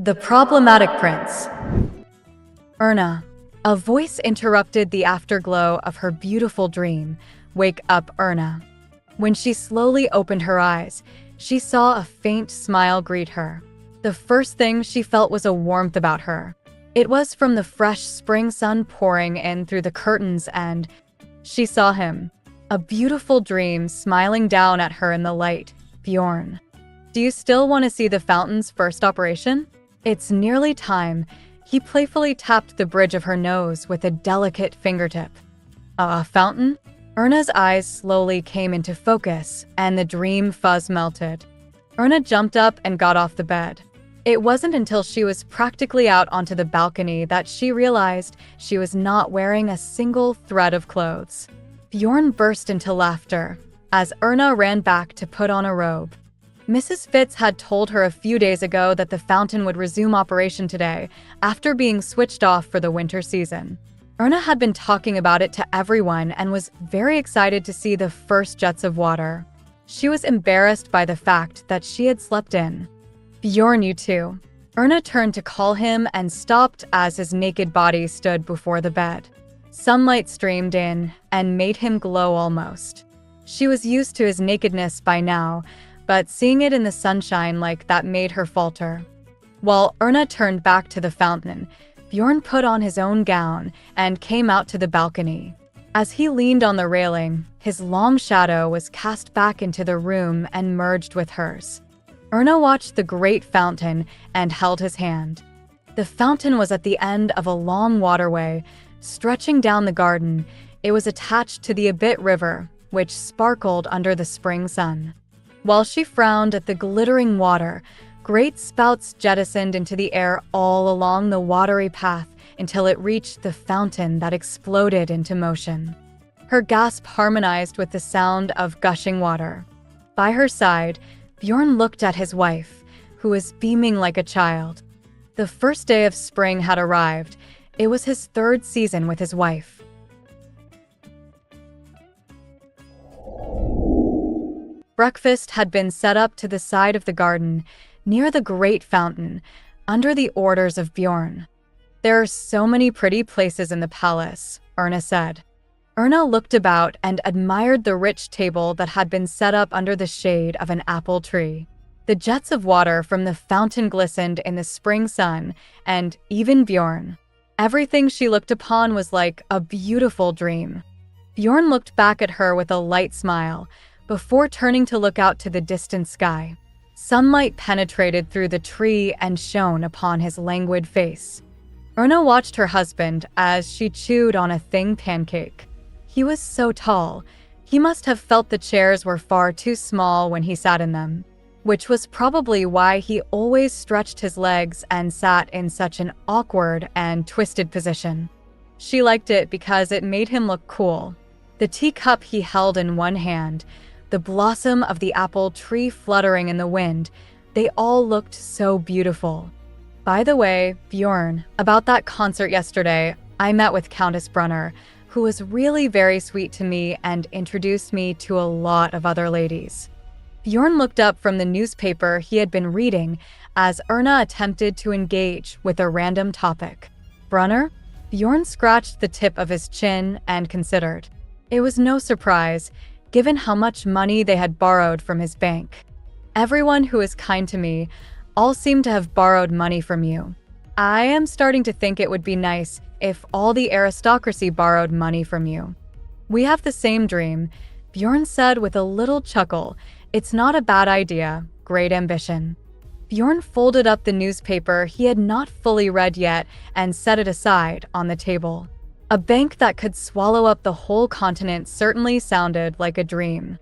The Problematic Prince. Erna. A voice interrupted the afterglow of her beautiful dream. Wake up, Erna. When she slowly opened her eyes, she saw a faint smile greet her. The first thing she felt was a warmth about her. It was from the fresh spring sun pouring in through the curtains, and she saw him. A beautiful dream smiling down at her in the light. Bjorn. Do you still want to see the fountain's first operation? It's nearly time. He playfully tapped the bridge of her nose with a delicate fingertip. A fountain? Erna's eyes slowly came into focus, and the dream fuzz melted. Erna jumped up and got off the bed. It wasn't until she was practically out onto the balcony that she realized she was not wearing a single thread of clothes. Bjorn burst into laughter as Erna ran back to put on a robe. Mrs. Fitz had told her a few days ago that the fountain would resume operation today after being switched off for the winter season. Erna had been talking about it to everyone and was very excited to see the first jets of water. She was embarrassed by the fact that she had slept in. Bjorn, you too. Erna turned to call him and stopped as his naked body stood before the bed. Sunlight streamed in and made him glow almost. She was used to his nakedness by now, but seeing it in the sunshine like that made her falter. While Erna turned back to the fountain, Bjorn put on his own gown and came out to the balcony. As he leaned on the railing, his long shadow was cast back into the room and merged with hers. Erna watched the great fountain and held his hand. The fountain was at the end of a long waterway, stretching down the garden. It was attached to the Abit River, which sparkled under the spring sun. While she frowned at the glittering water, great spouts jettisoned into the air all along the watery path until it reached the fountain that exploded into motion. Her gasp harmonized with the sound of gushing water. By her side, Bjorn looked at his wife, who was beaming like a child. The first day of spring had arrived. It was his third season with his wife. Breakfast had been set up to the side of the garden, near the great fountain, under the orders of Bjorn. There are so many pretty places in the palace, Erna said. Erna looked about and admired the rich table that had been set up under the shade of an apple tree. The jets of water from the fountain glistened in the spring sun, and even Bjorn. Everything she looked upon was like a beautiful dream. Bjorn looked back at her with a light smile, before turning to look out to the distant sky. Sunlight penetrated through the tree and shone upon his languid face. Erna watched her husband as she chewed on a thin pancake. He was so tall. He must have felt the chairs were far too small when he sat in them, which was probably why he always stretched his legs and sat in such an awkward and twisted position. She liked it because it made him look cool. The teacup he held in one hand, the blossom of the apple tree fluttering in the wind, they all looked so beautiful. By the way, Bjorn, about that concert yesterday, I met with Countess Brunner, who was really very sweet to me and introduced me to a lot of other ladies. Bjorn looked up from the newspaper he had been reading as Erna attempted to engage with a random topic. Brunner? Bjorn scratched the tip of his chin and considered. It was no surprise, given how much money they had borrowed from his bank. Everyone who is kind to me all seem to have borrowed money from you. I am starting to think it would be nice if all the aristocracy borrowed money from you. We have the same dream, Bjorn said with a little chuckle. It's not a bad idea, great ambition. Bjorn folded up the newspaper he had not fully read yet and set it aside on the table. A bank that could swallow up the whole continent certainly sounded like a dream.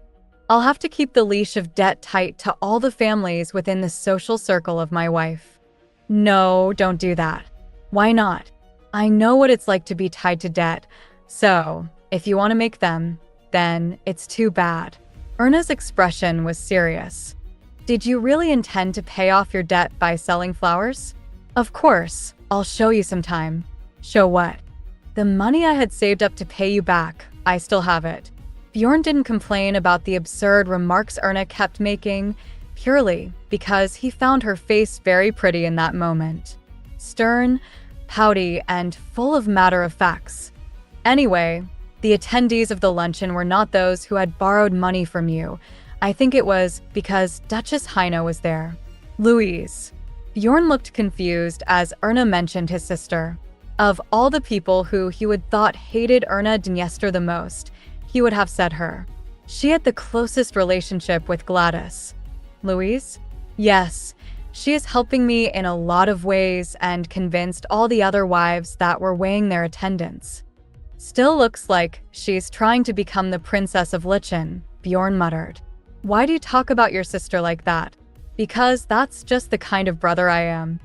I'll have to keep the leash of debt tight to all the families within the social circle of my wife. No, don't do that. Why not? I know what it's like to be tied to debt, so if you want to make them, then it's too bad. Erna's expression was serious. Did you really intend to pay off your debt by selling flowers? Of course, I'll show you sometime. Show what? The money I had saved up to pay you back, I still have it. Bjorn didn't complain about the absurd remarks Erna kept making. purely because he found her face very pretty in that moment. Stern, pouty, and full of matter-of-facts. Anyway, the attendees of the luncheon were not those who had borrowed money from you. I think it was because Duchess Heino was there. Louise. Bjorn looked confused as Erna mentioned his sister. Of all the people who he would thought hated Erna Dniester the most, he would have said her. She had the closest relationship with Gladys. Louise? Yes, she is helping me in a lot of ways and convinced all the other wives that were weighing their attendance. Still looks like she's trying to become the Princess of Lichen, Bjorn muttered. Why do you talk about your sister like that? Because that's just the kind of brother I am.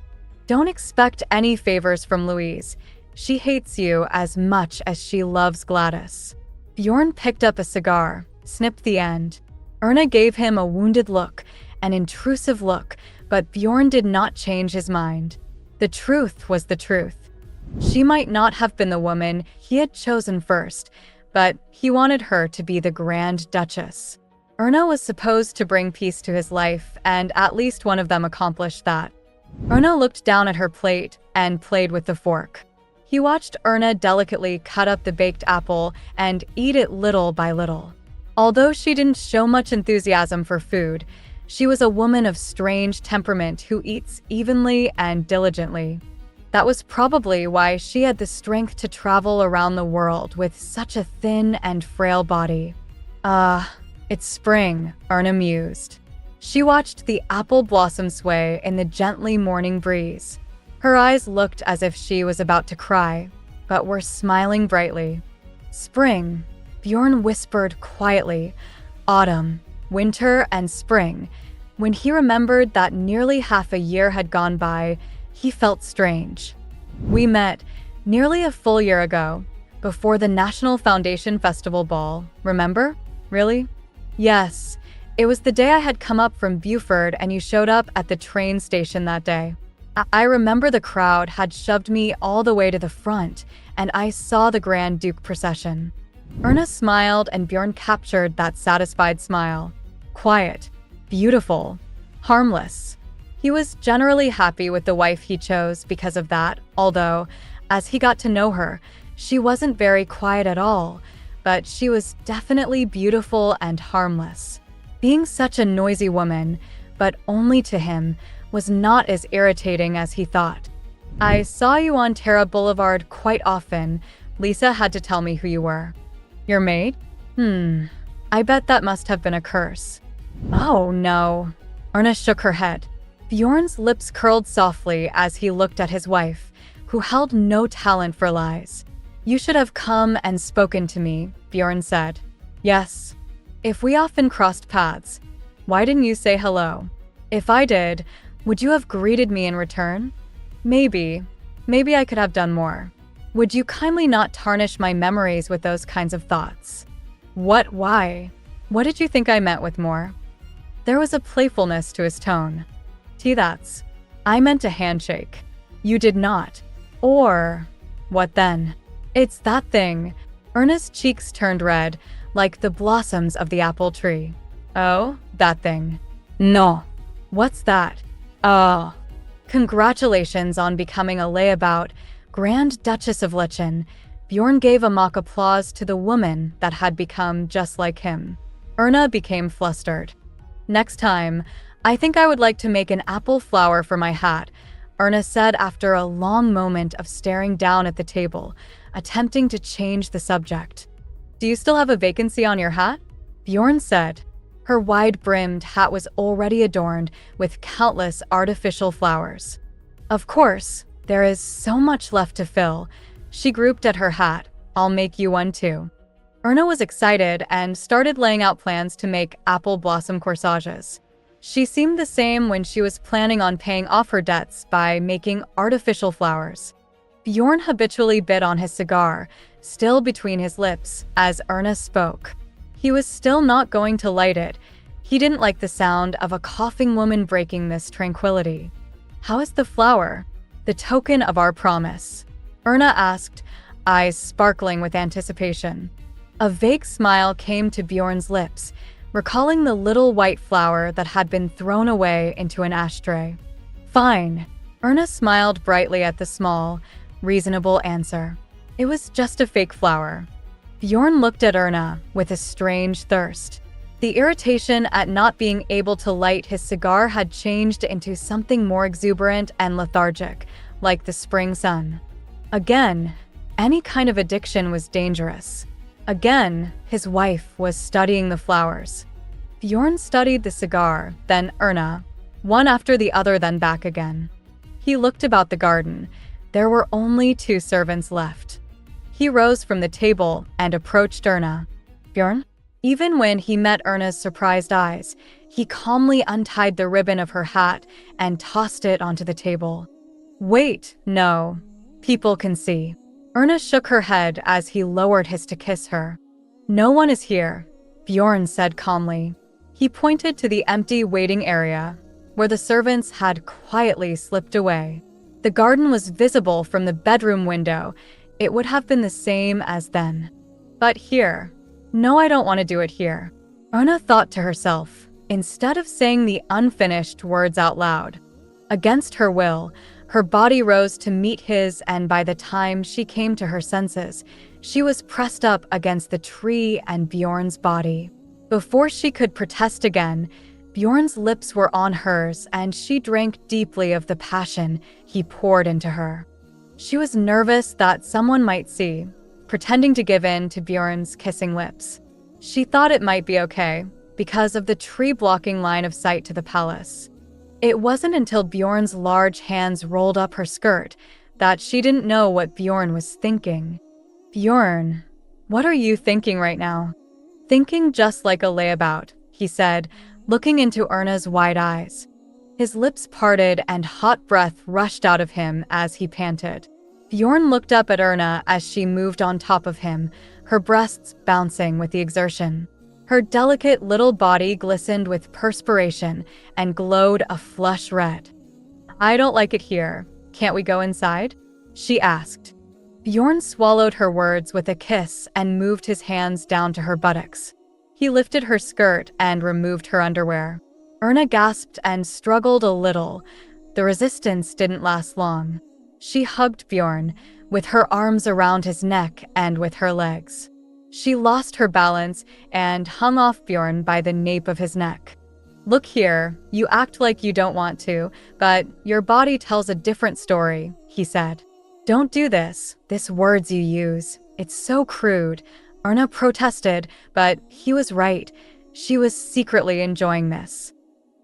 Don't expect any favors from Louise. She hates you as much as she loves Gladys. Bjorn picked up a cigar, snipped the end. Erna gave him a wounded look, an intrusive look, but Bjorn did not change his mind. The truth was the truth. She might not have been the woman he had chosen first, but he wanted her to be the Grand Duchess. Erna was supposed to bring peace to his life, and at least one of them accomplished that. Erna looked down at her plate and played with the fork. He watched Erna delicately cut up the baked apple and eat it little by little. Although she didn't show much enthusiasm for food, she was a woman of strange temperament who eats evenly and diligently. That was probably why she had the strength to travel around the world with such a thin and frail body. It's spring, Erna mused. She watched the apple blossom sway in the gently morning breeze. Her eyes looked as if she was about to cry, but were smiling brightly. Spring, Bjorn whispered quietly. Autumn, winter, and spring. When he remembered that nearly half a year had gone by, he felt strange. We met nearly a full year ago, before the National Foundation Festival Ball, remember? Really? Yes, it was the day I had come up from Beaufort and you showed up at the train station that day. I remember the crowd had shoved me all the way to the front, and I saw the Grand Duke procession. Erna smiled and Bjorn captured that satisfied smile. Quiet, beautiful, harmless. He was generally happy with the wife he chose because of that, although, as he got to know her, she wasn't very quiet at all, but she was definitely beautiful and harmless. Being such a noisy woman, but only to him, was not as irritating as he thought. I saw you on Terra Boulevard quite often. Lisa had to tell me who you were. Your maid? I bet that must have been a curse. Oh, no. Erna shook her head. Bjorn's lips curled softly as he looked at his wife, who held no talent for lies. You should have come and spoken to me, Bjorn said. Yes. If we often crossed paths, why didn't you say hello? If I did, would you have greeted me in return? Maybe I could have done more. Would you kindly not tarnish my memories with those kinds of thoughts? Why? What did you think I meant with more? There was a playfulness to his tone. That's. I meant a handshake. You did not. Or, what then? It's that thing. Erna's cheeks turned red, like the blossoms of the apple tree. Oh, that thing. No. What's that? Oh. Congratulations on becoming a layabout, Grand Duchess of Lichen. Bjorn gave a mock applause to the woman that had become just like him. Erna became flustered. Next time, I think I would like to make an apple flower for my hat, Erna said after a long moment of staring down at the table, attempting to change the subject. Do you still have a vacancy on your hat? Bjorn said. Her wide-brimmed hat was already adorned with countless artificial flowers. Of course, there is so much left to fill. She grouped at her hat. I'll make you one too. Erna was excited and started laying out plans to make apple blossom corsages. She seemed the same when she was planning on paying off her debts by making artificial flowers. Bjorn habitually bit on his cigar, still between his lips, as Erna spoke. He was still not going to light it. He didn't like the sound of a coughing woman breaking this tranquility. How is the flower? The token of our promise? Erna asked, eyes sparkling with anticipation. A vague smile came to Bjorn's lips, recalling the little white flower that had been thrown away into an ashtray. Fine. Erna smiled brightly at the small, reasonable answer. It was just a fake flower. Bjorn looked at Erna with a strange thirst. The irritation at not being able to light his cigar had changed into something more exuberant and lethargic, like the spring sun. Again, any kind of addiction was dangerous. Again, his wife was studying the flowers. Bjorn studied the cigar, then Erna, one after the other, then back again. He looked about the garden. There were only 2 servants left. He rose from the table and approached Erna. Bjorn? Even when he met Erna's surprised eyes, he calmly untied the ribbon of her hat and tossed it onto the table. Wait, no. People can see. Erna shook her head as he lowered his to kiss her. No one is here, Bjorn said calmly. He pointed to the empty waiting area, where the servants had quietly slipped away. The garden was visible from the bedroom window. It would have been the same as then. But here, no, I don't want to do it here. Erna thought to herself, instead of saying the unfinished words out loud. Against her will, her body rose to meet his, and by the time she came to her senses, she was pressed up against the tree and Bjorn's body. Before she could protest again, Bjorn's lips were on hers, and she drank deeply of the passion he poured into her. She was nervous that someone might see, pretending to give in to Bjorn's kissing lips. She thought it might be okay, because of the tree-blocking line of sight to the palace. It wasn't until Bjorn's large hands rolled up her skirt that she didn't know what Bjorn was thinking. Bjorn, what are you thinking right now? Thinking just like a layabout, he said, looking into Erna's wide eyes. His lips parted and hot breath rushed out of him as he panted. Bjorn looked up at Erna as she moved on top of him, her breasts bouncing with the exertion. Her delicate little body glistened with perspiration and glowed a flush red. I don't like it here. Can't we go inside? She asked. Bjorn swallowed her words with a kiss and moved his hands down to her buttocks. He lifted her skirt and removed her underwear. Erna gasped and struggled a little. The resistance didn't last long. She hugged Bjorn, with her arms around his neck and with her legs. She lost her balance and hung off Bjorn by the nape of his neck. Look here, you act like you don't want to, but your body tells a different story, he said. Don't do this words you use. It's so crude. Erna protested, but he was right. She was secretly enjoying this.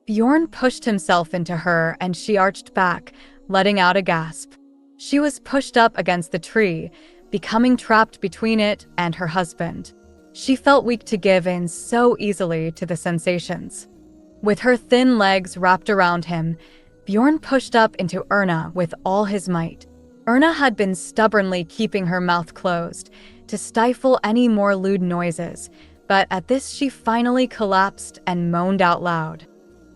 Bjorn pushed himself into her and she arched back, letting out a gasp. She was pushed up against the tree, becoming trapped between it and her husband. She felt weak to give in so easily to the sensations. With her thin legs wrapped around him, Bjorn pushed up into Erna with all his might. Erna had been stubbornly keeping her mouth closed to stifle any more lewd noises, but at this she finally collapsed and moaned out loud.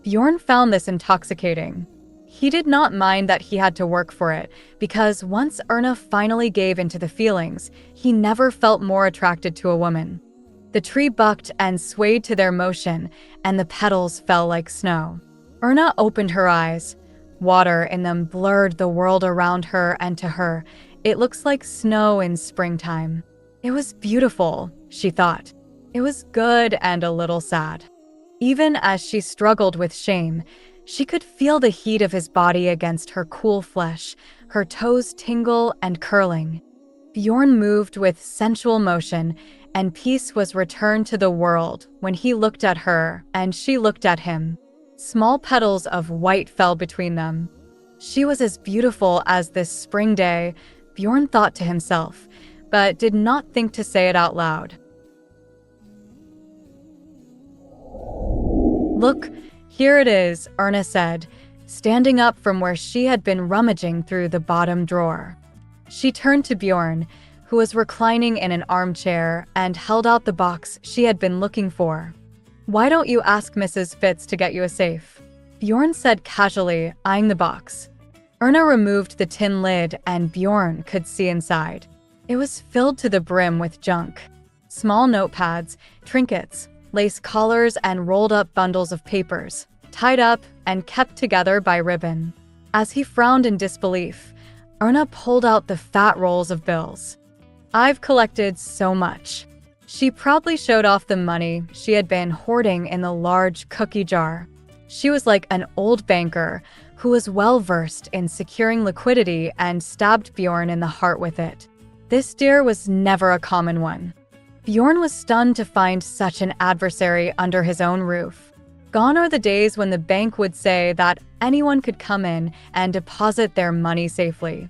Bjorn found this intoxicating. He did not mind that he had to work for it, because once Erna finally gave into the feelings, he never felt more attracted to a woman. The tree bucked and swayed to their motion, and the petals fell like snow. Erna opened her eyes. Water in them blurred the world around her, and to her, it looks like snow in springtime. It was beautiful, she thought. It was good and a little sad. Even as she struggled with shame, she could feel the heat of his body against her cool flesh, her toes tingle and curling. Bjorn moved with sensual motion, and peace was returned to the world when he looked at her and she looked at him. Small petals of white fell between them. She was as beautiful as this spring day, Bjorn thought to himself, but did not think to say it out loud. Look, here it is, Erna said, standing up from where she had been rummaging through the bottom drawer. She turned to Bjorn, who was reclining in an armchair, and held out the box she had been looking for. Why don't you ask Mrs. Fitz to get you a safe? Bjorn said casually, eyeing the box. Erna removed the tin lid and Bjorn could see inside. It was filled to the brim with junk. Small notepads, trinkets, lace collars and rolled-up bundles of papers, tied up and kept together by ribbon. As he frowned in disbelief, Erna pulled out the fat rolls of bills. "I've collected so much." She proudly showed off the money she had been hoarding in the large cookie jar. She was like an old banker who was well-versed in securing liquidity and stabbed Bjorn in the heart with it. This deer was never a common one. Bjorn was stunned to find such an adversary under his own roof. Gone are the days when the bank would say that anyone could come in and deposit their money safely.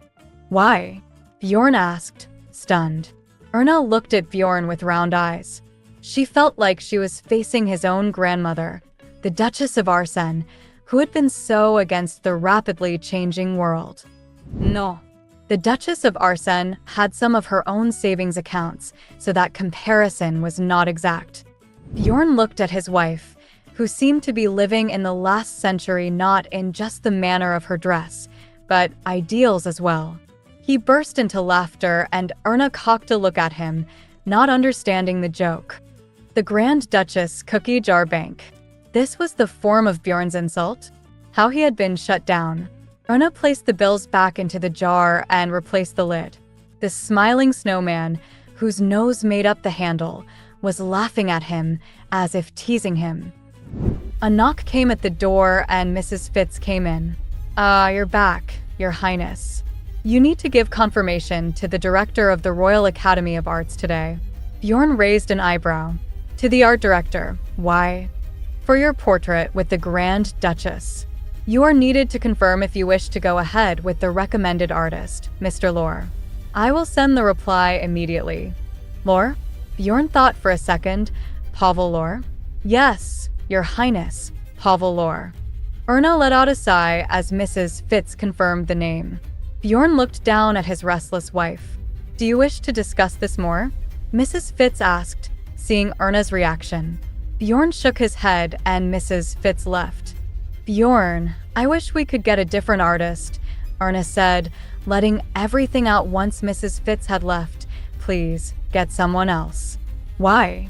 "Why?" Bjorn asked, stunned. Erna looked at Bjorn with round eyes. She felt like she was facing his own grandmother, the Duchess of Arsène, who had been so against the rapidly changing world. No. The Duchess of Arsène had some of her own savings accounts, so that comparison was not exact. Bjorn looked at his wife, who seemed to be living in the last century, not in just the manner of her dress, but ideals as well. He burst into laughter and Erna cocked a look at him, not understanding the joke. The Grand Duchess Cookie Jar Bank. This was the form of Bjorn's insult? How he had been shut down. Erna placed the bills back into the jar and replaced the lid. The smiling snowman, whose nose made up the handle, was laughing at him as if teasing him. A knock came at the door and Mrs. Fitz came in. You're back, Your Highness. You need to give confirmation to the director of the Royal Academy of Arts today." Bjorn raised an eyebrow. "To the art director. Why?" "For your portrait with the Grand Duchess. You are needed to confirm if you wish to go ahead with the recommended artist, Mr. Lore. I will send the reply immediately." "Lore?" Bjorn thought for a second. "Pavel Lore?" "Yes, Your Highness, Pavel Lore." Erna let out a sigh as Mrs. Fitz confirmed the name. Bjorn looked down at his restless wife. "Do you wish to discuss this more?" Mrs. Fitz asked, seeing Erna's reaction. Bjorn shook his head and Mrs. Fitz left. "Bjorn, I wish we could get a different artist," Erna said, letting everything out once Mrs. Fitz had left. "Please, get someone else." "Why?"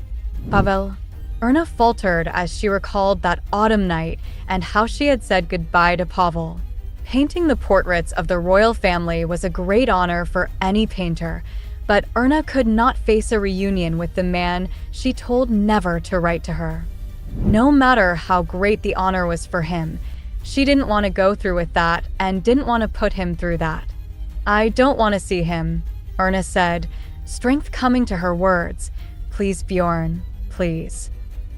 "Pavel." Erna faltered as she recalled that autumn night and how she had said goodbye to Pavel. Painting the portraits of the royal family was a great honor for any painter, but Erna could not face a reunion with the man she told never to write to her. No matter how great the honor was for him, she didn't want to go through with that and didn't want to put him through that. "I don't want to see him," Erna said, strength coming to her words. "Please, Bjorn, please."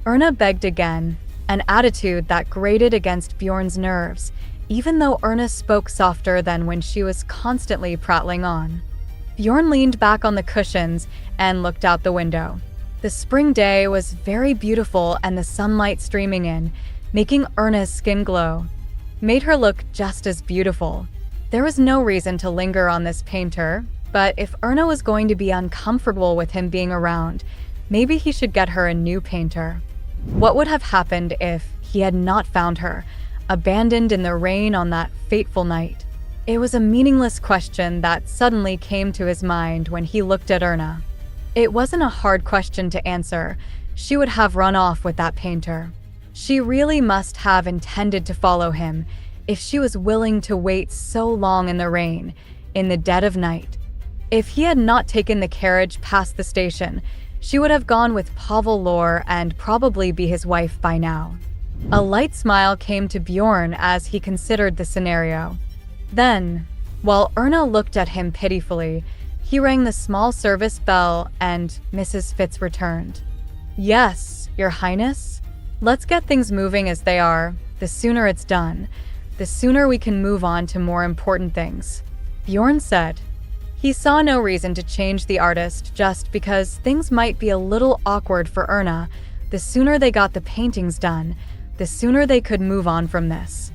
Erna begged again, an attitude that grated against Bjorn's nerves, even though Erna spoke softer than when she was constantly prattling on. Bjorn leaned back on the cushions and looked out the window. The spring day was very beautiful and the sunlight streaming in, making Erna's skin glow. Made her look just as beautiful. There was no reason to linger on this painter, but if Erna was going to be uncomfortable with him being around, maybe he should get her a new painter. What would have happened if he had not found her, abandoned in the rain on that fateful night? It was a meaningless question that suddenly came to his mind when he looked at Erna. It wasn't a hard question to answer. She would have run off with that painter. She really must have intended to follow him if she was willing to wait so long in the rain, in the dead of night. If he had not taken the carriage past the station, she would have gone with Pavel Lore and probably be his wife by now. A light smile came to Bjorn as he considered the scenario. Then, while Erna looked at him pitifully, he rang the small service bell and Mrs. Fitz returned. "Yes, Your Highness? Let's get things moving as they are. The sooner it's done, the sooner we can move on to more important things," Bjorn said. He saw no reason to change the artist just because things might be a little awkward for Erna. The sooner they got the paintings done, the sooner they could move on from this.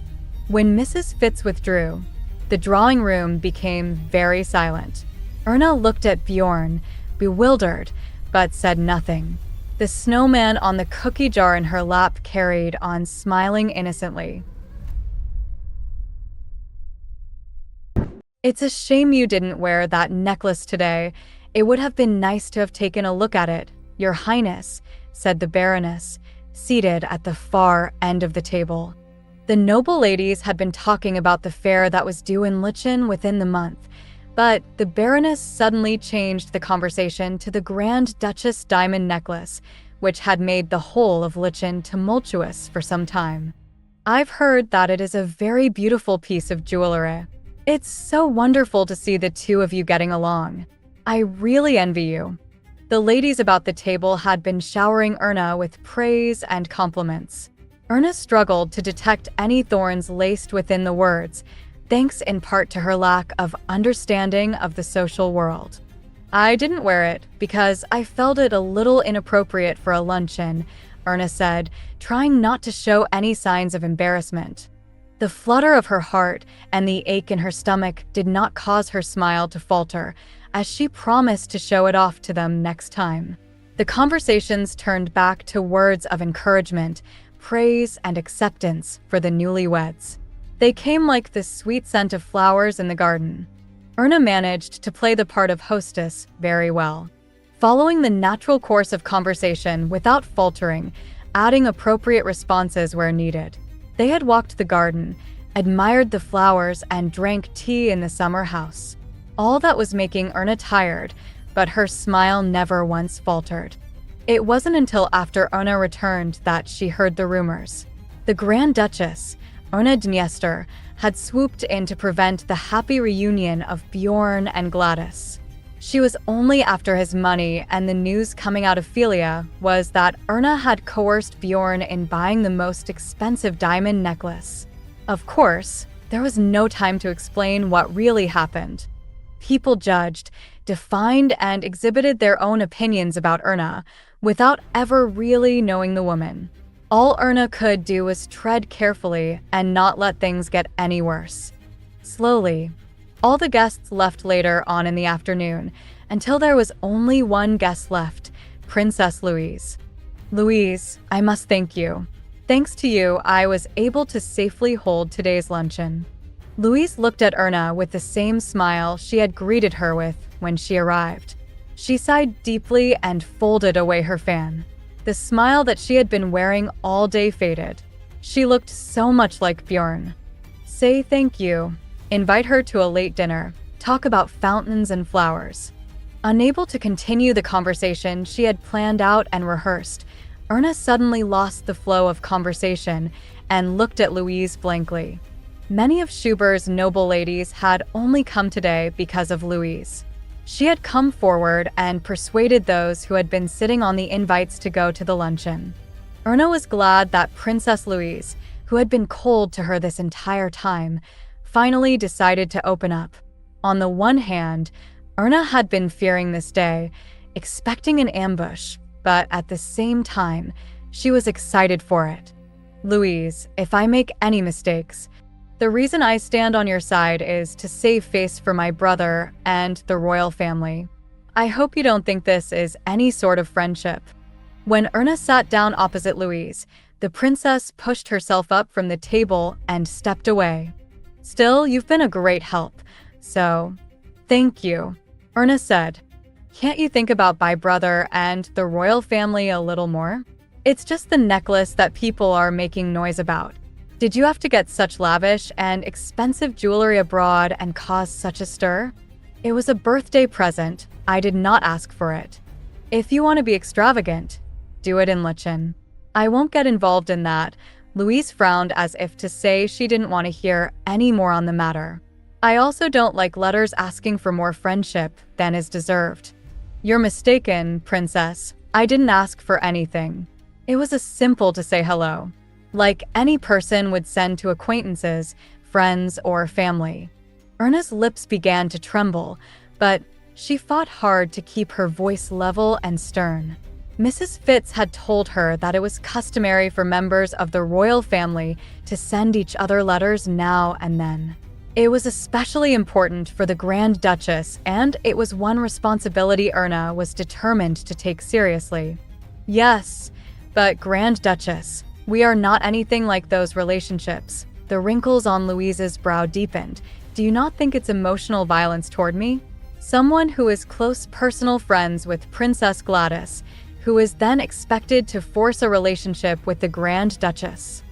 When Mrs. Fitz withdrew, the drawing room became very silent. Erna looked at Bjorn, bewildered, but said nothing. The snowman on the cookie jar in her lap carried on, smiling innocently. "It's a shame you didn't wear that necklace today. It would have been nice to have taken a look at it, Your Highness," said the Baroness, seated at the far end of the table. The noble ladies had been talking about the fair that was due in Lichen within the month, but the Baroness suddenly changed the conversation to the Grand Duchess diamond necklace, which had made the whole of Lichen tumultuous for some time. I've heard that it is a very beautiful piece of jewelry. It's so wonderful to see the two of you getting along. I really envy you. The ladies about the table had been showering Erna with praise and compliments. Erna struggled to detect any thorns laced within the words, thanks in part to her lack of understanding of the social world. I didn't wear it because I felt it a little inappropriate for a luncheon, Erna said, trying not to show any signs of embarrassment. The flutter of her heart and the ache in her stomach did not cause her smile to falter, as she promised to show it off to them next time. The conversations turned back to words of encouragement, praise, and acceptance for the newlyweds. They came like the sweet scent of flowers in the garden. Erna managed to play the part of hostess very well, following the natural course of conversation without faltering, adding appropriate responses where needed. They had walked the garden, admired the flowers, and drank tea in the summer house. All that was making Erna tired, but her smile never once faltered. It wasn't until after Erna returned that she heard the rumors. The Grand Duchess, Erna Dniester, had swooped in to prevent the happy reunion of Bjorn and Gladys. She was only after his money, and the news coming out of Philia was that Erna had coerced Bjorn in buying the most expensive diamond necklace. Of course, there was no time to explain what really happened. People judged, defined, and exhibited their own opinions about Erna without ever really knowing the woman. All Erna could do was tread carefully and not let things get any worse. Slowly, all the guests left later on in the afternoon, until there was only one guest left, Princess Louise. Louise, I must thank you. Thanks to you, I was able to safely hold today's luncheon. Louise looked at Erna with the same smile she had greeted her with when she arrived. She sighed deeply and folded away her fan. The smile that she had been wearing all day faded. She looked so much like Bjorn. Say thank you. Invite her to a late dinner. Talk about fountains and flowers. Unable to continue the conversation she had planned out and rehearsed, Erna suddenly lost the flow of conversation and looked at Louise blankly. Many of Schubert's noble ladies had only come today because of Louise. She had come forward and persuaded those who had been sitting on the invites to go to the luncheon. Erna was glad that Princess Louise, who had been cold to her this entire time, finally decided to open up. On the one hand, Erna had been fearing this day, expecting an ambush, but at the same time, she was excited for it. Louise, if I make any mistakes, the reason I stand on your side is to save face for my brother and the royal family. I hope you don't think this is any sort of friendship. When Erna sat down opposite Louise, the princess pushed herself up from the table and stepped away. Still, you've been a great help, so thank you, Erna said. Can't you think about my brother and the royal family a little more? It's just the necklace that people are making noise about. Did you have to get such lavish and expensive jewelry abroad and cause such a stir? It was a birthday present. I did not ask for it. If you want to be extravagant, do it in Lichen. I won't get involved in that. Louise frowned as if to say she didn't want to hear any more on the matter. I also don't like letters asking for more friendship than is deserved. You're mistaken, princess. I didn't ask for anything. It was as simple to say hello, like any person would send to acquaintances, friends, or family. Erna's lips began to tremble, but she fought hard to keep her voice level and stern. Mrs. Fitz had told her that it was customary for members of the royal family to send each other letters now and then. It was especially important for the Grand Duchess, and it was one responsibility Erna was determined to take seriously. Yes, but Grand Duchess, we are not anything like those relationships. The wrinkles on Louise's brow deepened. Do you not think it's emotional violence toward me? Someone who is close personal friends with Princess Gladys, who was then expected to force a relationship with the Grand Duchess.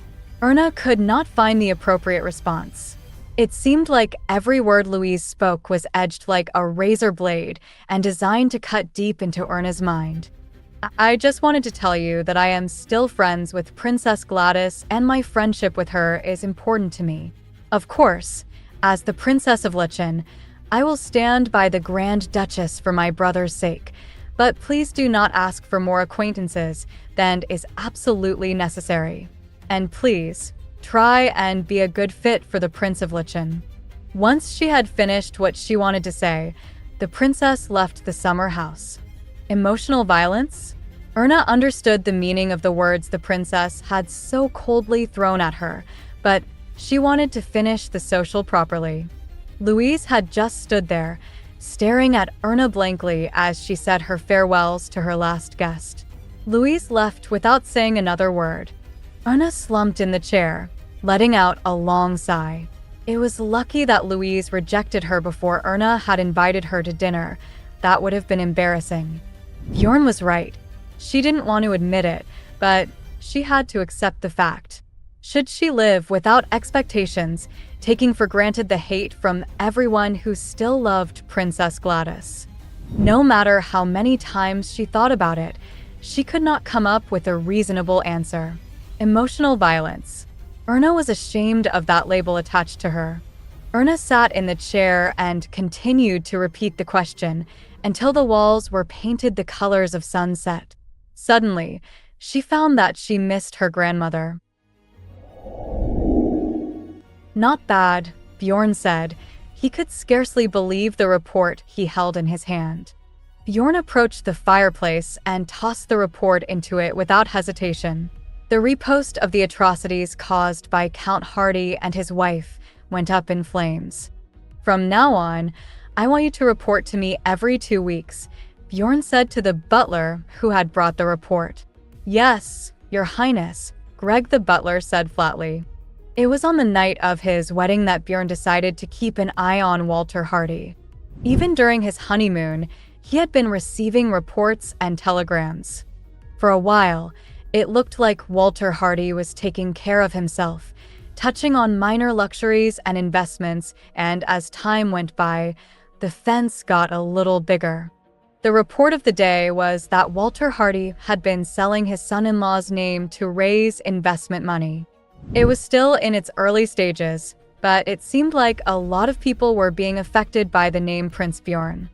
Erna could not find the appropriate response. It seemed like every word Louise spoke was edged like a razor blade and designed to cut deep into Erna's mind. I just wanted to tell you that I am still friends with Princess Gladys, and my friendship with her is important to me. Of course, as the Princess of Lichen, I will stand by the Grand Duchess for my brother's sake, but please do not ask for more acquaintances than is absolutely necessary. And please, try and be a good fit for the Prince of Lichen. Once she had finished what she wanted to say, the princess left the summer house. Emotional violence? Erna understood the meaning of the words the princess had so coldly thrown at her, but she wanted to finish the social properly. Louise had just stood there, staring at Erna blankly as she said her farewells to her last guest. Louise left without saying another word. Erna slumped in the chair, letting out a long sigh. It was lucky that Louise rejected her before Erna had invited her to dinner. That would have been embarrassing. Bjorn was right. She didn't want to admit it, but she had to accept the fact. Should she live without expectations, taking for granted the hate from everyone who still loved Princess Gladys? No matter how many times she thought about it, she could not come up with a reasonable answer. Emotional violence. Erna was ashamed of that label attached to her. Erna sat in the chair and continued to repeat the question until the walls were painted the colors of sunset. Suddenly, she found that she missed her grandmother. Not bad, Bjorn said. He could scarcely believe the report he held in his hand. Bjorn approached the fireplace and tossed the report into it without hesitation. The repost of the atrocities caused by Count Hardy and his wife went up in flames. From now on, I want you to report to me every 2 weeks, Bjorn said to the butler who had brought the report. Yes, Your Highness, Greg the butler said flatly. It was on the night of his wedding that Bjorn decided to keep an eye on Walter Hardy. Even during his honeymoon, he had been receiving reports and telegrams. For a while, it looked like Walter Hardy was taking care of himself, touching on minor luxuries and investments, and as time went by, the fence got a little bigger. The report of the day was that Walter Hardy had been selling his son-in-law's name to raise investment money. It was still in its early stages, but it seemed like a lot of people were being affected by the name Prince Bjorn.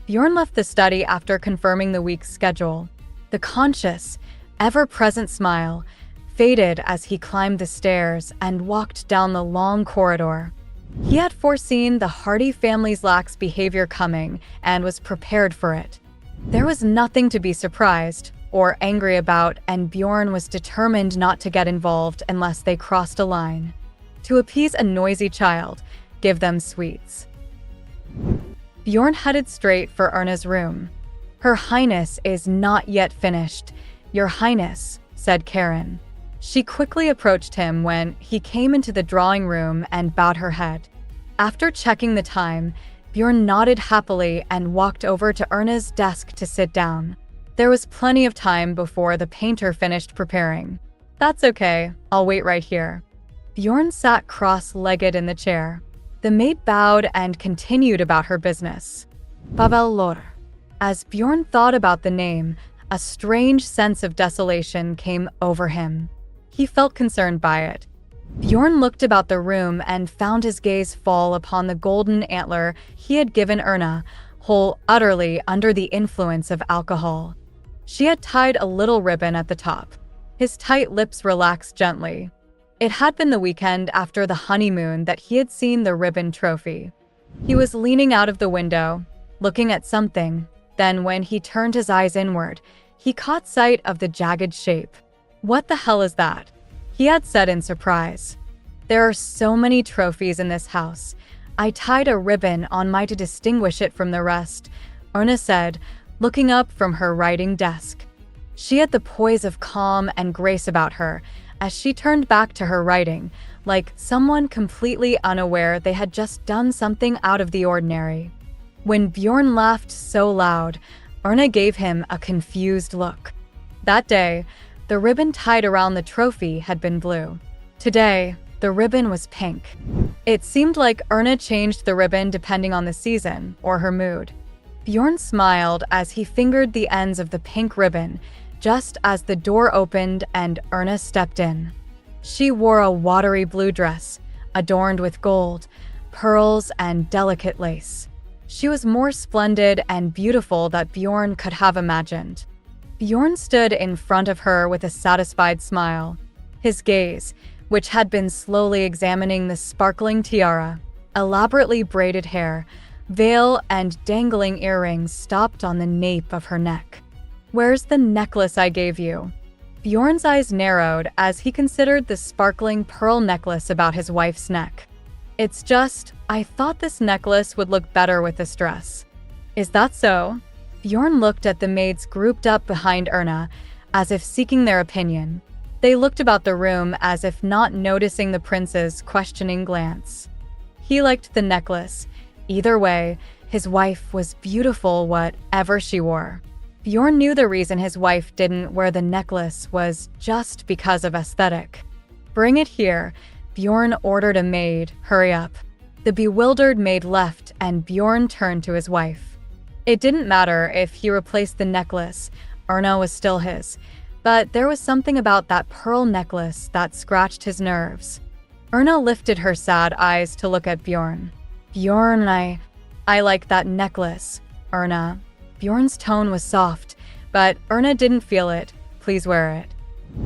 Bjorn left the study after confirming the week's schedule. The conscious, ever-present smile faded as he climbed the stairs and walked down the long corridor. He had foreseen the Hardy family's lax behavior coming and was prepared for it. There was nothing to be surprised or angry about, and Bjorn was determined not to get involved unless they crossed a line. To appease a noisy child, give them sweets. Bjorn headed straight for Erna's room. Her Highness is not yet finished, Your Highness, said Karen. She quickly approached him when he came into the drawing room and bowed her head. After checking the time, Bjorn nodded happily and walked over to Erna's desk to sit down. There was plenty of time before the painter finished preparing. That's okay, I'll wait right here. Bjorn sat cross-legged in the chair. The maid bowed and continued about her business. Pavel Lor. As Bjorn thought about the name, a strange sense of desolation came over him. He felt concerned by it. Bjorn looked about the room and found his gaze fall upon the golden antler he had given Erna, whole utterly under the influence of alcohol. She had tied a little ribbon at the top. His tight lips relaxed gently. It had been the weekend after the honeymoon that he had seen the ribbon trophy. He was leaning out of the window, looking at something. Then when he turned his eyes inward, he caught sight of the jagged shape. What the hell is that? He had said in surprise. There are so many trophies in this house. I tied a ribbon on mine to distinguish it from the rest, Erna said, looking up from her writing desk. She had the poise of calm and grace about her as she turned back to her writing, like someone completely unaware they had just done something out of the ordinary. When Bjorn laughed so loud, Erna gave him a confused look. That day, the ribbon tied around the trophy had been blue. Today, the ribbon was pink. It seemed like Erna changed the ribbon depending on the season or her mood. Bjorn smiled as he fingered the ends of the pink ribbon just as the door opened and Erna stepped in. She wore a watery blue dress, adorned with gold, pearls, and delicate lace. She was more splendid and beautiful than Bjorn could have imagined. Bjorn stood in front of her with a satisfied smile. His gaze, which had been slowly examining the sparkling tiara, elaborately braided hair, veil, and dangling earrings, stopped on the nape of her neck. "Where's the necklace I gave you?" Bjorn's eyes narrowed as he considered the sparkling pearl necklace about his wife's neck. "It's just, I thought this necklace would look better with this dress." "Is that so?" Bjorn looked at the maids grouped up behind Erna, as if seeking their opinion. They looked about the room as if not noticing the prince's questioning glance. He liked the necklace. Either way, his wife was beautiful whatever she wore. Bjorn knew the reason his wife didn't wear the necklace was just because of aesthetic. "Bring it here," Bjorn ordered a maid. "Hurry up." The bewildered maid left and Bjorn turned to his wife. It didn't matter if he replaced the necklace, Erna was still his, but there was something about that pearl necklace that scratched his nerves. Erna lifted her sad eyes to look at Bjorn. "Bjorn, I like that necklace, Erna." Bjorn's tone was soft, but Erna didn't feel it. "Please wear it."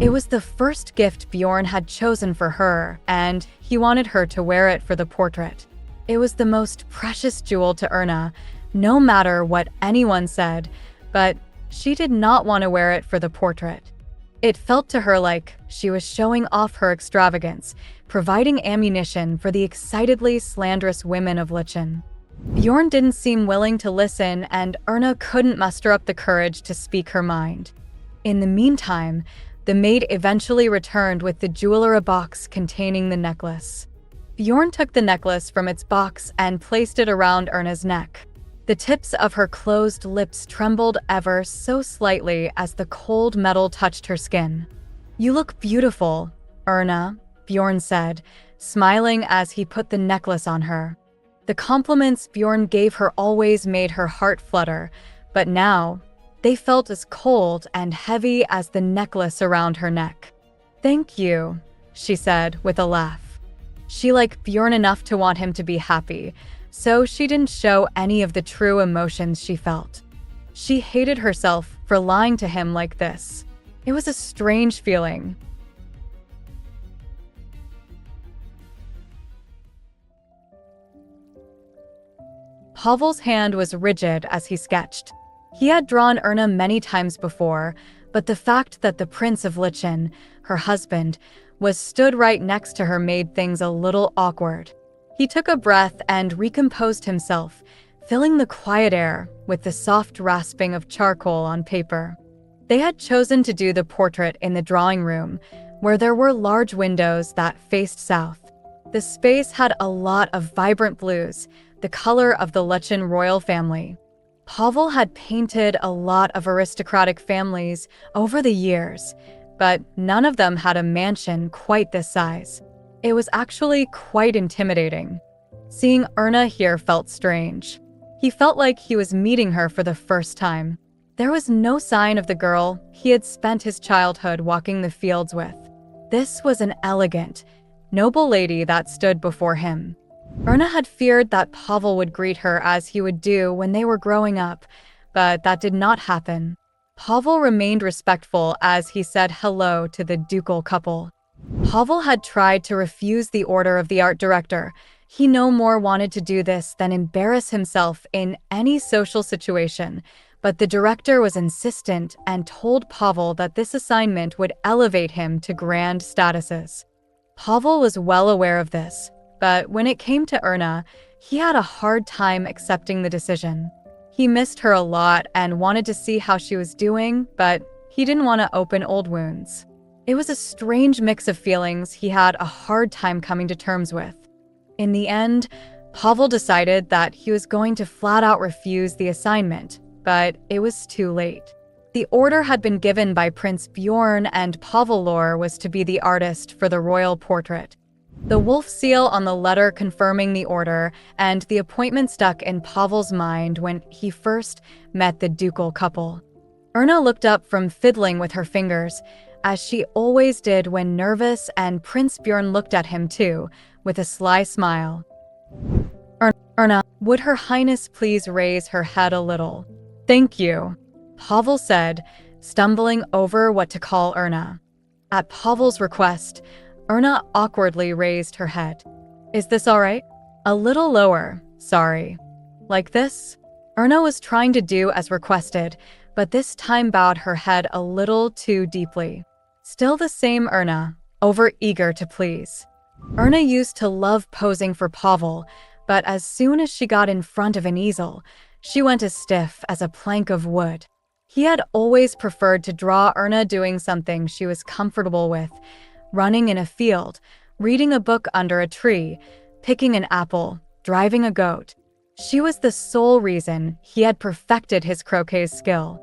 It was the first gift Bjorn had chosen for her, and he wanted her to wear it for the portrait. It was the most precious jewel to Erna, no matter what anyone said, but she did not want to wear it for the portrait. It felt to her like she was showing off her extravagance, providing ammunition for the excitedly slanderous women of Lichen. Bjorn didn't seem willing to listen, and Erna couldn't muster up the courage to speak her mind. In the meantime, the maid eventually returned with the jeweler a box containing the necklace. Bjorn took the necklace from its box and placed it around Erna's neck. The tips of her closed lips trembled ever so slightly as the cold metal touched her skin. "You look beautiful, Erna," Bjorn said, smiling as he put the necklace on her. The compliments Bjorn gave her always made her heart flutter, but now they felt as cold and heavy as the necklace around her neck. "Thank you," she said with a laugh. She liked Bjorn enough to want him to be happy, so she didn't show any of the true emotions she felt. She hated herself for lying to him like this. It was a strange feeling. Pavel's hand was rigid as he sketched. He had drawn Erna many times before, but the fact that the Prince of Lichen, her husband, was stood right next to her made things a little awkward. He took a breath and recomposed himself, filling the quiet air with the soft rasping of charcoal on paper. They had chosen to do the portrait in the drawing room, where there were large windows that faced south. The space had a lot of vibrant blues, the color of the Lichen royal family. Pavel had painted a lot of aristocratic families over the years, but none of them had a mansion quite this size. It was actually quite intimidating. Seeing Erna here felt strange. He felt like he was meeting her for the first time. There was no sign of the girl he had spent his childhood walking the fields with. This was an elegant, noble lady that stood before him. Erna had feared that Pavel would greet her as he would do when they were growing up, but that did not happen. Pavel remained respectful as he said hello to the ducal couple. Pavel had tried to refuse the order of the art director. He no more wanted to do this than embarrass himself in any social situation, but the director was insistent and told Pavel that this assignment would elevate him to grand statuses. Pavel was well aware of this, but when it came to Erna, he had a hard time accepting the decision. He missed her a lot and wanted to see how she was doing, but he didn't want to open old wounds. It was a strange mix of feelings he had a hard time coming to terms with. In the end, Pavel decided that he was going to flat out refuse the assignment, but it was too late. The order had been given by Prince Bjorn, and Pavel was to be the artist for the royal portrait. The wolf seal on the letter confirming the order, and the appointment stuck in Pavel's mind when he first met the ducal couple. Erna looked up from fiddling with her fingers, as she always did when nervous, and Prince Bjorn looked at him too, with a sly smile. Erna, would Her Highness please raise her head a little? Thank you, Pavel said, stumbling over what to call Erna. At Pavel's request, Erna awkwardly raised her head. Is this all right? A little lower, sorry. Like this? Erna was trying to do as requested, but this time bowed her head a little too deeply. Still the same Erna, over-eager to please. Erna used to love posing for Pavel, but as soon as she got in front of an easel, she went as stiff as a plank of wood. He had always preferred to draw Erna doing something she was comfortable with, running in a field, reading a book under a tree, picking an apple, driving a goat. She was the sole reason he had perfected his croquet skill.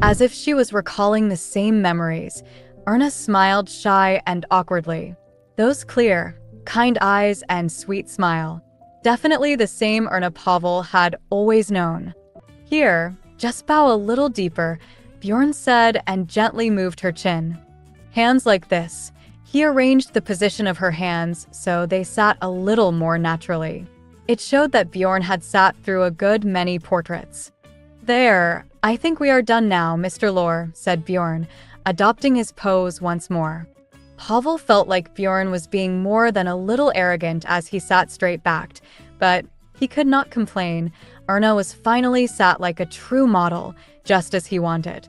As if she was recalling the same memories, Erna smiled shy and awkwardly. Those clear, kind eyes and sweet smile. Definitely the same Erna Pavel had always known. Here, just bow a little deeper, Bjorn said, and gently moved her chin. Hands like this. He arranged the position of her hands so they sat a little more naturally. It showed that Bjorn had sat through a good many portraits. There, I think we are done now, Mr. Lore, said Bjorn, adopting his pose once more. Pavel felt like Bjorn was being more than a little arrogant as he sat straight-backed, but he could not complain. Erna was finally sat like a true model, just as he wanted.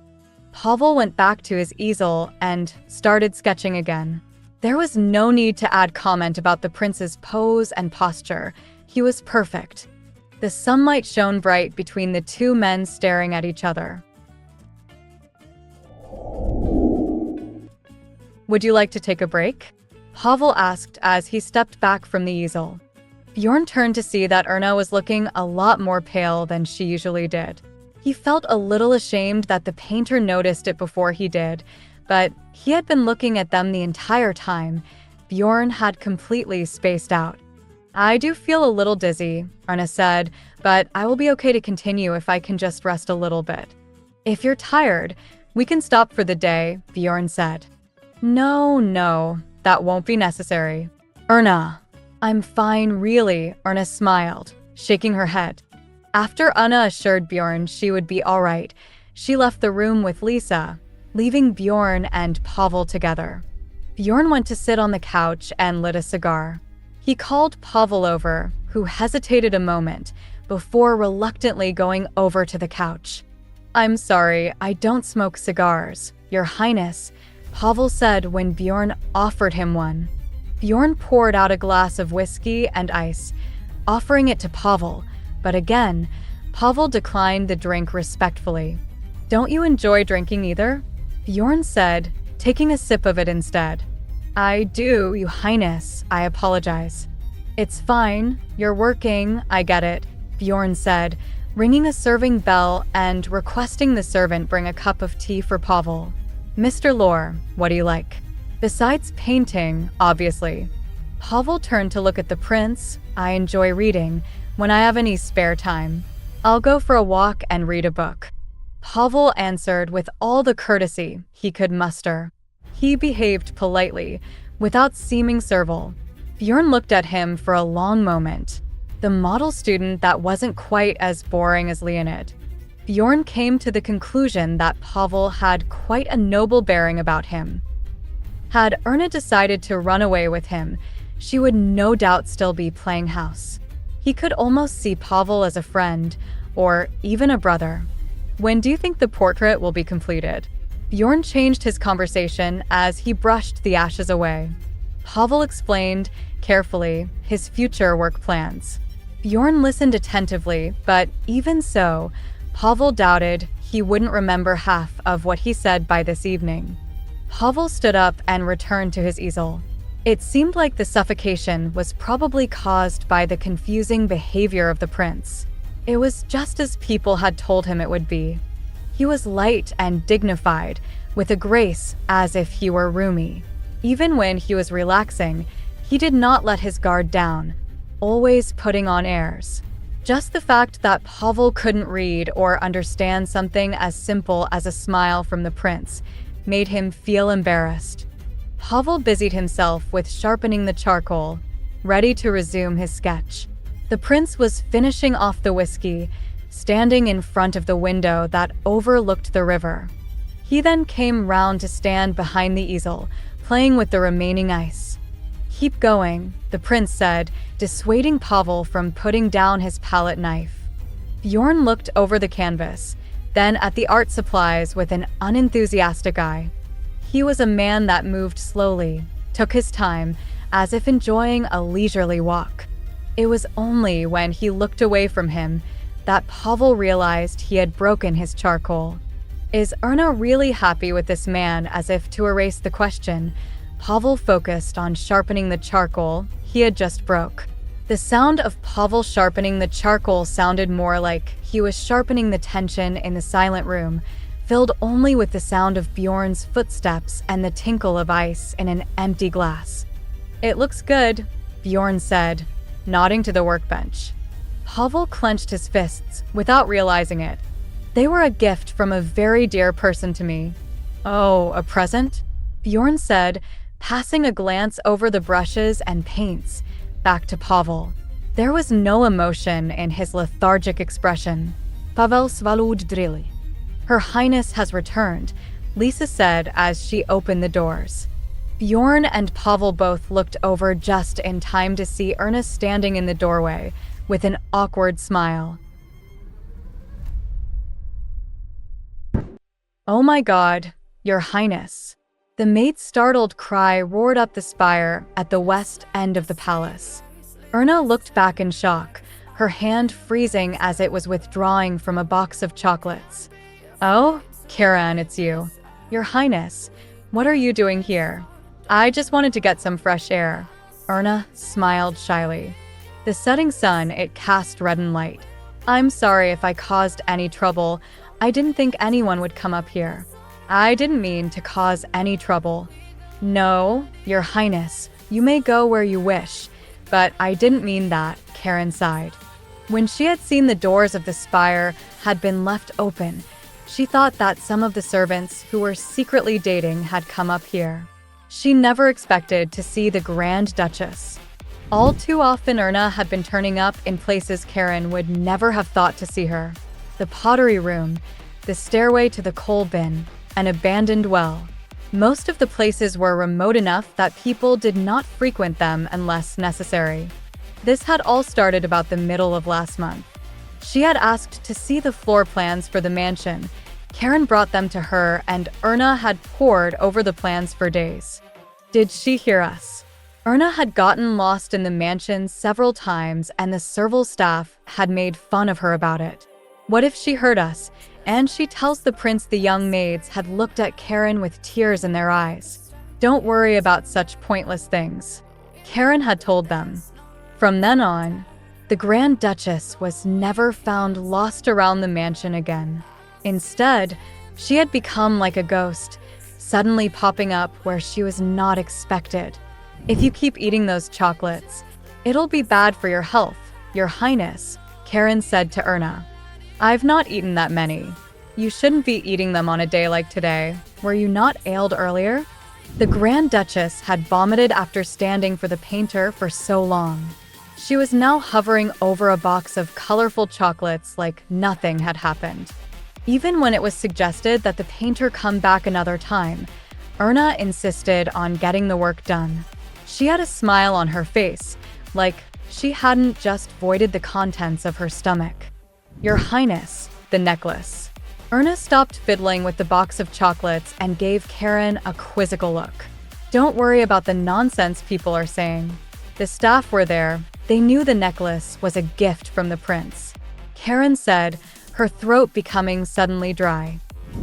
Pavel went back to his easel and started sketching again. There was no need to add comment about the prince's pose and posture. He was perfect. The sunlight shone bright between the two men staring at each other. Would you like to take a break? Pavel asked as he stepped back from the easel. Bjorn turned to see that Erna was looking a lot more pale than she usually did. He felt a little ashamed that the painter noticed it before he did, but he had been looking at them the entire time. Bjorn had completely spaced out. I do feel a little dizzy, Erna said, but I will be okay to continue if I can just rest a little bit. If you're tired, we can stop for the day, Bjorn said. No, that won't be necessary. Erna, I'm fine, really, Erna smiled, shaking her head. After Erna assured Bjorn she would be all right, she left the room with Lisa, leaving Bjorn and Pavel together. Bjorn went to sit on the couch and lit a cigar. He called Pavel over, who hesitated a moment before reluctantly going over to the couch. I'm sorry, I don't smoke cigars, Your Highness, Pavel said when Bjorn offered him one. Bjorn poured out a glass of whiskey and ice, offering it to Pavel, but again, Pavel declined the drink respectfully. Don't you enjoy drinking either? Bjorn said, taking a sip of it instead. I do, Your Highness, I apologize. It's fine, you're working, I get it, Bjorn said, ringing a serving bell and requesting the servant bring a cup of tea for Pavel. Mr. Lore, what do you like? Besides painting, obviously. Pavel turned to look at the prince. I enjoy reading. When I have any spare time, I'll go for a walk and read a book. Pavel answered with all the courtesy he could muster. He behaved politely, without seeming servile. Bjorn looked at him for a long moment. The model student that wasn't quite as boring as Leonid. Bjorn came to the conclusion that Pavel had quite a noble bearing about him. Had Erna decided to run away with him, she would no doubt still be playing house. He could almost see Pavel as a friend, or even a brother. When do you think the portrait will be completed? Bjorn changed his conversation as he brushed the ashes away. Pavel explained, carefully, his future work plans. Bjorn listened attentively, but even so, Pavel doubted he wouldn't remember half of what he said by this evening. Pavel stood up and returned to his easel. It seemed like the suffocation was probably caused by the confusing behavior of the prince. It was just as people had told him it would be. He was light and dignified, with a grace as if he were roomy. Even when he was relaxing, he did not let his guard down, always putting on airs. Just the fact that Pavel couldn't read or understand something as simple as a smile from the prince made him feel embarrassed. Pavel busied himself with sharpening the charcoal, ready to resume his sketch. The prince was finishing off the whiskey, standing in front of the window that overlooked the river. He then came round to stand behind the easel, playing with the remaining ice. "Keep going," the prince said, dissuading Pavel from putting down his palette knife. Bjorn looked over the canvas, then at the art supplies with an unenthusiastic eye. He was a man that moved slowly, took his time, as if enjoying a leisurely walk. It was only when he looked away from him that Pavel realized he had broken his charcoal. Is Erna really happy with this man? As if to erase the question, Pavel focused on sharpening the charcoal he had just broke. The sound of Pavel sharpening the charcoal sounded more like he was sharpening the tension in the silent room, filled only with the sound of Bjorn's footsteps and the tinkle of ice in an empty glass. "It looks good," Bjorn said, nodding to the workbench. Pavel clenched his fists without realizing it. "They were a gift from a very dear person to me." "Oh, a present?" Bjorn said, passing a glance over the brushes and paints back to Pavel. There was no emotion in his lethargic expression. "Pavel swallowed drily. Her Highness has returned," Lisa said as she opened the doors. Bjorn and Pavel both looked over just in time to see Ernest standing in the doorway with an awkward smile. "Oh my God, Your Highness." The maid's startled cry roared up the spire at the west end of the palace. Erna looked back in shock, her hand freezing as it was withdrawing from a box of chocolates. "Oh, Karen, it's you. Your Highness, what are you doing here?" "I just wanted to get some fresh air." Erna smiled shyly. The setting sun, it cast reddened light. "I'm sorry if I caused any trouble. I didn't think anyone would come up here." "I didn't mean to cause any trouble." "No, Your Highness, you may go where you wish, but I didn't mean that," Karen sighed. When she had seen the doors of the spire had been left open, she thought that some of the servants who were secretly dating had come up here. She never expected to see the Grand Duchess. All too often Erna had been turning up in places Karen would never have thought to see her. The pottery room, the stairway to the coal bin, an abandoned well. Most of the places were remote enough that people did not frequent them unless necessary. This had all started about the middle of last month. She had asked to see the floor plans for the mansion. Karen brought them to her, and Erna had pored over the plans for days. Did she hear us? Erna had gotten lost in the mansion several times, and the serval staff had made fun of her about it. What if she heard us, and she tells the prince the young maids had looked at Karen with tears in their eyes? "Don't worry about such pointless things," Karen had told them. From then on, the Grand Duchess was never found lost around the mansion again. Instead, she had become like a ghost, suddenly popping up where she was not expected. "If you keep eating those chocolates, it'll be bad for your health, Your Highness," Karen said to Erna. "I've not eaten that many. You shouldn't be eating them on a day like today. Were you not ailed earlier?" The Grand Duchess had vomited after standing for the painter for so long. She was now hovering over a box of colorful chocolates like nothing had happened. Even when it was suggested that the painter come back another time, Erna insisted on getting the work done. She had a smile on her face, like she hadn't just voided the contents of her stomach. "Your Highness, the necklace." Erna stopped fiddling with the box of chocolates and gave Karen a quizzical look. "Don't worry about the nonsense people are saying." The staff were there. They knew the necklace was a gift from the prince. Karen said, her throat becoming suddenly dry.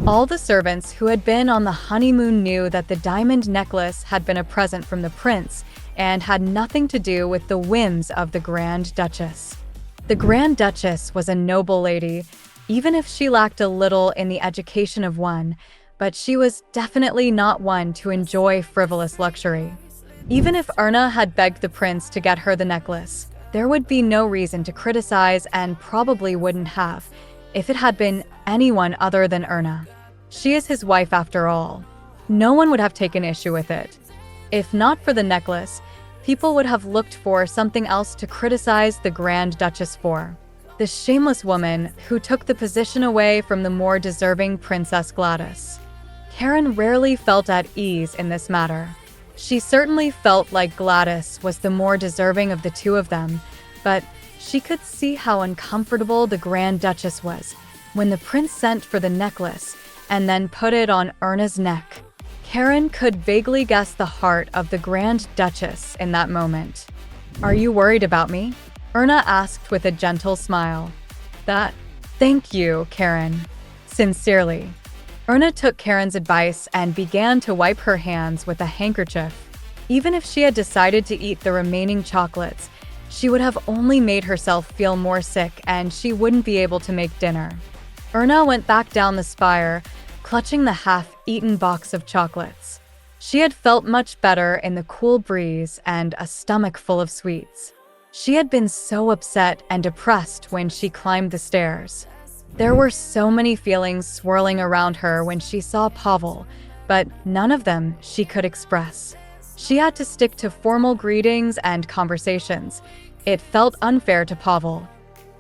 All the servants who had been on the honeymoon knew that the diamond necklace had been a present from the prince and had nothing to do with the whims of the Grand Duchess. The Grand Duchess was a noble lady, even if she lacked a little in the education of one, but she was definitely not one to enjoy frivolous luxury. Even if Erna had begged the prince to get her the necklace, there would be no reason to criticize and probably wouldn't have if it had been anyone other than Erna. She is his wife after all. No one would have taken issue with it. If not for the necklace, people would have looked for something else to criticize the Grand Duchess for. The shameless woman who took the position away from the more deserving Princess Gladys. Karen rarely felt at ease in this matter. She certainly felt like Gladys was the more deserving of the two of them, but she could see how uncomfortable the Grand Duchess was when the prince sent for the necklace and then put it on Erna's neck. Karen could vaguely guess the heart of the Grand Duchess in that moment. "Are you worried about me?" Erna asked with a gentle smile. Thank you, Karen. Sincerely. Erna took Karen's advice and began to wipe her hands with a handkerchief. Even if she had decided to eat the remaining chocolates, she would have only made herself feel more sick and she wouldn't be able to make dinner. Erna went back down the spire, clutching the half-eaten box of chocolates. She had felt much better in the cool breeze and a stomach full of sweets. She had been so upset and depressed when she climbed the stairs. There were so many feelings swirling around her when she saw Pavel, but none of them she could express. She had to stick to formal greetings and conversations. It felt unfair to Pavel.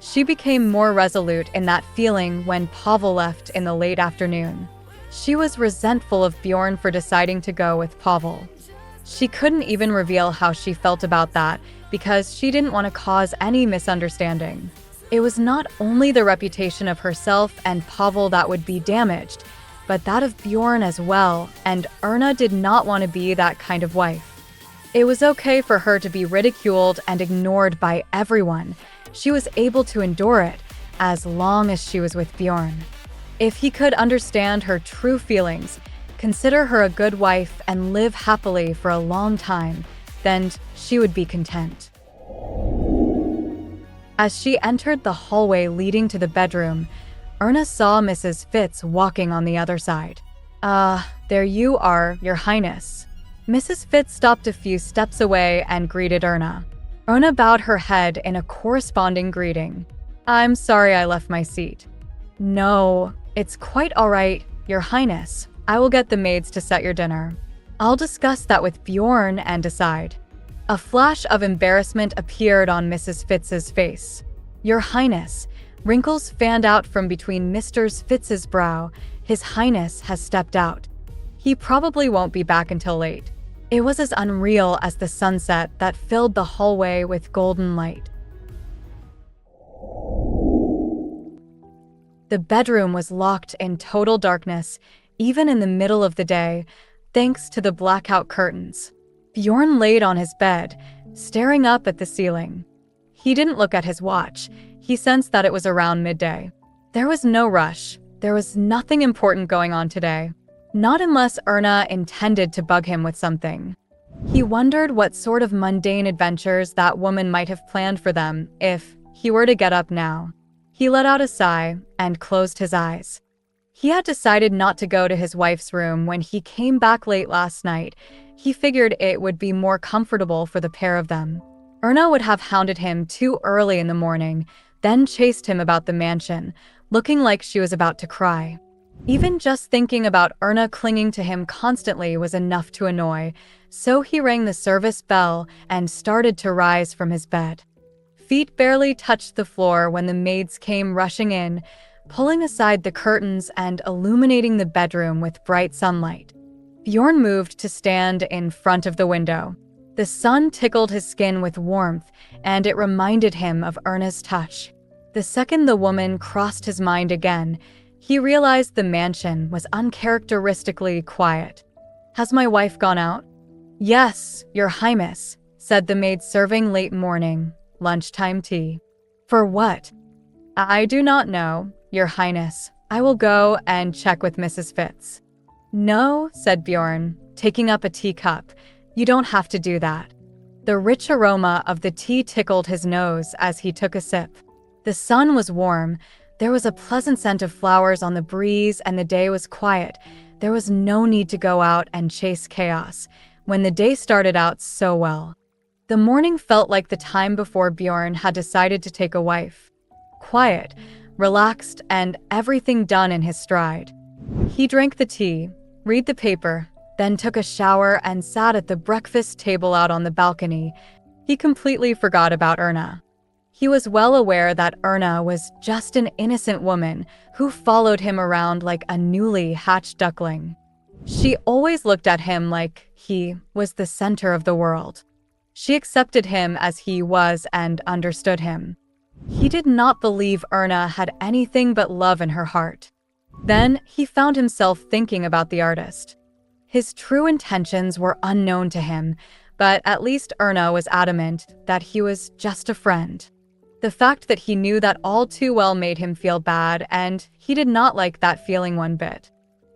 She became more resolute in that feeling when Pavel left in the late afternoon. She was resentful of Bjorn for deciding to go with Pavel. She couldn't even reveal how she felt about that because she didn't want to cause any misunderstanding. It was not only the reputation of herself and Pavel that would be damaged, but that of Bjorn as well, and Erna did not want to be that kind of wife. It was okay for her to be ridiculed and ignored by everyone. She was able to endure it as long as she was with Bjorn. If he could understand her true feelings, consider her a good wife, and live happily for a long time, then she would be content. As she entered the hallway leading to the bedroom, Erna saw Mrs. Fitz walking on the other side. There you are, Your Highness." Mrs. Fitz stopped a few steps away and greeted Erna. Erna bowed her head in a corresponding greeting. "I'm sorry I left my seat." "No, it's quite all right, Your Highness. I will get the maids to set your dinner. I'll discuss that with Bjorn and decide." A flash of embarrassment appeared on Mrs. Fitz's face. "Your Highness," wrinkles fanned out from between Mr. Fitz's brow. "His Highness has stepped out. He probably won't be back until late." It was as unreal as the sunset that filled the hallway with golden light. The bedroom was locked in total darkness, even in the middle of the day, thanks to the blackout curtains. Bjorn laid on his bed, staring up at the ceiling. He didn't look at his watch. He sensed that it was around midday. There was no rush. There was nothing important going on today. Not unless Erna intended to bug him with something. He wondered what sort of mundane adventures that woman might have planned for them if he were to get up now. He let out a sigh and closed his eyes. He had decided not to go to his wife's room when he came back late last night. He figured it would be more comfortable for the pair of them. Erna would have hounded him too early in the morning, then chased him about the mansion, looking like she was about to cry. Even just thinking about Erna clinging to him constantly was enough to annoy, so he rang the service bell and started to rise from his bed. Feet barely touched the floor when the maids came rushing in, pulling aside the curtains and illuminating the bedroom with bright sunlight. Bjorn moved to stand in front of the window. The sun tickled his skin with warmth, and it reminded him of Erna's touch. The second the woman crossed his mind again, he realized the mansion was uncharacteristically quiet. "Has my wife gone out?" "Yes, Your Highness," said the maid serving late morning, lunchtime tea. "For what?" "I do not know, Your Highness. I will go and check with Mrs. Fitz." "No," said Bjorn, taking up a teacup. "You don't have to do that." The rich aroma of the tea tickled his nose as he took a sip. The sun was warm, There was a pleasant scent of flowers on the breeze, and the day was quiet. There was no need to go out and chase chaos when the day started out so well. The morning felt like the time before Bjorn had decided to take a wife. Quiet, relaxed, and everything done in his stride. He drank the tea, read the paper, then took a shower and sat at the breakfast table out on the balcony. He completely forgot about Erna. He was well aware that Erna was just an innocent woman who followed him around like a newly hatched duckling. She always looked at him like he was the center of the world. She accepted him as he was and understood him. He did not believe Erna had anything but love in her heart. Then he found himself thinking about the artist. His true intentions were unknown to him, but at least Erna was adamant that he was just a friend. The fact that he knew that all too well made him feel bad, and he did not like that feeling one bit.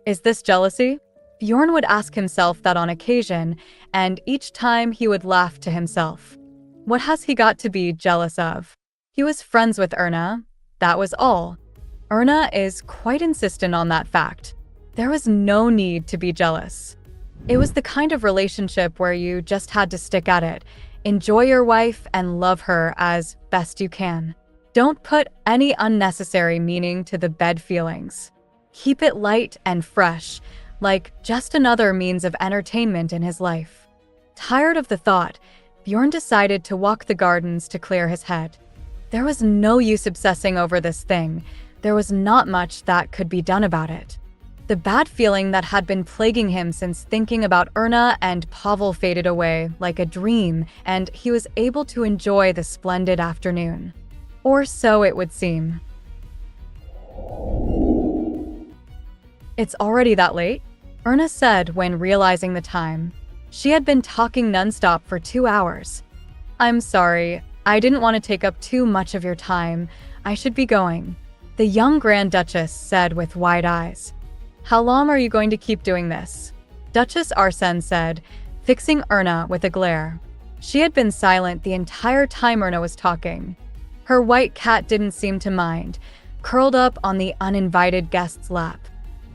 Is this jealousy? Bjorn would ask himself that on occasion, and each time he would laugh to himself. What has he got to be jealous of? He was friends with Erna, that was all. Erna is quite insistent on that fact. There was no need to be jealous. It was the kind of relationship where you just had to stick at it, enjoy your wife, and love her as best you can. Don't put any unnecessary meaning to the bed feelings. Keep it light and fresh, like just another means of entertainment in his life. Tired of the thought, Bjorn decided to walk the gardens to clear his head. There was no use obsessing over this thing. There was not much that could be done about it. The bad feeling that had been plaguing him since thinking about Erna and Pavel faded away like a dream, and he was able to enjoy the splendid afternoon. Or so it would seem. It's already that late? Erna said when realizing the time. She had been talking nonstop for 2 hours. I'm sorry, I didn't want to take up too much of your time. I should be going, the young Grand Duchess said with wide eyes. How long are you going to keep doing this? Duchess Arsène said, fixing Erna with a glare. She had been silent the entire time Erna was talking. Her white cat didn't seem to mind, curled up on the uninvited guest's lap.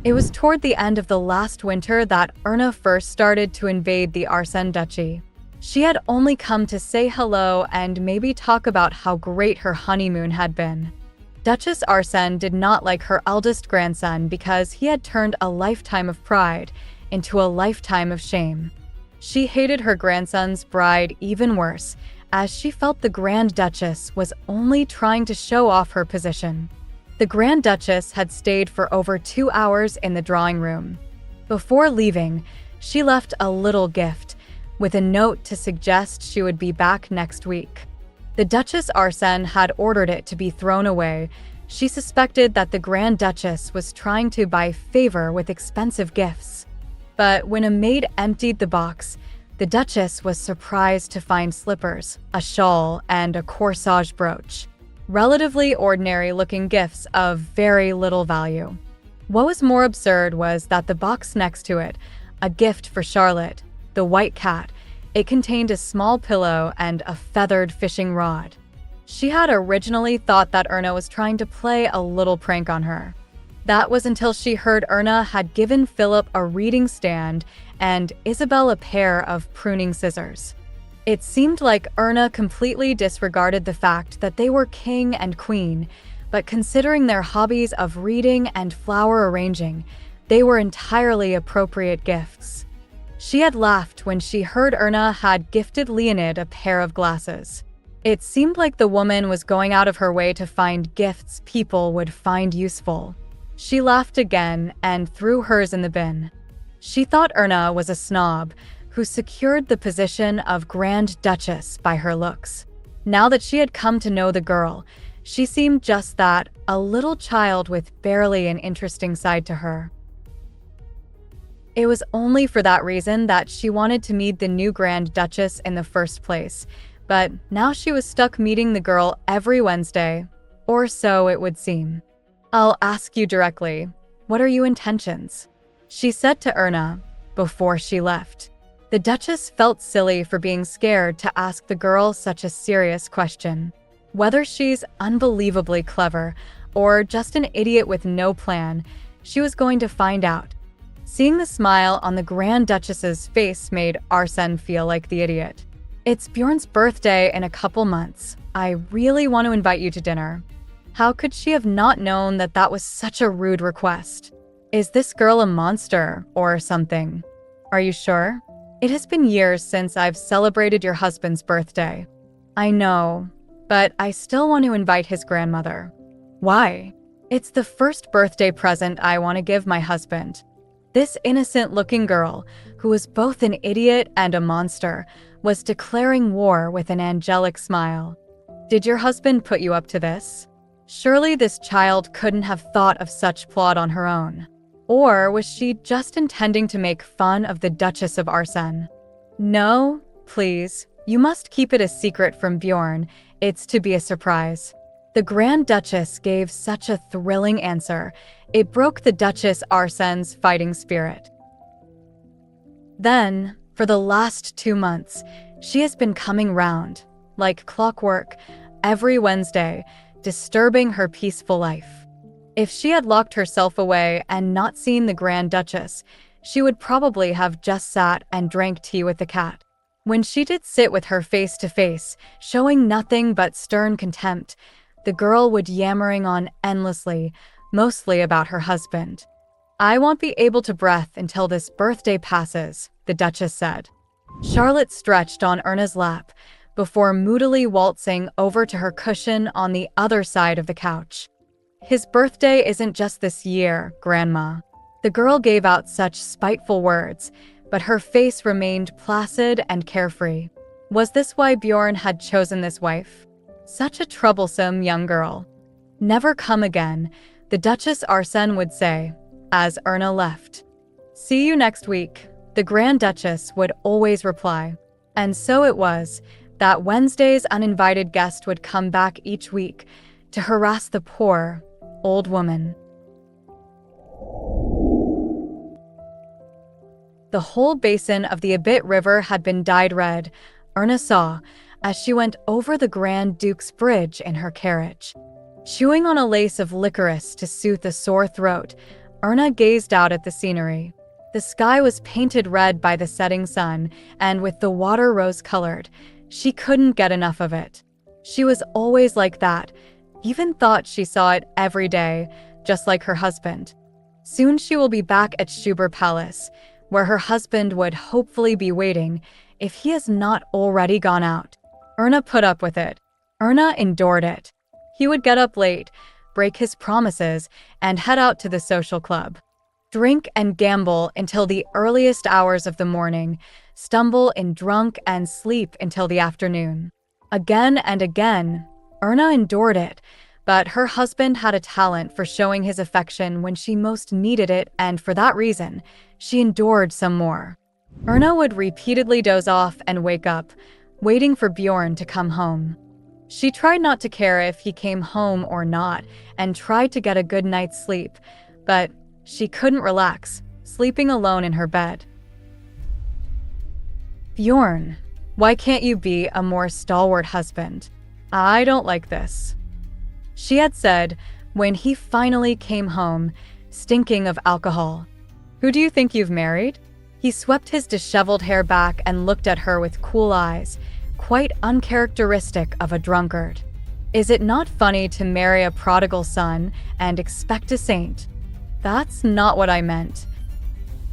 It was toward the end of the last winter that Erna first started to invade the Arsène Duchy. She had only come to say hello and maybe talk about how great her honeymoon had been. Duchess Arsène did not like her eldest grandson because he had turned a lifetime of pride into a lifetime of shame. She hated her grandson's bride even worse, as she felt the Grand Duchess was only trying to show off her position. The Grand Duchess had stayed for over 2 hours in the drawing room. Before leaving, she left a little gift, with a note to suggest she would be back next week. The Duchess Arsène had ordered it to be thrown away. She suspected that the Grand Duchess was trying to buy favor with expensive gifts. But when a maid emptied the box, the Duchess was surprised to find slippers, a shawl, and a corsage brooch. Relatively ordinary-looking gifts of very little value. What was more absurd was that the box next to it, a gift for Charlotte, the white cat, it contained a small pillow and a feathered fishing rod. She had originally thought that Erna was trying to play a little prank on her. That was until she heard Erna had given Philip a reading stand and Isabel a pair of pruning scissors. It seemed like Erna completely disregarded the fact that they were king and queen, but considering their hobbies of reading and flower arranging, they were entirely appropriate gifts. She had laughed when she heard Erna had gifted Leonid a pair of glasses. It seemed like the woman was going out of her way to find gifts people would find useful. She laughed again and threw hers in the bin. She thought Erna was a snob who secured the position of Grand Duchess by her looks. Now that she had come to know the girl, she seemed just that, a little child with barely an interesting side to her. It was only for that reason that she wanted to meet the new Grand Duchess in the first place, but now she was stuck meeting the girl every Wednesday, or so it would seem. I'll ask you directly, what are your intentions? She said to Erna before she left. The Duchess felt silly for being scared to ask the girl such a serious question. Whether she's unbelievably clever, or just an idiot with no plan, she was going to find out. Seeing the smile on the Grand Duchess's face made Arsène feel like the idiot. "It's Bjorn's birthday in a couple months. I really want to invite you to dinner." How could she have not known that that was such a rude request? Is this girl a monster or something? "Are you sure? It has been years since I've celebrated your husband's birthday." "I know, but I still want to invite his grandmother." "Why?" "It's the first birthday present I want to give my husband." This innocent-looking girl, who was both an idiot and a monster, was declaring war with an angelic smile. "Did your husband put you up to this? Surely this child couldn't have thought of such plot on her own. Or was she just intending to make fun of the Duchess of Arsène?" "No, please. You must keep it a secret from Bjorn. It's to be a surprise." The Grand Duchess gave such a thrilling answer. It broke the Duchess Arsène's fighting spirit. Then, for the last 2 months, she has been coming round, like clockwork, every Wednesday, disturbing her peaceful life. If she had locked herself away and not seen the Grand Duchess, she would probably have just sat and drank tea with the cat. When she did sit with her face to face, showing nothing but stern contempt, the girl would yammering on endlessly, mostly about her husband. "I won't be able to breathe until this birthday passes," the Duchess said. Charlotte stretched on Erna's lap before moodily waltzing over to her cushion on the other side of the couch. "His birthday isn't just this year, Grandma." The girl gave out such spiteful words, but her face remained placid and carefree. Was this why Bjorn had chosen this wife? Such a troublesome young girl. "Never come again," the Duchess Arsène would say, as Erna left. "See you next week," the Grand Duchess would always reply. And so it was that Wednesday's uninvited guest would come back each week to harass the poor, old woman. The whole basin of the Abit River had been dyed red, Erna saw, as she went over the Grand Duke's bridge in her carriage. Chewing on a lace of licorice to soothe a sore throat, Erna gazed out at the scenery. The sky was painted red by the setting sun, and with the water rose-colored, she couldn't get enough of it. She was always like that, even thought she saw it every day, just like her husband. Soon she will be back at Schubert Palace, where her husband would hopefully be waiting if he has not already gone out. Erna put up with it. Erna endured it. He would get up late, break his promises, and head out to the social club. Drink and gamble until the earliest hours of the morning, stumble in drunk and sleep until the afternoon. Again and again, Erna endured it, but her husband had a talent for showing his affection when she most needed it, and for that reason, she endured some more. Erna would repeatedly doze off and wake up, waiting for Bjorn to come home. She tried not to care if he came home or not, and tried to get a good night's sleep, but she couldn't relax, sleeping alone in her bed. "Bjorn, why can't you be a more stalwart husband? I don't like this," she had said when he finally came home, stinking of alcohol. "Who do you think you've married?" He swept his disheveled hair back and looked at her with cool eyes, quite uncharacteristic of a drunkard. "Is it not funny to marry a prodigal son and expect a saint?" "That's not what I meant.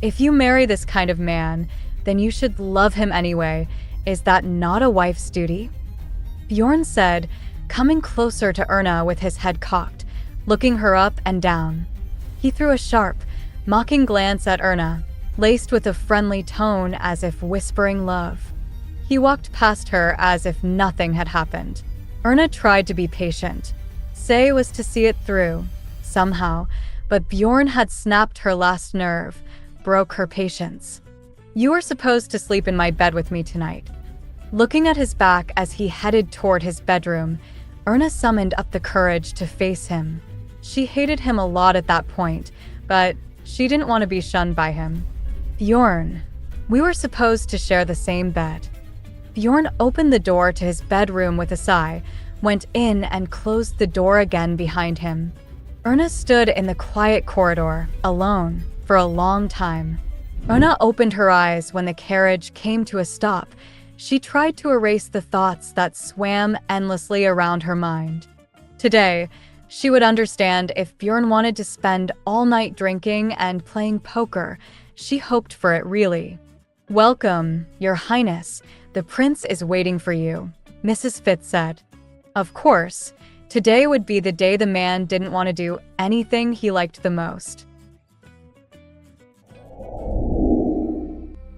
If you marry this kind of man, then you should love him anyway. Is that not a wife's duty?" Bjorn said, coming closer to Erna with his head cocked, looking her up and down. He threw a sharp, mocking glance at Erna, laced with a friendly tone as if whispering love. He walked past her as if nothing had happened. Erna tried to be patient. Say was to see it through, somehow, but Bjorn had snapped her last nerve, broke her patience. "You are supposed to sleep in my bed with me tonight." Looking at his back as he headed toward his bedroom, Erna summoned up the courage to face him. She hated him a lot at that point, but she didn't want to be shunned by him. "Bjorn, we were supposed to share the same bed." Bjorn opened the door to his bedroom with a sigh, went in and closed the door again behind him. Erna stood in the quiet corridor, alone, for a long time. Erna opened her eyes when the carriage came to a stop. She tried to erase the thoughts that swam endlessly around her mind. Today, she would understand if Bjorn wanted to spend all night drinking and playing poker. She hoped for it, really. "Welcome, Your Highness. The prince is waiting for you," Mrs. Fitz said. Of course, today would be the day the man didn't want to do anything he liked the most.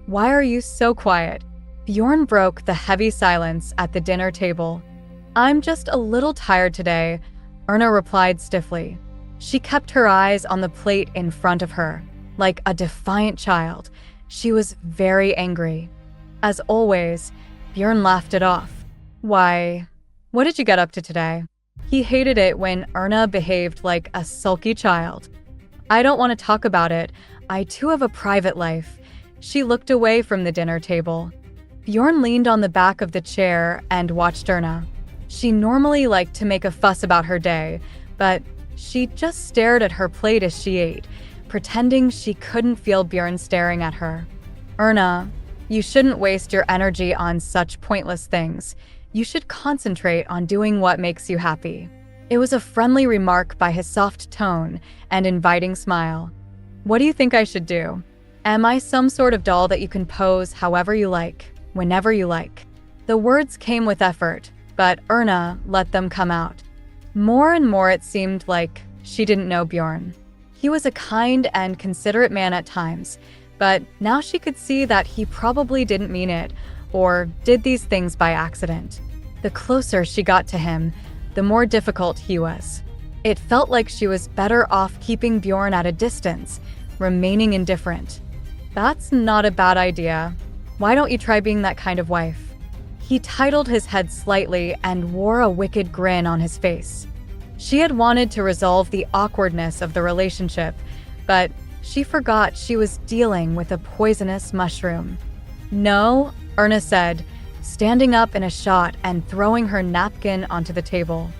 "Why are you so quiet?" Bjorn broke the heavy silence at the dinner table. "I'm just a little tired today," Erna replied stiffly. She kept her eyes on the plate in front of her, like a defiant child. She was very angry. As always, Bjorn laughed it off. "Why, what did you get up to today?" He hated it when Erna behaved like a sulky child. "I don't want to talk about it. I too have a private life." She looked away from the dinner table. Bjorn leaned on the back of the chair and watched Erna. She normally liked to make a fuss about her day, but she just stared at her plate as she ate, pretending she couldn't feel Bjorn staring at her. "Erna, you shouldn't waste your energy on such pointless things. You should concentrate on doing what makes you happy." It was a friendly remark by his soft tone and inviting smile. "What do you think I should do? Am I some sort of doll that you can pose however you like, whenever you like?" The words came with effort, but Erna let them come out. More and more it seemed like she didn't know Bjorn. He was a kind and considerate man at times, but now she could see that he probably didn't mean it, or did these things by accident. The closer she got to him, the more difficult he was. It felt like she was better off keeping Bjorn at a distance, remaining indifferent. "That's not a bad idea. Why don't you try being that kind of wife?" He titled his head slightly and wore a wicked grin on his face. She had wanted to resolve the awkwardness of the relationship, but she forgot she was dealing with a poisonous mushroom. "No," Erna said, standing up in a shot and throwing her napkin onto the table.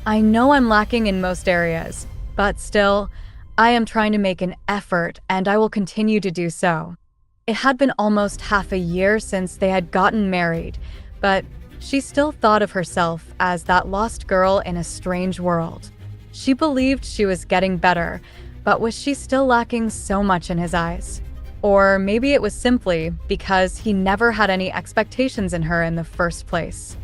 "I know I'm lacking in most areas, but still, I am trying to make an effort and I will continue to do so." It had been almost half a year since they had gotten married, but she still thought of herself as that lost girl in a strange world. She believed she was getting better, but was she still lacking so much in his eyes? Or maybe it was simply because he never had any expectations in her in the first place.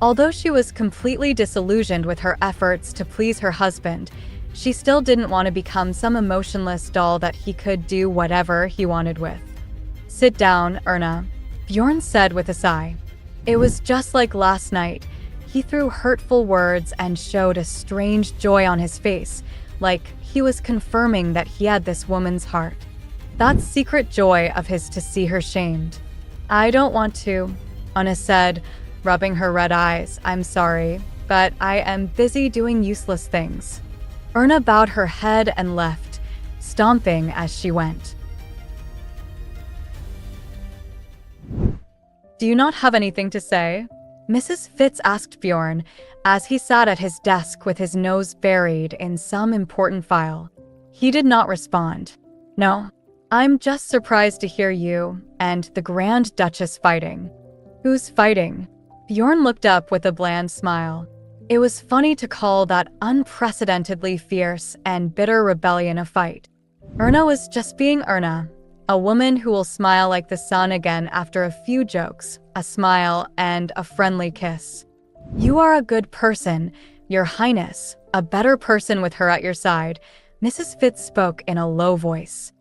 Although she was completely disillusioned with her efforts to please her husband, she still didn't want to become some emotionless doll that he could do whatever he wanted with. "Sit down, Erna," Bjorn said with a sigh. It was just like last night. He threw hurtful words and showed a strange joy on his face, like he was confirming that he had this woman's heart. That secret joy of his to see her shamed. "I don't want to," Erna said, rubbing her red eyes. "I'm sorry, but I am busy doing useless things." Erna bowed her head and left, stomping as she went. "Do you not have anything to say?" Mrs. Fitz asked Bjorn as he sat at his desk with his nose buried in some important file. He did not respond. "No, I'm just surprised to hear you and the Grand Duchess fighting." "Who's fighting?" Bjorn looked up with a bland smile. It was funny to call that unprecedentedly fierce and bitter rebellion a fight. Erna was just being Erna. A woman who will smile like the sun again after a few jokes, a smile, and a friendly kiss. "You are a good person, Your Highness, a better person with her at your side," Mrs. Fitz spoke in a low voice.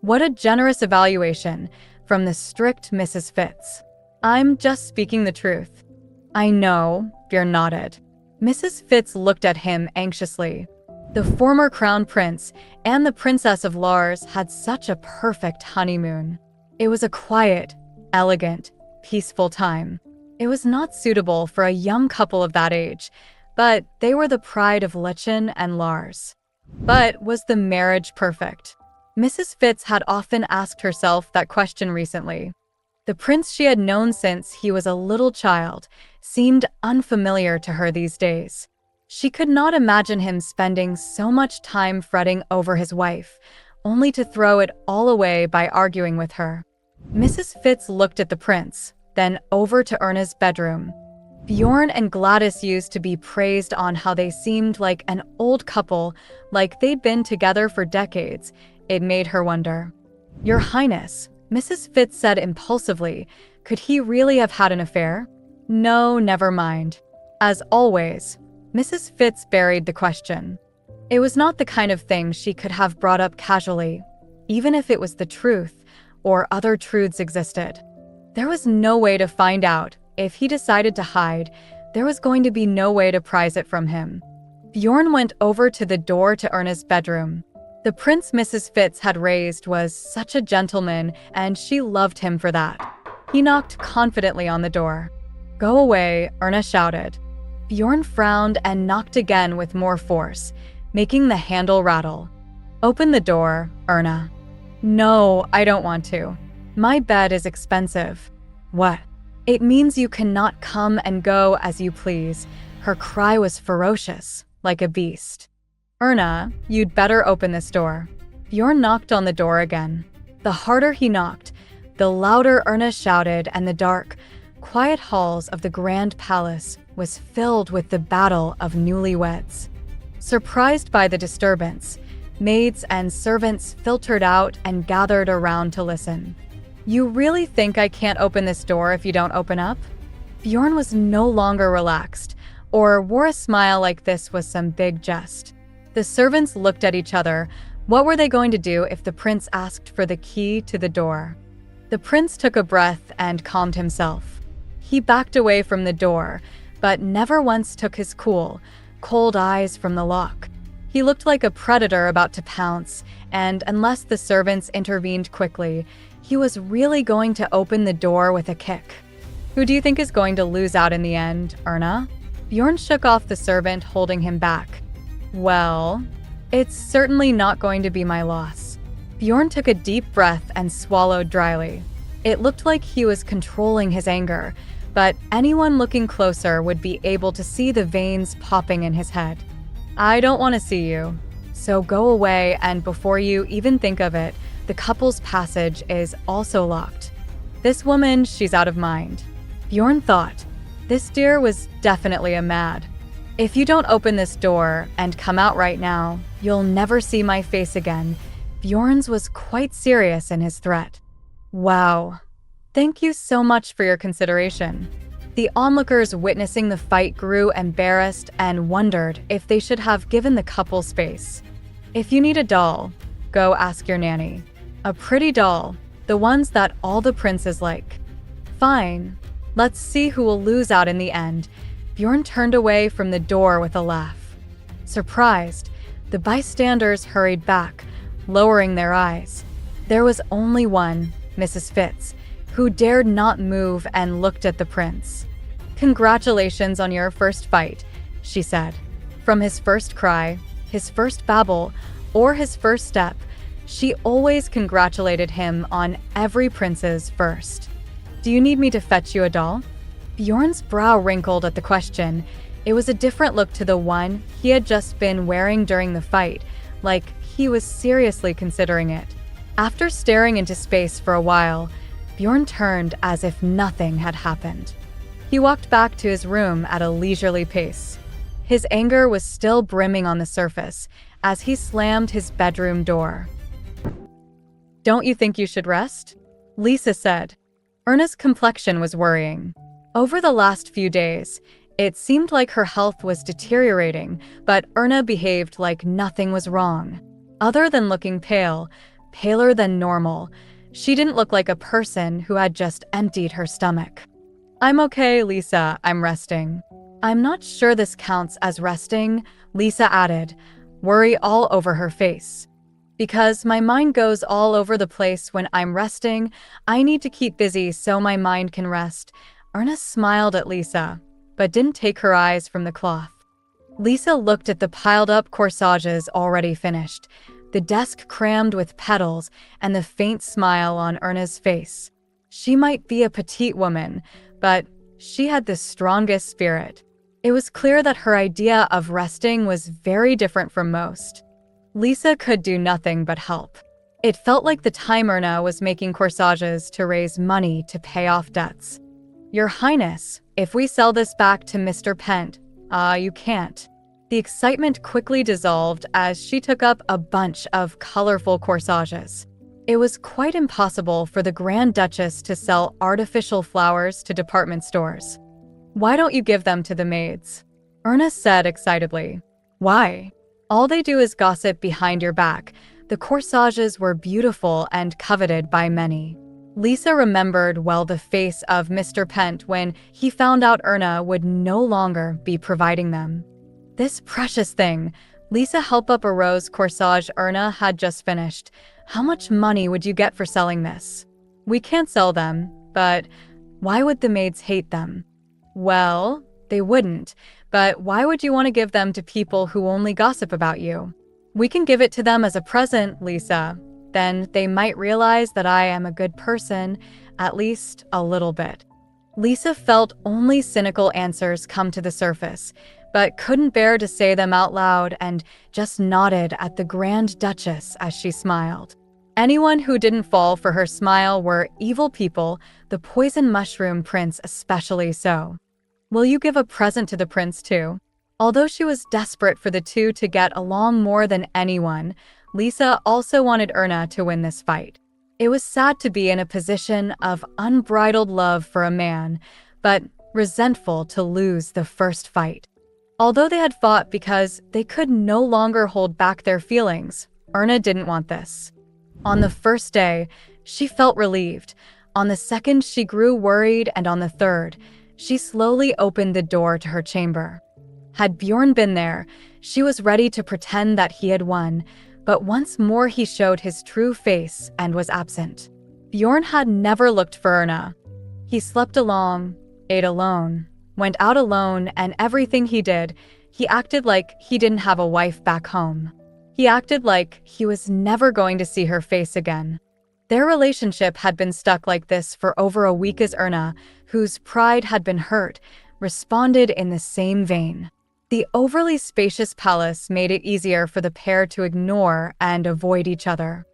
What a generous evaluation from the strict Mrs. Fitz. "I'm just speaking the truth." "I know," Bjorn nodded. Mrs. Fitz looked at him anxiously. The former crown prince and the princess of Lars had such a perfect honeymoon. It was a quiet, elegant, peaceful time. It was not suitable for a young couple of that age, but they were the pride of Lichen and Lars. But was the marriage perfect? Mrs. Fitz had often asked herself that question recently. The prince she had known since he was a little child seemed unfamiliar to her these days. She could not imagine him spending so much time fretting over his wife, only to throw it all away by arguing with her. Mrs. Fitz looked at the prince, then over to Erna's bedroom. Bjorn and Gladys used to be praised on how they seemed like an old couple, like they'd been together for decades. It made her wonder. "Your Highness," Mrs. Fitz said impulsively, "could he really have had an affair?" "No, never mind." As always, Mrs. Fitz buried the question. It was not the kind of thing she could have brought up casually, even if it was the truth or other truths existed. There was no way to find out. If he decided to hide, there was going to be no way to prise it from him. Bjorn went over to the door to Erna's bedroom. The prince Mrs. Fitz had raised was such a gentleman, and she loved him for that. He knocked confidently on the door. "Go away," Erna shouted. Bjorn frowned and knocked again with more force, making the handle rattle. "Open the door, Erna." "No, I don't want to. My bed is expensive." "What?" "It means you cannot come and go as you please." Her cry was ferocious, like a beast. "Erna, you'd better open this door." Bjorn knocked on the door again. The harder he knocked, the louder Erna shouted, and the dark, quiet halls of the grand palace was filled with the battle of newlyweds. Surprised by the disturbance, maids and servants filtered out and gathered around to listen. "You really think I can't open this door if you don't open up?" Bjorn was no longer relaxed, or wore a smile like this was some big jest. The servants looked at each other. What were they going to do if the prince asked for the key to the door? The prince took a breath and calmed himself. He backed away from the door, but never once took his cold eyes from the lock. He looked like a predator about to pounce, and unless the servants intervened quickly, he was really going to open the door with a kick. "Who do you think is going to lose out in the end, Erna?" Bjorn shook off the servant holding him back. "Well, it's certainly not going to be my loss." Bjorn took a deep breath and swallowed dryly. It looked like he was controlling his anger, but anyone looking closer would be able to see the veins popping in his head. "I don't want to see you, so go away, and before you even think of it, the couple's passage is also locked. This woman, she's out of mind." Bjorn thought, this dear was definitely a mad. "If you don't open this door and come out right now, you'll never see my face again." Bjorn's was quite serious in his threat. "Wow. Thank you so much for your consideration." The onlookers witnessing the fight grew embarrassed and wondered if they should have given the couple space. "If you need a doll, go ask your nanny. A pretty doll, the ones that all the princes like." "Fine. Let's see who will lose out in the end." Bjorn turned away from the door with a laugh. Surprised, the bystanders hurried back, lowering their eyes. There was only one, Mrs. Fitz, who dared not move and looked at the prince. "Congratulations on your first fight," she said. From his first cry, his first babble, or his first step, she always congratulated him on every prince's first. "Do you need me to fetch you a doll?" Bjorn's brow wrinkled at the question. It was a different look to the one he had just been wearing during the fight, like he was seriously considering it. After staring into space for a while, Bjorn turned as if nothing had happened. He walked back to his room at a leisurely pace. His anger was still brimming on the surface as he slammed his bedroom door. "Don't you think you should rest?" Lisa said. Erna's complexion was worrying. Over the last few days, it seemed like her health was deteriorating, but Erna behaved like nothing was wrong. Other than looking pale, paler than normal, she didn't look like a person who had just emptied her stomach. "I'm okay, Lisa, I'm resting." "I'm not sure this counts as resting," Lisa added, worry all over her face. "Because my mind goes all over the place when I'm resting. I need to keep busy so my mind can rest." Erna smiled at Lisa, but didn't take her eyes from the cloth. Lisa looked at the piled-up corsages already finished, the desk crammed with petals, and the faint smile on Erna's face. She might be a petite woman, but she had the strongest spirit. It was clear that her idea of resting was very different from most. Lisa could do nothing but help. It felt like the time Erna was making corsages to raise money to pay off debts. Your Highness, if we sell this back to Mr. Pent, you can't. The excitement quickly dissolved as she took up a bunch of colorful corsages. It was quite impossible for the Grand Duchess to sell artificial flowers to department stores. Why don't you give them to the maids? Erna said excitedly. Why? All they do is gossip behind your back. The corsages were beautiful and coveted by many. Lisa remembered well the face of Mr. Pent when he found out Erna would no longer be providing them. This precious thing. Lisa held up a rose corsage Erna had just finished. How much money would you get for selling this? We can't sell them, but why would the maids hate them? Well, they wouldn't, but why would you want to give them to people who only gossip about you? We can give it to them as a present, Lisa. Then they might realize that I am a good person, at least a little bit. Lisa felt only cynical answers come to the surface, but couldn't bear to say them out loud and just nodded at the Grand Duchess as she smiled. Anyone who didn't fall for her smile were evil people, the poison mushroom prince especially so. Will you give a present to the prince too? Although she was desperate for the two to get along more than anyone, Lisa also wanted Erna to win this fight. It was sad to be in a position of unbridled love for a man, but resentful to lose the first fight. Although they had fought because they could no longer hold back their feelings, Erna didn't want this. On the first day, she felt relieved. On the second, she grew worried, and on the third, she slowly opened the door to her chamber. Had Bjorn been there, she was ready to pretend that he had won, but once more he showed his true face and was absent. Bjorn had never looked for Erna. He slept alone, ate alone, went out alone, and everything he did, he acted like he didn't have a wife back home. He acted like he was never going to see her face again. Their relationship had been stuck like this for over a week as Erna, whose pride had been hurt, responded in the same vein. The overly spacious palace made it easier for the pair to ignore and avoid each other.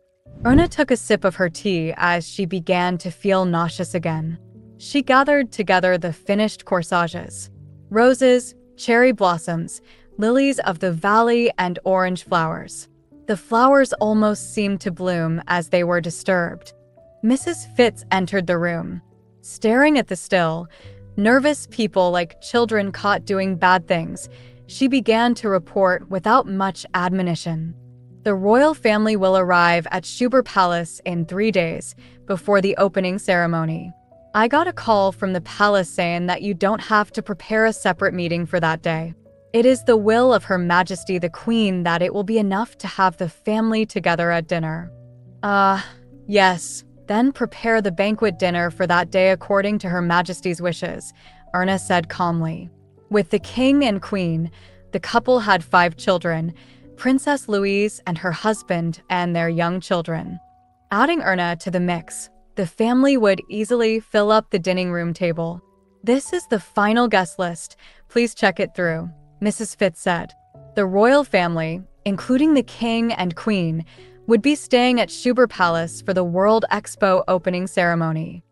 Erna took a sip of her tea as she began to feel nauseous again. She gathered together the finished corsages: roses, cherry blossoms, lilies of the valley, and orange flowers. The flowers almost seemed to bloom as they were disturbed. Mrs. Fitz entered the room. Staring at the still, nervous people like children caught doing bad things, she began to report without much admonition. The royal family will arrive at Schubert Palace in 3 days, before the opening ceremony. I got a call from the palace saying that you don't have to prepare a separate meeting for that day. It is the will of Her Majesty the Queen that it will be enough to have the family together at dinner. Yes. Then prepare the banquet dinner for that day according to Her Majesty's wishes, Erna said calmly. With the king and queen, the couple had 5 children, Princess Louise and her husband and their young children. Adding Erna to the mix, the family would easily fill up the dining room table. This is the final guest list. Please check it through, Mrs. Fitz said. The royal family, including the king and queen, would be staying at Schubert Palace for the World Expo opening ceremony.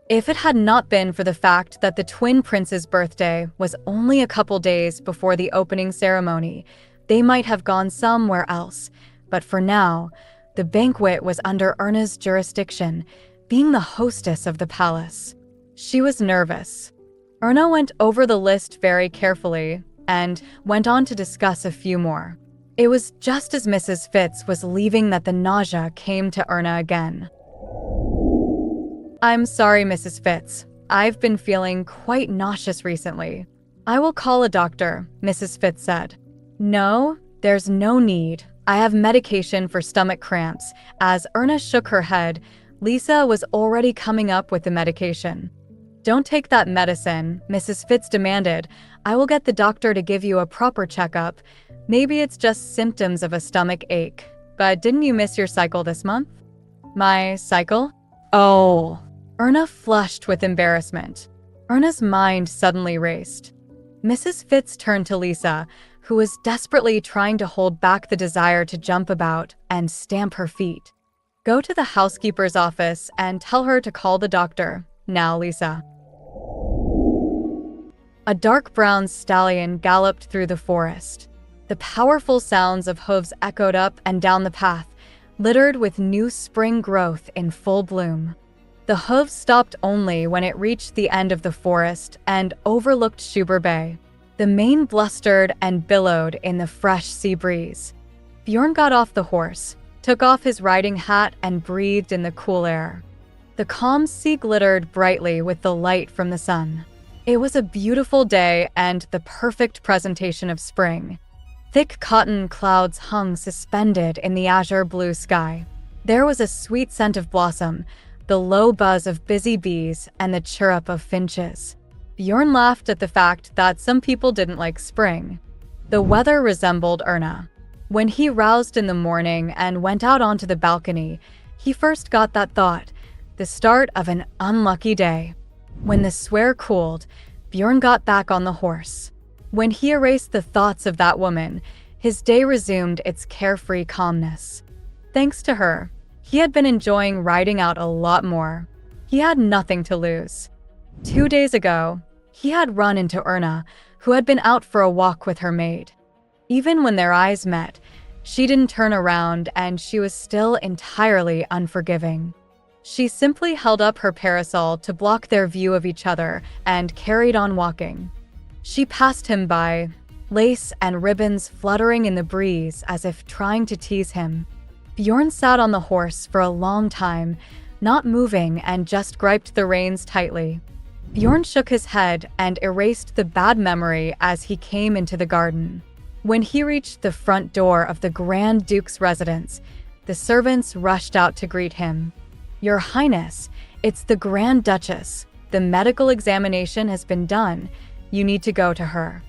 If it had not been for the fact that the twin prince's birthday was only a couple days before the opening ceremony, they might have gone somewhere else. But for now, the banquet was under Erna's jurisdiction, being the hostess of the palace. She was nervous. Erna went over the list very carefully and went on to discuss a few more. It was just as Mrs. Fitz was leaving that the nausea came to Erna again. I'm sorry, Mrs. Fitz. I've been feeling quite nauseous recently. I will call a doctor, Mrs. Fitz said. No, there's no need. I have medication for stomach cramps. As Erna shook her head, Lisa was already coming up with the medication. Don't take that medicine, Mrs. Fitz demanded. I will get the doctor to give you a proper checkup. Maybe it's just symptoms of a stomach ache. But didn't you miss your cycle this month? My cycle? Oh. Erna flushed with embarrassment. Erna's mind suddenly raced. Mrs. Fitz turned to Lisa, who was desperately trying to hold back the desire to jump about and stamp her feet. Go to the housekeeper's office and tell her to call the doctor. Now, Lisa. A dark brown stallion galloped through the forest. The powerful sounds of hooves echoed up and down the path, littered with new spring growth in full bloom. The hooves stopped only when it reached the end of the forest and overlooked Shuber Bay. The mane blustered and billowed in the fresh sea breeze. Bjorn got off the horse, took off his riding hat and breathed in the cool air. The calm sea glittered brightly with the light from the sun. It was a beautiful day and the perfect presentation of spring. Thick cotton clouds hung suspended in the azure blue sky. There was a sweet scent of blossom, the low buzz of busy bees, and the chirrup of finches. Bjorn laughed at the fact that some people didn't like spring. The weather resembled Erna. When he roused in the morning and went out onto the balcony, he first got that thought, the start of an unlucky day. When the swear cooled, Bjorn got back on the horse. When he erased the thoughts of that woman, his day resumed its carefree calmness. Thanks to her, he had been enjoying riding out a lot more. He had nothing to lose. 2 days ago, he had run into Erna, who had been out for a walk with her maid. Even when their eyes met, she didn't turn around and she was still entirely unforgiving. She simply held up her parasol to block their view of each other and carried on walking. She passed him by, lace and ribbons fluttering in the breeze as if trying to tease him. Bjorn sat on the horse for a long time, not moving and just griped the reins tightly. Bjorn shook his head and erased the bad memory as he came into the garden. When he reached the front door of the Grand Duke's residence, the servants rushed out to greet him. "Your Highness, it's the Grand Duchess. The medical examination has been done. You need to go to her."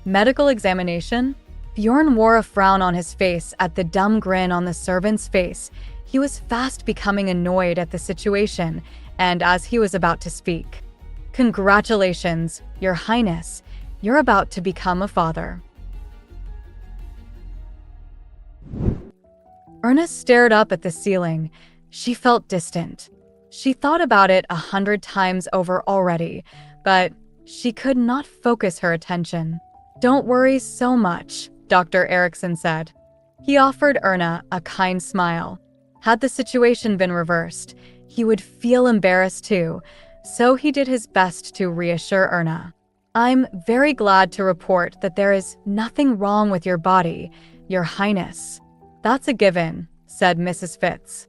Medical examination? Bjorn wore a frown on his face at the dumb grin on the servant's face. He was fast becoming annoyed at the situation, and as he was about to speak, "Congratulations, Your Highness. You're about to become a father." Ernest stared up at the ceiling. She felt distant. She thought about it 100 times over already, but she could not focus her attention. "Don't worry so much," Dr. Erickson said. He offered Erna a kind smile. Had the situation been reversed, he would feel embarrassed too, so he did his best to reassure Erna. "I'm very glad to report that there is nothing wrong with your body, Your Highness." "That's a given," said Mrs. Fitz.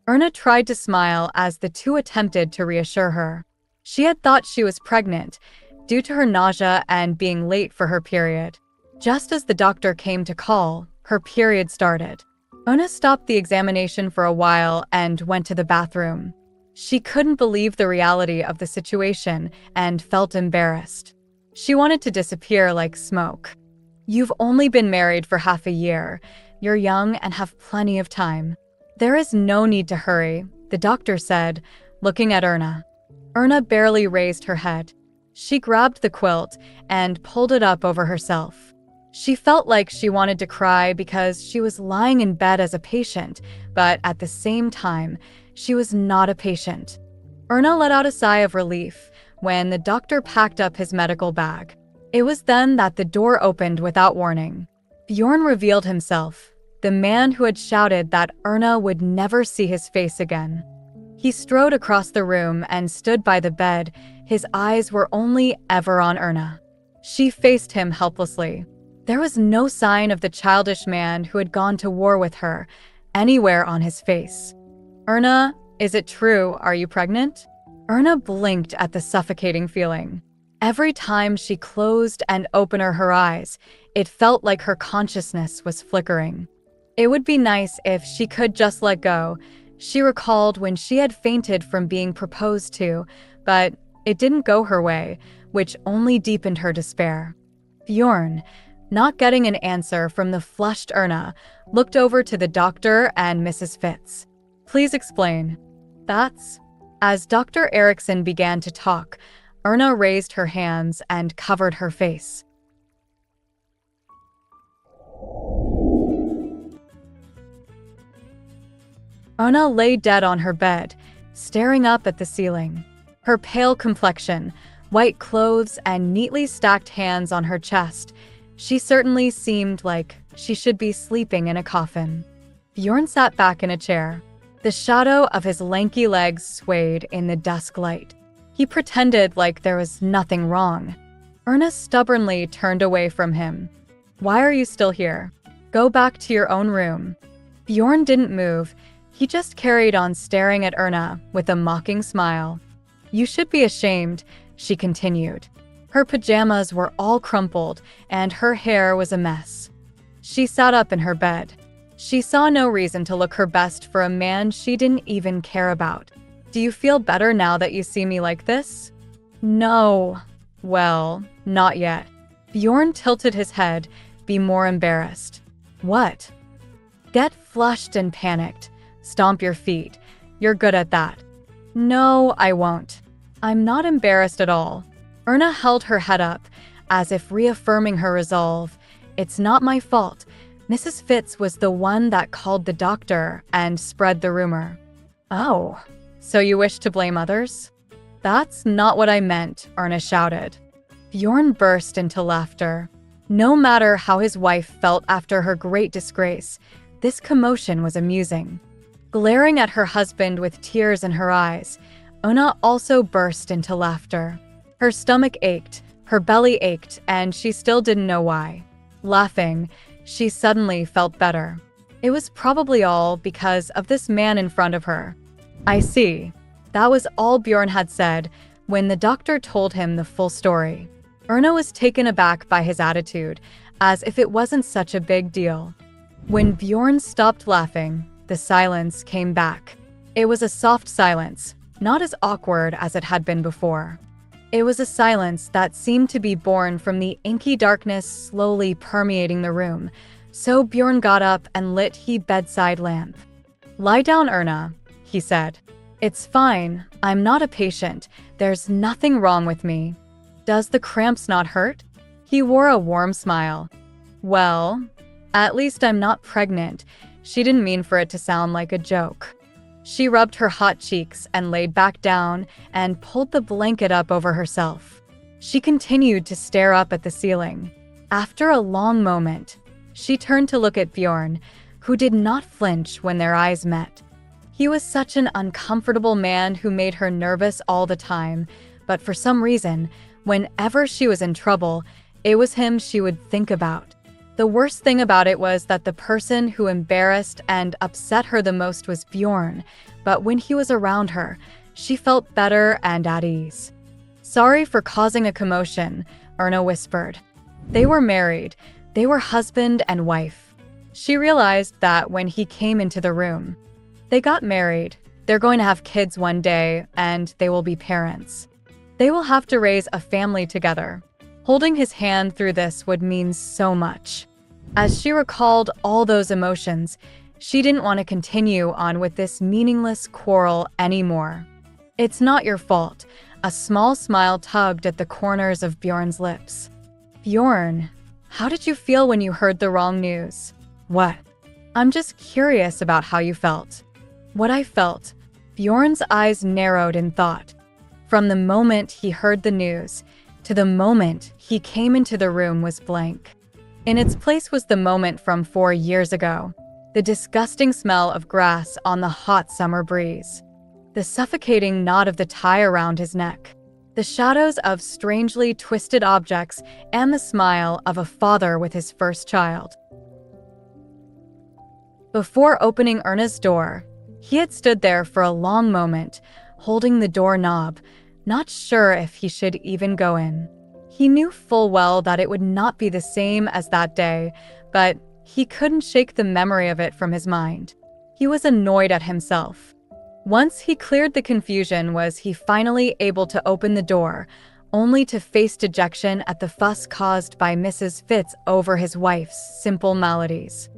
Erna tried to smile as the two attempted to reassure her. She had thought she was pregnant, due to her nausea and being late for her period. Just as the doctor came to call, her period started. Erna stopped the examination for a while and went to the bathroom. She couldn't believe the reality of the situation and felt embarrassed. She wanted to disappear like smoke. "You've only been married for half a year. You're young and have plenty of time. There is no need to hurry," the doctor said, looking at Erna. Erna barely raised her head. She grabbed the quilt and pulled it up over herself. She felt like she wanted to cry because she was lying in bed as a patient, but at the same time, she was not a patient. Erna let out a sigh of relief when the doctor packed up his medical bag. It was then that the door opened without warning. Bjorn revealed himself, the man who had shouted that Erna would never see his face again. He strode across the room and stood by the bed. His eyes were only ever on Erna. She faced him helplessly. There was no sign of the childish man who had gone to war with her anywhere on his face. "Erna, is it true? Are you pregnant?" Erna blinked at the suffocating feeling. Every time she closed and opened her eyes, it felt like her consciousness was flickering. It would be nice if she could just let go. She recalled when she had fainted from being proposed to, but it didn't go her way, which only deepened her despair. Bjorn, not getting an answer from the flushed Erna, looked over to the doctor and Mrs. Fitz. "Please explain." "That's..." As Dr. Erickson began to talk, Erna raised her hands and covered her face. Erna lay dead on her bed, staring up at the ceiling. Her pale complexion, white clothes, and neatly stacked hands on her chest, she certainly seemed like she should be sleeping in a coffin. Bjorn sat back in a chair. The shadow of his lanky legs swayed in the dusk light. He pretended like there was nothing wrong. Erna stubbornly turned away from him. "Why are you still here? Go back to your own room." Bjorn didn't move. He just carried on staring at Erna with a mocking smile. "You should be ashamed," she continued. Her pajamas were all crumpled, and her hair was a mess. She sat up in her bed. She saw no reason to look her best for a man she didn't even care about. "Do you feel better now that you see me like this?" "No." "Well, not yet." Bjorn tilted his head, be more embarrassed. "What?" "Get flushed and panicked. Stomp your feet. You're good at that." "No, I won't." "I'm not embarrassed at all." Erna held her head up, as if reaffirming her resolve. "It's not my fault. Mrs. Fitz was the one that called the doctor and spread the rumor." "Oh, so you wish to blame others?" "That's not what I meant," Erna shouted. Bjorn burst into laughter. No matter how his wife felt after her great disgrace, this commotion was amusing. Glaring at her husband with tears in her eyes, Erna also burst into laughter. Her stomach ached, her belly ached, and she still didn't know why. Laughing, she suddenly felt better. It was probably all because of this man in front of her. "I see." That was all Bjorn had said when the doctor told him the full story. Erna was taken aback by his attitude, as if it wasn't such a big deal. When Bjorn stopped laughing, the silence came back. It was a soft silence, not as awkward as it had been before. It was a silence that seemed to be born from the inky darkness slowly permeating the room, so Bjorn got up and lit his bedside lamp. "Lie down, Erna," he said. "It's fine. I'm not a patient. There's nothing wrong with me." "Does the cramps not hurt?" He wore a warm smile. "Well, at least I'm not pregnant." She didn't mean for it to sound like a joke. She rubbed her hot cheeks and laid back down and pulled the blanket up over herself. She continued to stare up at the ceiling. After a long moment, she turned to look at Bjorn, who did not flinch when their eyes met. He was such an uncomfortable man who made her nervous all the time, but for some reason, whenever she was in trouble, it was him she would think about. The worst thing about it was that the person who embarrassed and upset her the most was Bjorn, but when he was around her, she felt better and at ease. "Sorry for causing a commotion," Erna whispered. They were married. They were husband and wife. She realized that when he came into the room. They got married. They're going to have kids one day, and they will be parents. They will have to raise a family together. Holding his hand through this would mean so much. As she recalled all those emotions, she didn't want to continue on with this meaningless quarrel anymore. "It's not your fault." A small smile tugged at the corners of Bjorn's lips. "Bjorn, how did you feel when you heard the wrong news?" "What?" "I'm just curious about how you felt." "What I felt." Bjorn's eyes narrowed in thought. From the moment he heard the news to the moment he came into the room was blank. In its place was the moment from 4 years ago, the disgusting smell of grass on the hot summer breeze, the suffocating knot of the tie around his neck, the shadows of strangely twisted objects, and the smile of a father with his first child. Before opening Erna's door, he had stood there for a long moment, holding the doorknob, not sure if he should even go in. He knew full well that it would not be the same as that day, but he couldn't shake the memory of it from his mind. He was annoyed at himself. Once he cleared the confusion was he finally able to open the door, only to face dejection at the fuss caused by Mrs. Fitz over his wife's simple maladies.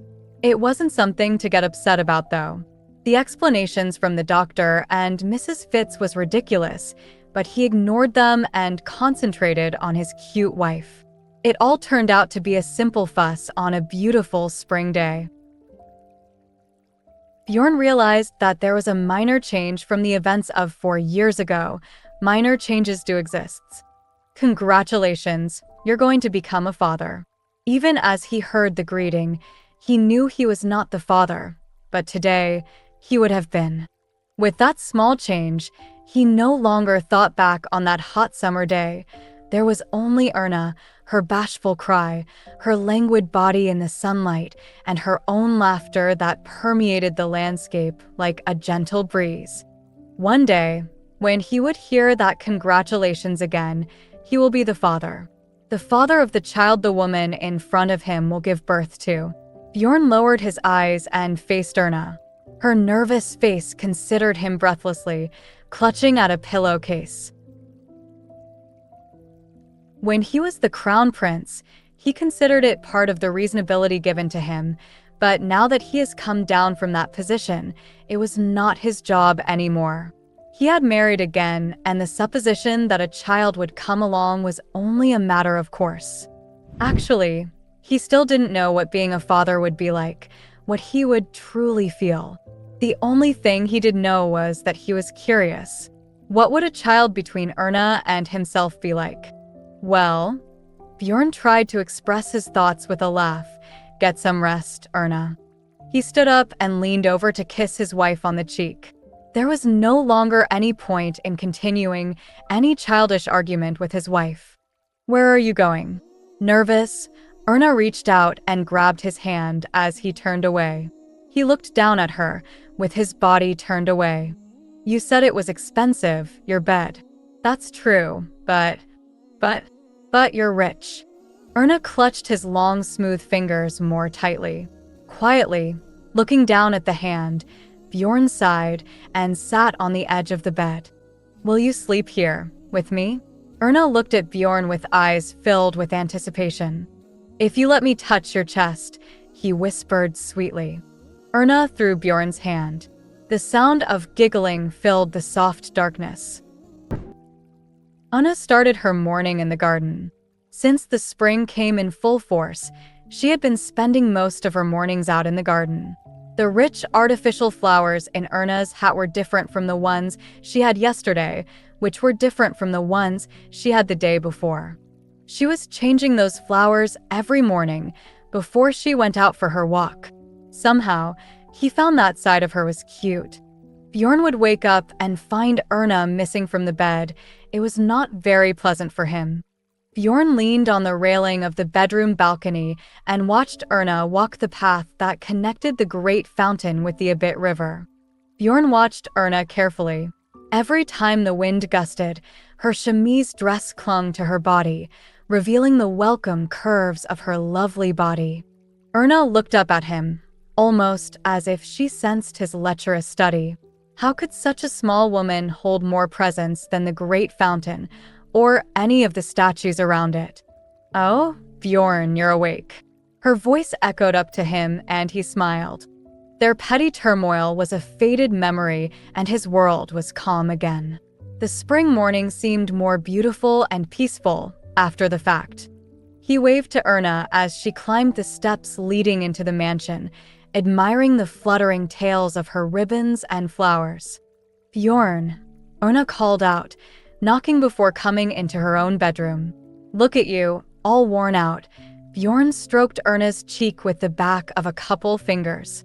It wasn't something to get upset about, though. The explanations from the doctor and Mrs. Fitz was ridiculous, but he ignored them and concentrated on his cute wife. It all turned out to be a simple fuss on a beautiful spring day. Bjorn realized that there was a minor change from the events of 4 years ago. Minor changes do exist. Congratulations, you're going to become a father. Even as he heard the greeting, he knew he was not the father, but today, he would have been. With that small change, he no longer thought back on that hot summer day. There was only Erna, her bashful cry, her languid body in the sunlight, and her own laughter that permeated the landscape like a gentle breeze. One day, when he would hear that congratulations again, he will be the father. The father of the child the woman in front of him will give birth to. Bjorn lowered his eyes and faced Erna. Her nervous face considered him breathlessly, clutching at a pillowcase. When he was the crown prince, he considered it part of the reasonability given to him, but now that he has come down from that position, it was not his job anymore. He had married again, and the supposition that a child would come along was only a matter of course. Actually, he still didn't know what being a father would be like, what he would truly feel. The only thing he did know was that he was curious. What would a child between Erna and himself be like? Well, Bjorn tried to express his thoughts with a laugh. Get some rest, Erna. He stood up and leaned over to kiss his wife on the cheek. There was no longer any point in continuing any childish argument with his wife. Where are you going? Nervous, Erna reached out and grabbed his hand as he turned away. He looked down at her, with his body turned away. You said it was expensive, your bed. That's true, but you're rich. Erna clutched his long, smooth fingers more tightly. Quietly, looking down at the hand, Bjorn sighed and sat on the edge of the bed. Will you sleep here, with me? Erna looked at Bjorn with eyes filled with anticipation. If you let me touch your chest, he whispered sweetly. Erna threw Bjorn's hand. The sound of giggling filled the soft darkness. Erna started her morning in the garden. Since the spring came in full force, she had been spending most of her mornings out in the garden. The rich artificial flowers in Erna's hat were different from the ones she had yesterday, which were different from the ones she had the day before. She was changing those flowers every morning before she went out for her walk. Somehow, he found that side of her was cute. Bjorn would wake up and find Erna missing from the bed. It was not very pleasant for him. Bjorn leaned on the railing of the bedroom balcony and watched Erna walk the path that connected the great fountain with the Abit River. Bjorn watched Erna carefully. Every time the wind gusted, her chemise dress clung to her body, revealing the welcome curves of her lovely body. Erna looked up at him, almost as if she sensed his lecherous study. How could such a small woman hold more presence than the great fountain, or any of the statues around it? Oh, Bjorn, you're awake. Her voice echoed up to him, and he smiled. Their petty turmoil was a faded memory, and his world was calm again. The spring morning seemed more beautiful and peaceful after the fact. He waved to Erna as she climbed the steps leading into the mansion, admiring the fluttering tails of her ribbons and flowers. Bjorn, Erna called out, knocking before coming into her own bedroom. Look at you, all worn out. Bjorn stroked Erna's cheek with the back of a couple fingers.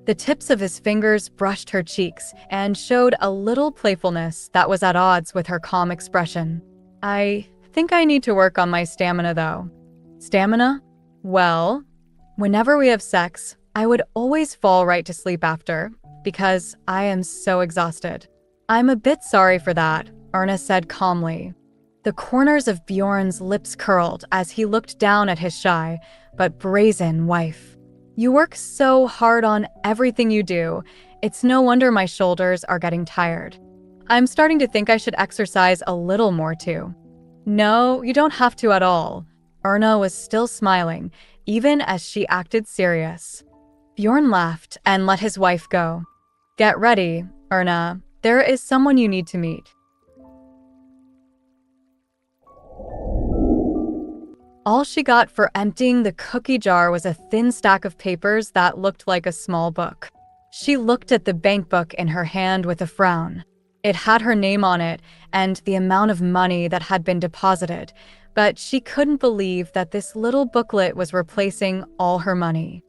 The tips of his fingers brushed her cheeks and showed a little playfulness that was at odds with her calm expression. I think I need to work on my stamina, though. Stamina? Well, whenever we have sex, I would always fall right to sleep after, because I am so exhausted. I'm a bit sorry for that, Erna said calmly. The corners of Bjorn's lips curled as he looked down at his shy, but brazen wife. You work so hard on everything you do. It's no wonder my shoulders are getting tired. I'm starting to think I should exercise a little more too. No, you don't have to at all. Erna was still smiling, even as she acted serious. Bjorn laughed and let his wife go. Get ready, Erna. There is someone you need to meet. All she got for emptying the cookie jar was a thin stack of papers that looked like a small book. She looked at the bank book in her hand with a frown. It had her name on it and the amount of money that had been deposited, but she couldn't believe that this little booklet was replacing all her money.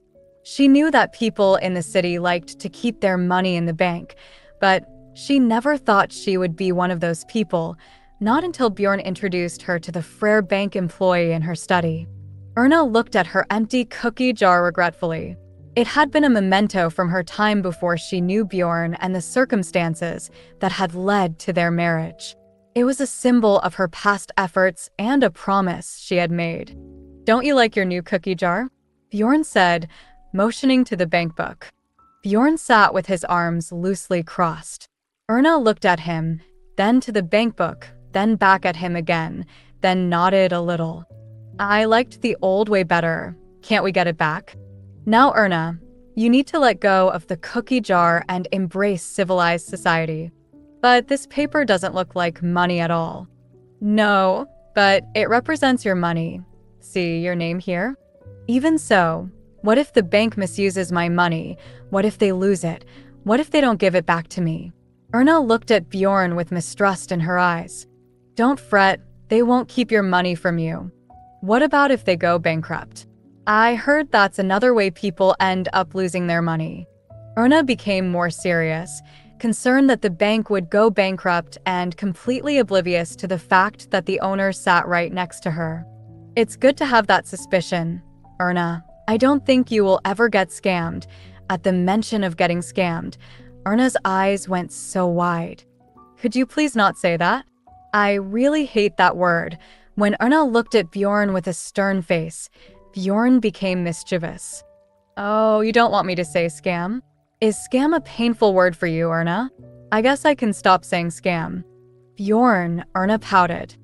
She knew that people in the city liked to keep their money in the bank, but she never thought she would be one of those people, not until Bjorn introduced her to the Frere Bank employee in her study. Erna looked at her empty cookie jar regretfully. It had been a memento from her time before she knew Bjorn and the circumstances that had led to their marriage. It was a symbol of her past efforts and a promise she had made. "Don't you like your new cookie jar?" Bjorn said, motioning to the bank book. Bjorn sat with his arms loosely crossed. Erna looked at him, then to the bank book, then back at him again, then nodded a little. "I liked the old way better. Can't we get it back?" "Now, Erna, you need to let go of the cookie jar and embrace civilized society. But this paper doesn't look like money at all." "No, but it represents your money. See your name here?" "Even so, what if the bank misuses my money? What if they lose it? What if they don't give it back to me?" Erna looked at Bjorn with mistrust in her eyes. "Don't fret, they won't keep your money from you. What about if they go bankrupt? I heard that's another way people end up losing their money." Erna became more serious, concerned that the bank would go bankrupt and completely oblivious to the fact that the owner sat right next to her. "It's good to have that suspicion, Erna. I don't think you will ever get scammed." At the mention of getting scammed, Erna's eyes went so wide. "Could you please not say that? I really hate that word." When Erna looked at Bjorn with a stern face, Bjorn became mischievous. "Oh, you don't want me to say scam? Is scam a painful word for you, Erna? I guess I can stop saying scam." "Bjorn," Erna pouted.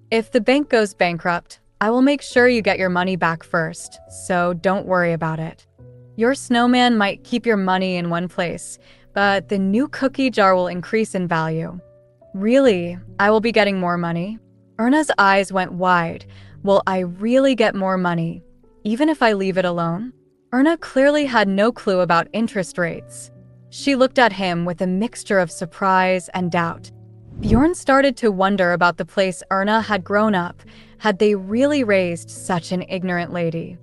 "If the bank goes bankrupt, I will make sure you get your money back first, so don't worry about it. Your snowman might keep your money in one place, but the new cookie jar will increase in value." "Really? I will be getting more money?" Erna's eyes went wide. "Will I really get more money, even if I leave it alone?" Erna clearly had no clue about interest rates. She looked at him with a mixture of surprise and doubt. Bjorn started to wonder about the place Erna had grown up. Had they really raised such an ignorant lady?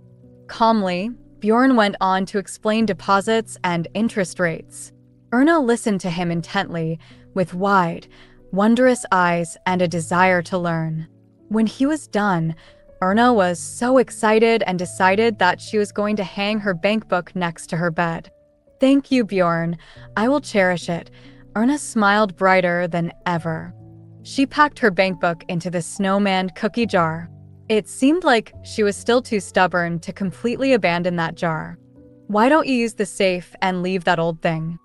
Calmly, Bjorn went on to explain deposits and interest rates. Erna listened to him intently, with wide, wondrous eyes and a desire to learn. When he was done, Erna was so excited and decided that she was going to hang her bank book next to her bed. "Thank you, Bjorn. I will cherish it." Erna smiled brighter than ever. She packed her bank book into the snowman cookie jar. It seemed like she was still too stubborn to completely abandon that jar. "Why don't you use the safe and leave that old thing?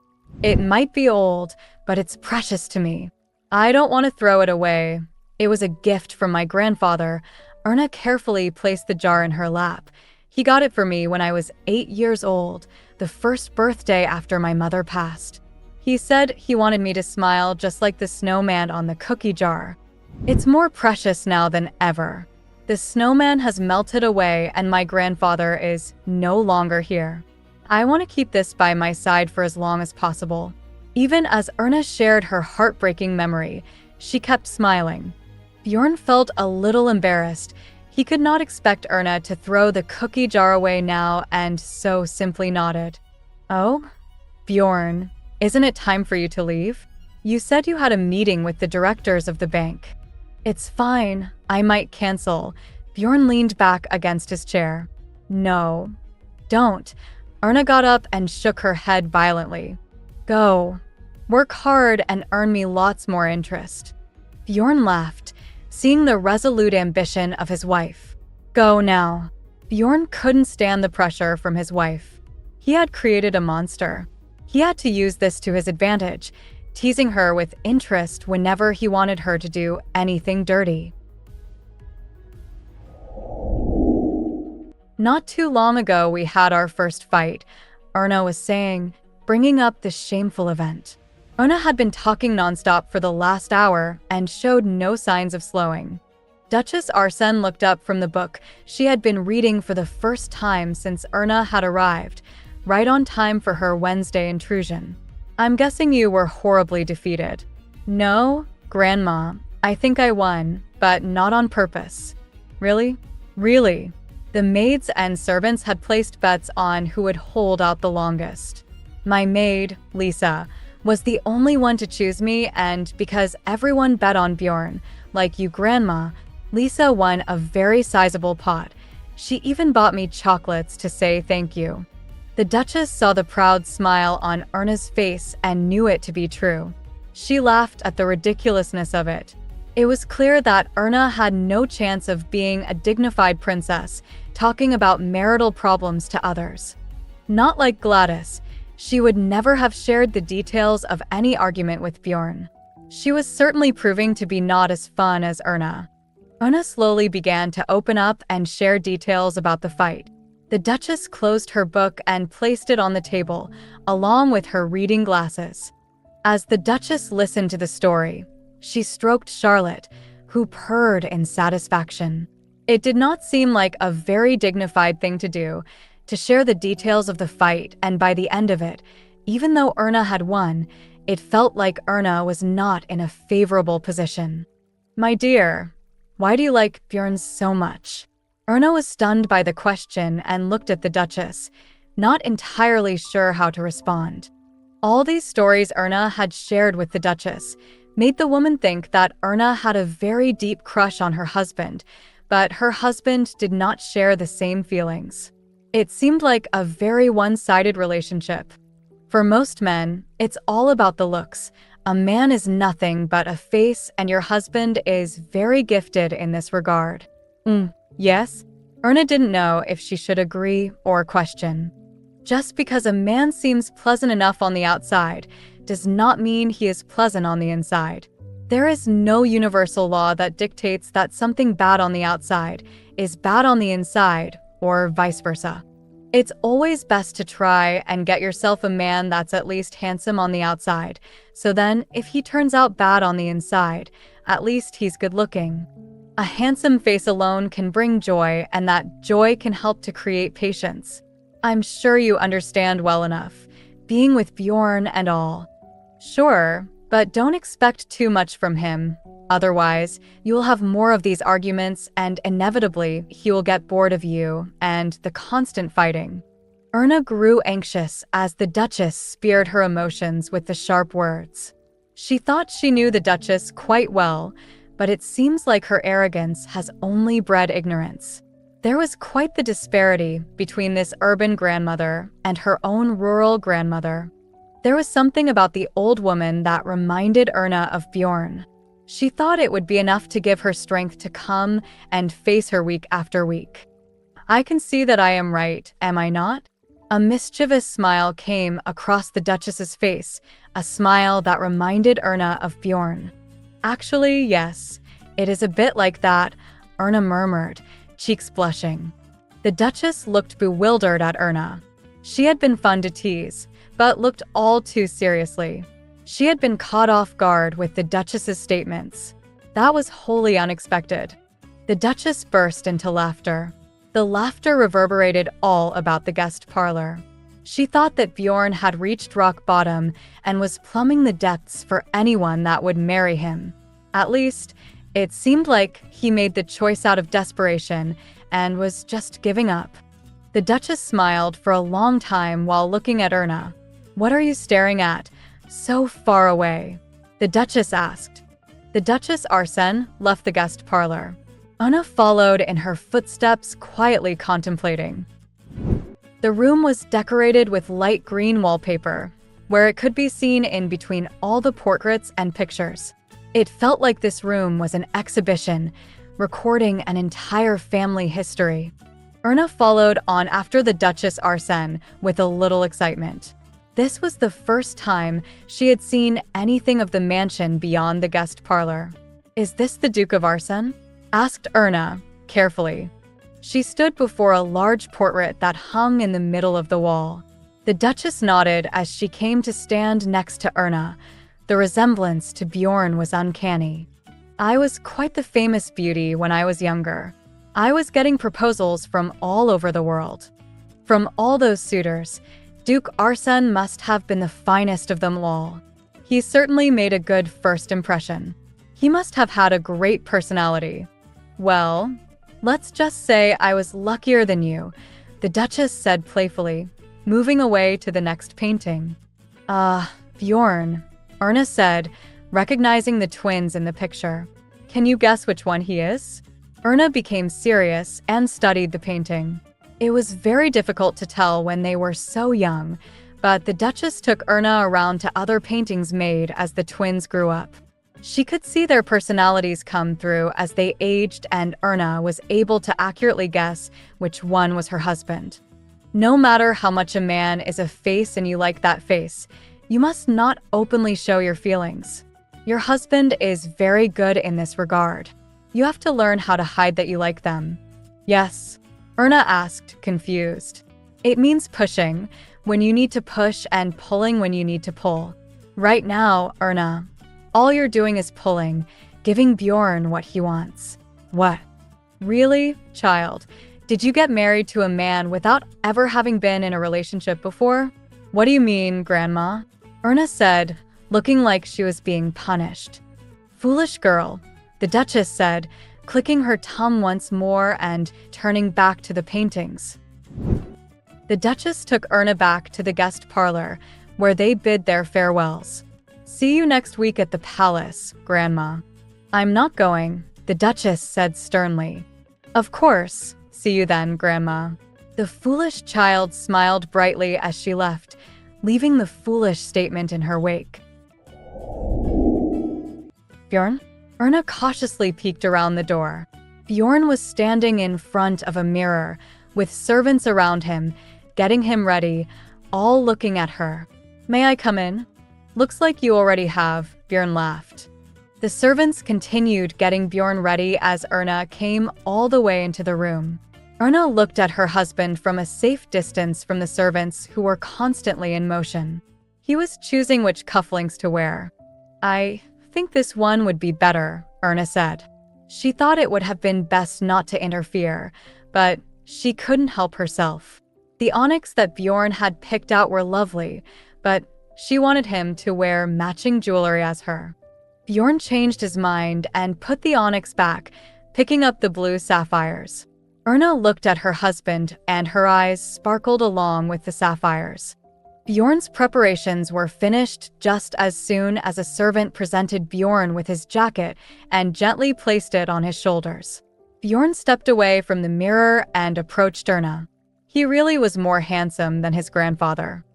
It might be old, but it's precious to me. I don't want to throw it away. It was a gift from my grandfather." Erna carefully placed the jar in her lap. "He got it for me when I was 8 years old, the first birthday after my mother passed. He said he wanted me to smile just like the snowman on the cookie jar. It's more precious now than ever. The snowman has melted away and my grandfather is no longer here. I want to keep this by my side for as long as possible." Even as Erna shared her heartbreaking memory, she kept smiling. Bjorn felt a little embarrassed. He could not expect Erna to throw the cookie jar away now and so simply nodded. "Oh, Bjorn, isn't it time for you to leave? You said you had a meeting with the directors of the bank." "It's fine. I might cancel." Bjorn leaned back against his chair. "No, don't." Erna got up and shook her head violently. "Go. Work hard and earn me lots more interest." Bjorn laughed, seeing the resolute ambition of his wife. "Go now." Bjorn couldn't stand the pressure from his wife. He had created a monster. He had to use this to his advantage, teasing her with interest whenever he wanted her to do anything dirty. "Not too long ago we had our first fight," Erna was saying, bringing up the shameful event. Erna had been talking nonstop for the last hour and showed no signs of slowing. Duchess Arsene looked up from the book she had been reading for the first time since Erna had arrived. right on time for her Wednesday intrusion. I'm guessing you were horribly defeated. No, Grandma, I think I won, but not on purpose. Really? Really? The maids and servants had placed bets on who would hold out the longest. My maid, Lisa, was the only one to choose me, and because everyone bet on Bjorn, like you, Grandma, Lisa won a very sizable pot. She even bought me chocolates to say thank you. The Duchess saw the proud smile on Erna's face and knew it to be true. She laughed at the ridiculousness of it. It was clear that Erna had no chance of being a dignified princess, talking about marital problems to others. Not like Gladys, she would never have shared the details of any argument with Bjorn. She was certainly proving to be not as fun as Erna. Erna slowly began to open up and share details about the fight. The Duchess closed her book and placed it on the table, along with her reading glasses. As the Duchess listened to the story, she stroked Charlotte, who purred in satisfaction. It did not seem like a very dignified thing to do, to share the details of the fight, and by the end of it, even though Erna had won, it felt like Erna was not in a favorable position. My dear, why do you like Bjorn so much? Erna was stunned by the question and looked at the Duchess, not entirely sure how to respond. All these stories Erna had shared with the Duchess made the woman think that Erna had a very deep crush on her husband, but her husband did not share the same feelings. It seemed like a very one-sided relationship. For most men, it's all about the looks. A man is nothing but a face, and your husband is very gifted in this regard. Yes? Erna didn't know if she should agree or question. Just because a man seems pleasant enough on the outside does not mean he is pleasant on the inside. There is no universal law that dictates that something bad on the outside is bad on the inside, or vice versa. It's always best to try and get yourself a man that's at least handsome on the outside, so then if he turns out bad on the inside, at least he's good looking. A handsome face alone can bring joy, and that joy can help to create patience. I'm sure you understand well enough, being with Bjorn and all. Sure, but don't expect too much from him. Otherwise, you will have more of these arguments, and inevitably, he will get bored of you and the constant fighting. Erna grew anxious as the Duchess speared her emotions with the sharp words. She thought she knew the Duchess quite well, but it seems like her arrogance has only bred ignorance. There was quite the disparity between this urban grandmother and her own rural grandmother. There was something about the old woman that reminded Erna of Bjorn. She thought it would be enough to give her strength to come and face her week after week. I can see that I am right, am I not? A mischievous smile came across the Duchess's face, a smile that reminded Erna of Bjorn. Actually, yes, it is a bit like that, Erna murmured, cheeks blushing. The Duchess looked bewildered at Erna. She had been fun to tease, but looked all too seriously. She had been caught off guard with the Duchess's statements. That was wholly unexpected. The Duchess burst into laughter. The laughter reverberated all about the guest parlor. She thought that Bjorn had reached rock bottom and was plumbing the depths for anyone that would marry him. At least, it seemed like he made the choice out of desperation and was just giving up. The Duchess smiled for a long time while looking at Erna. "What are you staring at? So far away?" the Duchess asked. The Duchess Arsène left the guest parlor. Erna followed in her footsteps, quietly contemplating. The room was decorated with light green wallpaper, where it could be seen in between all the portraits and pictures. It felt like this room was an exhibition, recording an entire family history. Erna followed on after the Duchess Arsène with a little excitement. This was the first time she had seen anything of the mansion beyond the guest parlor. "Is this the Duke of Arsène?" asked Erna, carefully. She stood before a large portrait that hung in the middle of the wall. The Duchess nodded as she came to stand next to Erna. The resemblance to Bjorn was uncanny. "I was quite the famous beauty when I was younger. I was getting proposals from all over the world. From all those suitors, Duke Arsene must have been the finest of them all. He certainly made a good first impression. He must have had a great personality. Well, let's just say I was luckier than you, the Duchess said playfully, moving away to the next painting. Bjorn, Erna said, recognizing the twins in the picture. Can you guess which one he is? Erna became serious and studied the painting. It was very difficult to tell when they were so young, but the Duchess took Erna around to other paintings made as the twins grew up. She could see their personalities come through as they aged, and Erna was able to accurately guess which one was her husband. No matter how much a man is a face and you like that face, you must not openly show your feelings. Your husband is very good in this regard. You have to learn how to hide that you like them. Yes, Erna asked, confused. It means pushing when you need to push and pulling when you need to pull. Right now, Erna, all you're doing is pulling, giving Bjorn what he wants. What? Really, child? Did you get married to a man without ever having been in a relationship before? What do you mean, Grandma? Erna said, looking like she was being punished. Foolish girl, the Duchess said, clicking her tongue once more and turning back to the paintings. The Duchess took Erna back to the guest parlor, where they bid their farewells. See you next week at the palace, Grandma. I'm not going, the Duchess said sternly. Of course. See you then, Grandma. The foolish child smiled brightly as she left, leaving the foolish statement in her wake. Bjorn? Erna cautiously peeked around the door. Bjorn was standing in front of a mirror, with servants around him, getting him ready, all looking at her. May I come in? Looks like you already have, Bjorn laughed. The servants continued getting Bjorn ready as Erna came all the way into the room. Erna looked at her husband from a safe distance from the servants who were constantly in motion. He was choosing which cufflinks to wear. I think this one would be better, Erna said. She thought it would have been best not to interfere, but she couldn't help herself. The onyx that Bjorn had picked out were lovely, but she wanted him to wear matching jewelry as her. Bjorn changed his mind and put the onyx back, picking up the blue sapphires. Erna looked at her husband, and her eyes sparkled along with the sapphires. Bjorn's preparations were finished just as soon as a servant presented Bjorn with his jacket and gently placed it on his shoulders. Bjorn stepped away from the mirror and approached Erna. He really was more handsome than his grandfather.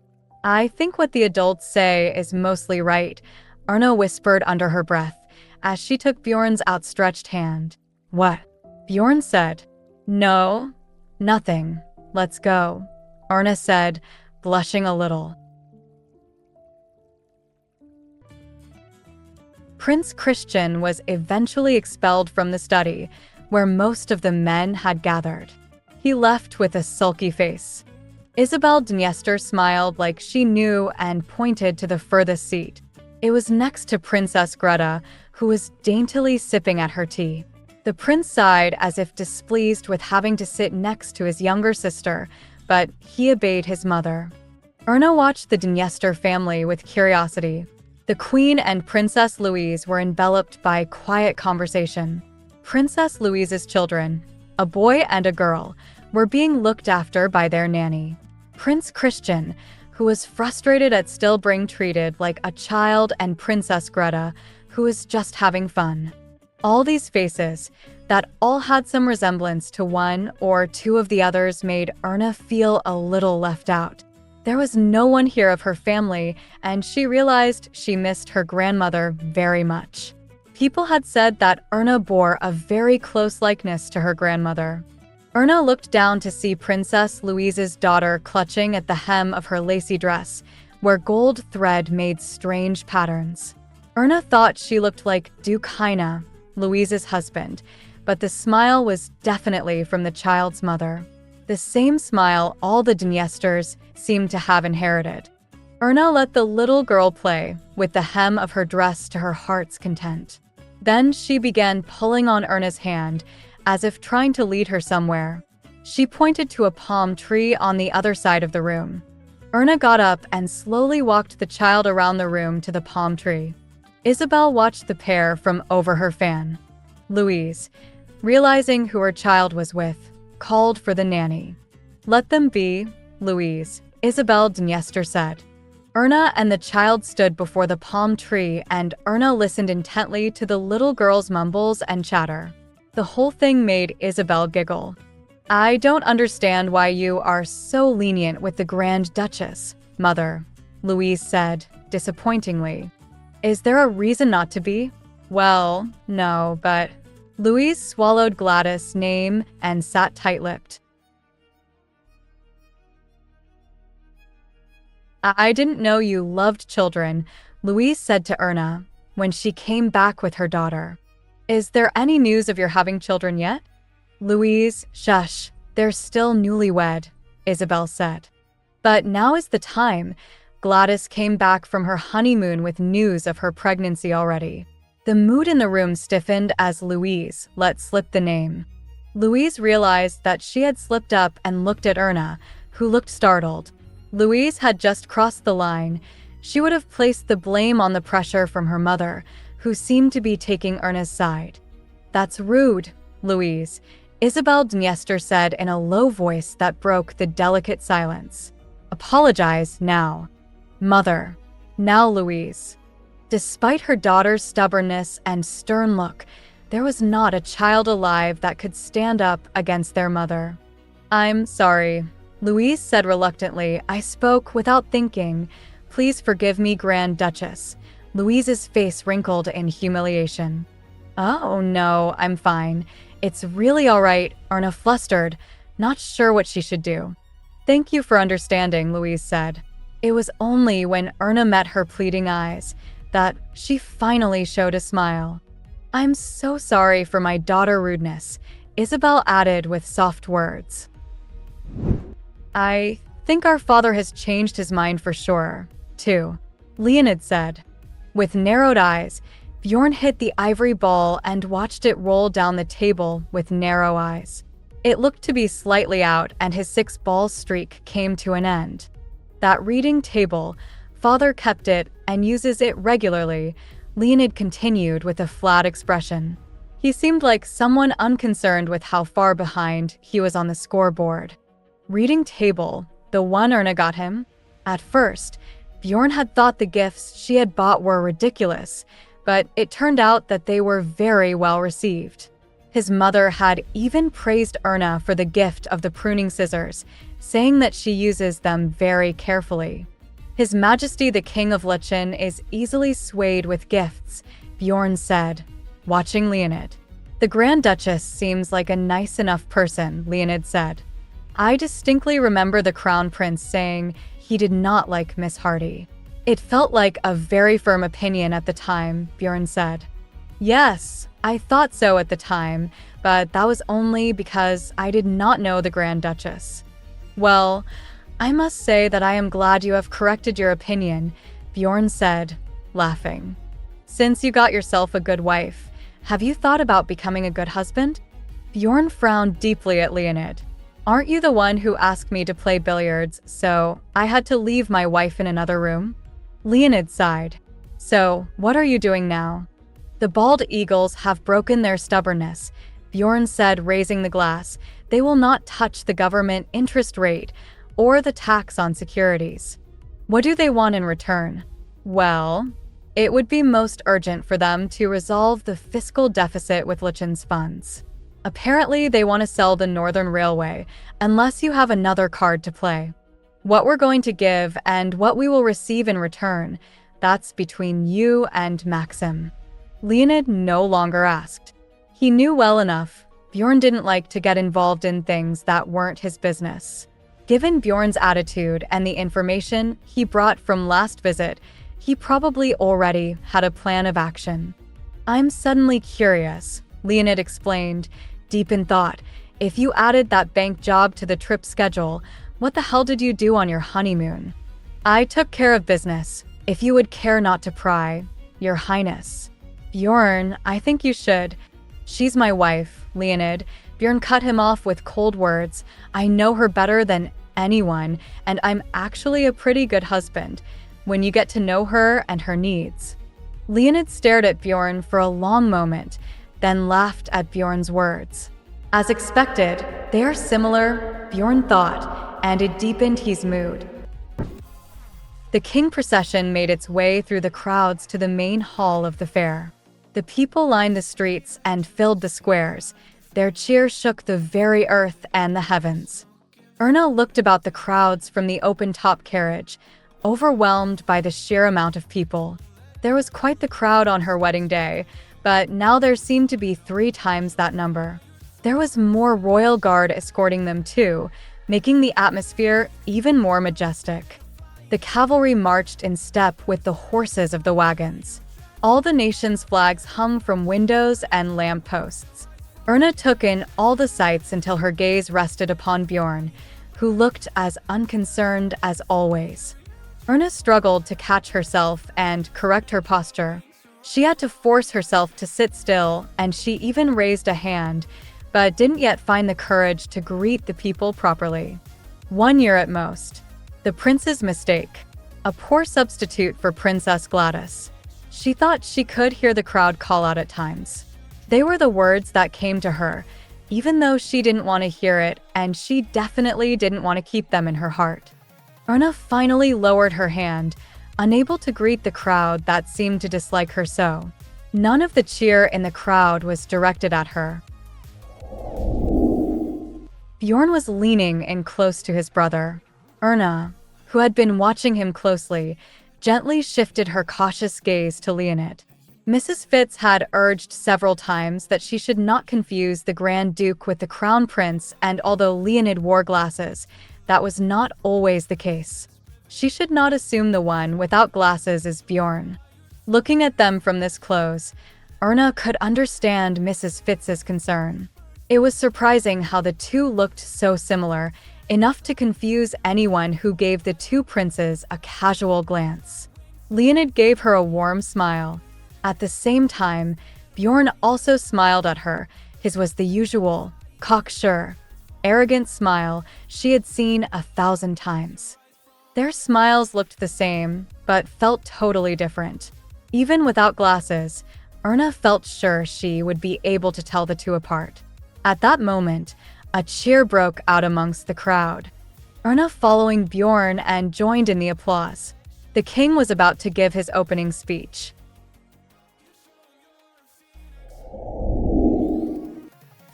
I think what the adults say is mostly right, Erna whispered under her breath as she took Bjorn's outstretched hand. What? Bjorn said. No, nothing. Let's go, Erna said, blushing a little. Prince Christian was eventually expelled from the study, where most of the men had gathered. He left with a sulky face. Isabel Dniester smiled like she knew and pointed to the furthest seat. It was next to Princess Greta, who was daintily sipping at her tea. The prince sighed as if displeased with having to sit next to his younger sister, but he obeyed his mother. Erna watched the Dniester family with curiosity. The Queen and Princess Louise were enveloped by quiet conversation. Princess Louise's children, a boy and a girl, were being looked after by their nanny. Prince Christian, who was frustrated at still being treated like a child, and Princess Greta, who was just having fun. All these faces, that all had some resemblance to one or two of the others, made Erna feel a little left out. There was no one here of her family, and she realized she missed her grandmother very much. People had said that Erna bore a very close likeness to her grandmother. Erna looked down to see Princess Louise's daughter clutching at the hem of her lacy dress, where gold thread made strange patterns. Erna thought she looked like Duke Heine, Louise's husband, but the smile was definitely from the child's mother. The same smile all the Dniesters seemed to have inherited. Erna let the little girl play with the hem of her dress to her heart's content. Then she began pulling on Erna's hand, as if trying to lead her somewhere. She pointed to a palm tree on the other side of the room. Erna got up and slowly walked the child around the room to the palm tree. Isabel watched the pair from over her fan. Louise, realizing who her child was with, called for the nanny. "Let them be, Louise," Isabel Dniester said. Erna and the child stood before the palm tree, and Erna listened intently to the little girl's mumbles and chatter. The whole thing made Isabel giggle. "I don't understand why you are so lenient with the Grand Duchess, Mother," Louise said, disappointingly. "Is there a reason not to be?" "Well, no, but—" Louise swallowed Gladys' name and sat tight-lipped. "I didn't know you loved children," Louise said to Erna when she came back with her daughter. "Is there any news of your having children yet?" "Louise, shush, they're still newlywed," Isabel said. "But now is the time." Gladys came back from her honeymoon with news of her pregnancy already. The mood in the room stiffened as Louise let slip the name. Louise realized that she had slipped up and looked at Erna, who looked startled. Louise had just crossed the line. She would have placed the blame on the pressure from her mother, who seemed to be taking Erna's side. "That's rude, Louise," Isabel Dniester said in a low voice that broke the delicate silence. "Apologize now." "Mother." "Now, Louise." Despite her daughter's stubbornness and stern look, there was not a child alive that could stand up against their mother. "I'm sorry," Louise said reluctantly. "I spoke without thinking. Please forgive me, Grand Duchess." Louise's face wrinkled in humiliation. "Oh, no, I'm fine. It's really all right," Erna flustered, not sure what she should do. "Thank you for understanding," Louise said. It was only when Erna met her pleading eyes that she finally showed a smile. "I'm so sorry for my daughter's rudeness," Isabel added with soft words. "I think our father has changed his mind for sure, too," Leonid said. With narrowed eyes, Bjorn hit the ivory ball and watched it roll down the table with narrow eyes. It looked to be slightly out, and his 6-ball streak came to an end. "That reading table, father kept it and uses it regularly," Leonid continued with a flat expression. He seemed like someone unconcerned with how far behind he was on the scoreboard. Reading table, the one Erna got him? At first, Bjorn had thought the gifts she had bought were ridiculous, but it turned out that they were very well received. His mother had even praised Erna for the gift of the pruning scissors, saying that she uses them very carefully. "His Majesty the King of Lichen is easily swayed with gifts," Bjorn said, watching Leonid. "The Grand Duchess seems like a nice enough person," Leonid said. "I distinctly remember the Crown Prince saying he did not like Miss Hardy." "It felt like a very firm opinion at the time," Bjorn said. "Yes, I thought so at the time, but that was only because I did not know the Grand Duchess." "Well, I must say that I am glad you have corrected your opinion," Bjorn said, laughing. "Since you got yourself a good wife, have you thought about becoming a good husband?" Bjorn frowned deeply at Leonid. "Aren't you the one who asked me to play billiards, so I had to leave my wife in another room?" Leonid sighed. "So, what are you doing now?" "The bald eagles have broken their stubbornness," Bjorn said, raising the glass. "They will not touch the government interest rate or the tax on securities." "What do they want in return?" "Well, it would be most urgent for them to resolve the fiscal deficit with Lichen's funds. Apparently, they want to sell the Northern Railway, unless you have another card to play. What we're going to give and what we will receive in return, that's between you and Maxim." Leonid no longer asked. He knew well enough Bjorn didn't like to get involved in things that weren't his business. Given Bjorn's attitude and the information he brought from last visit, he probably already had a plan of action. "I'm suddenly curious," Leonid explained, deep in thought. "If you added that bank job to the trip schedule, what the hell did you do on your honeymoon?" "I took care of business, if you would care not to pry, Your Highness." "Bjorn, I think you should." "She's my wife, Leonid." Bjorn cut him off with cold words. "I know her better than anyone, and I'm actually a pretty good husband when you get to know her and her needs." Leonid stared at Bjorn for a long moment, then laughed at Bjorn's words. As expected, they are similar, Bjorn thought, and it deepened his mood. The king procession made its way through the crowds to the main hall of the fair. The people lined the streets and filled the squares. Their cheers shook the very earth and the heavens. Erna looked about the crowds from the open-top carriage, overwhelmed by the sheer amount of people. There was quite the crowd on her wedding day, but now there seemed to be 3 times that number. There was more royal guard escorting them too, making the atmosphere even more majestic. The cavalry marched in step with the horses of the wagons. All the nation's flags hung from windows and lampposts. Erna took in all the sights until her gaze rested upon Bjorn, who looked as unconcerned as always. Erna struggled to catch herself and correct her posture. She had to force herself to sit still, and she even raised a hand, but didn't yet find the courage to greet the people properly. 1 year at most. The prince's mistake. A poor substitute for Princess Gladys. She thought she could hear the crowd call out at times. They were the words that came to her, even though she didn't want to hear it, and she definitely didn't want to keep them in her heart. Erna finally lowered her hand, unable to greet the crowd that seemed to dislike her so. None of the cheer in the crowd was directed at her. Bjorn was leaning in close to his brother. Erna, who had been watching him closely, gently shifted her cautious gaze to Leonid. Mrs. Fitz had urged several times that she should not confuse the Grand Duke with the Crown Prince, and although Leonid wore glasses, that was not always the case. She should not assume the one without glasses is Bjorn. Looking at them from this close, Erna could understand Mrs. Fitz's concern. It was surprising how the two looked so similar, enough to confuse anyone who gave the two princes a casual glance. Leonid gave her a warm smile. At the same time, Bjorn also smiled at her. His was the usual, cocksure, arrogant smile she had seen 1,000 times. Their smiles looked the same, but felt totally different. Even without glasses, Erna felt sure she would be able to tell the two apart. At that moment, a cheer broke out amongst the crowd. Erna following Bjorn and joined in the applause. The king was about to give his opening speech.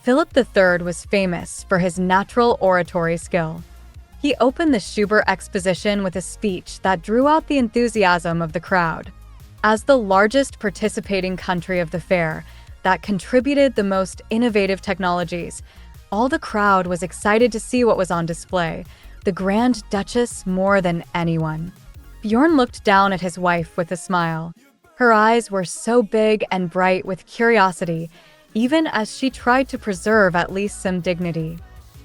Philip III was famous for his natural oratory skill. He opened the Schubert exposition with a speech that drew out the enthusiasm of the crowd. As the largest participating country of the fair that contributed the most innovative technologies, all the crowd was excited to see what was on display, the Grand Duchess more than anyone. Bjorn looked down at his wife with a smile. Her eyes were so big and bright with curiosity, even as she tried to preserve at least some dignity.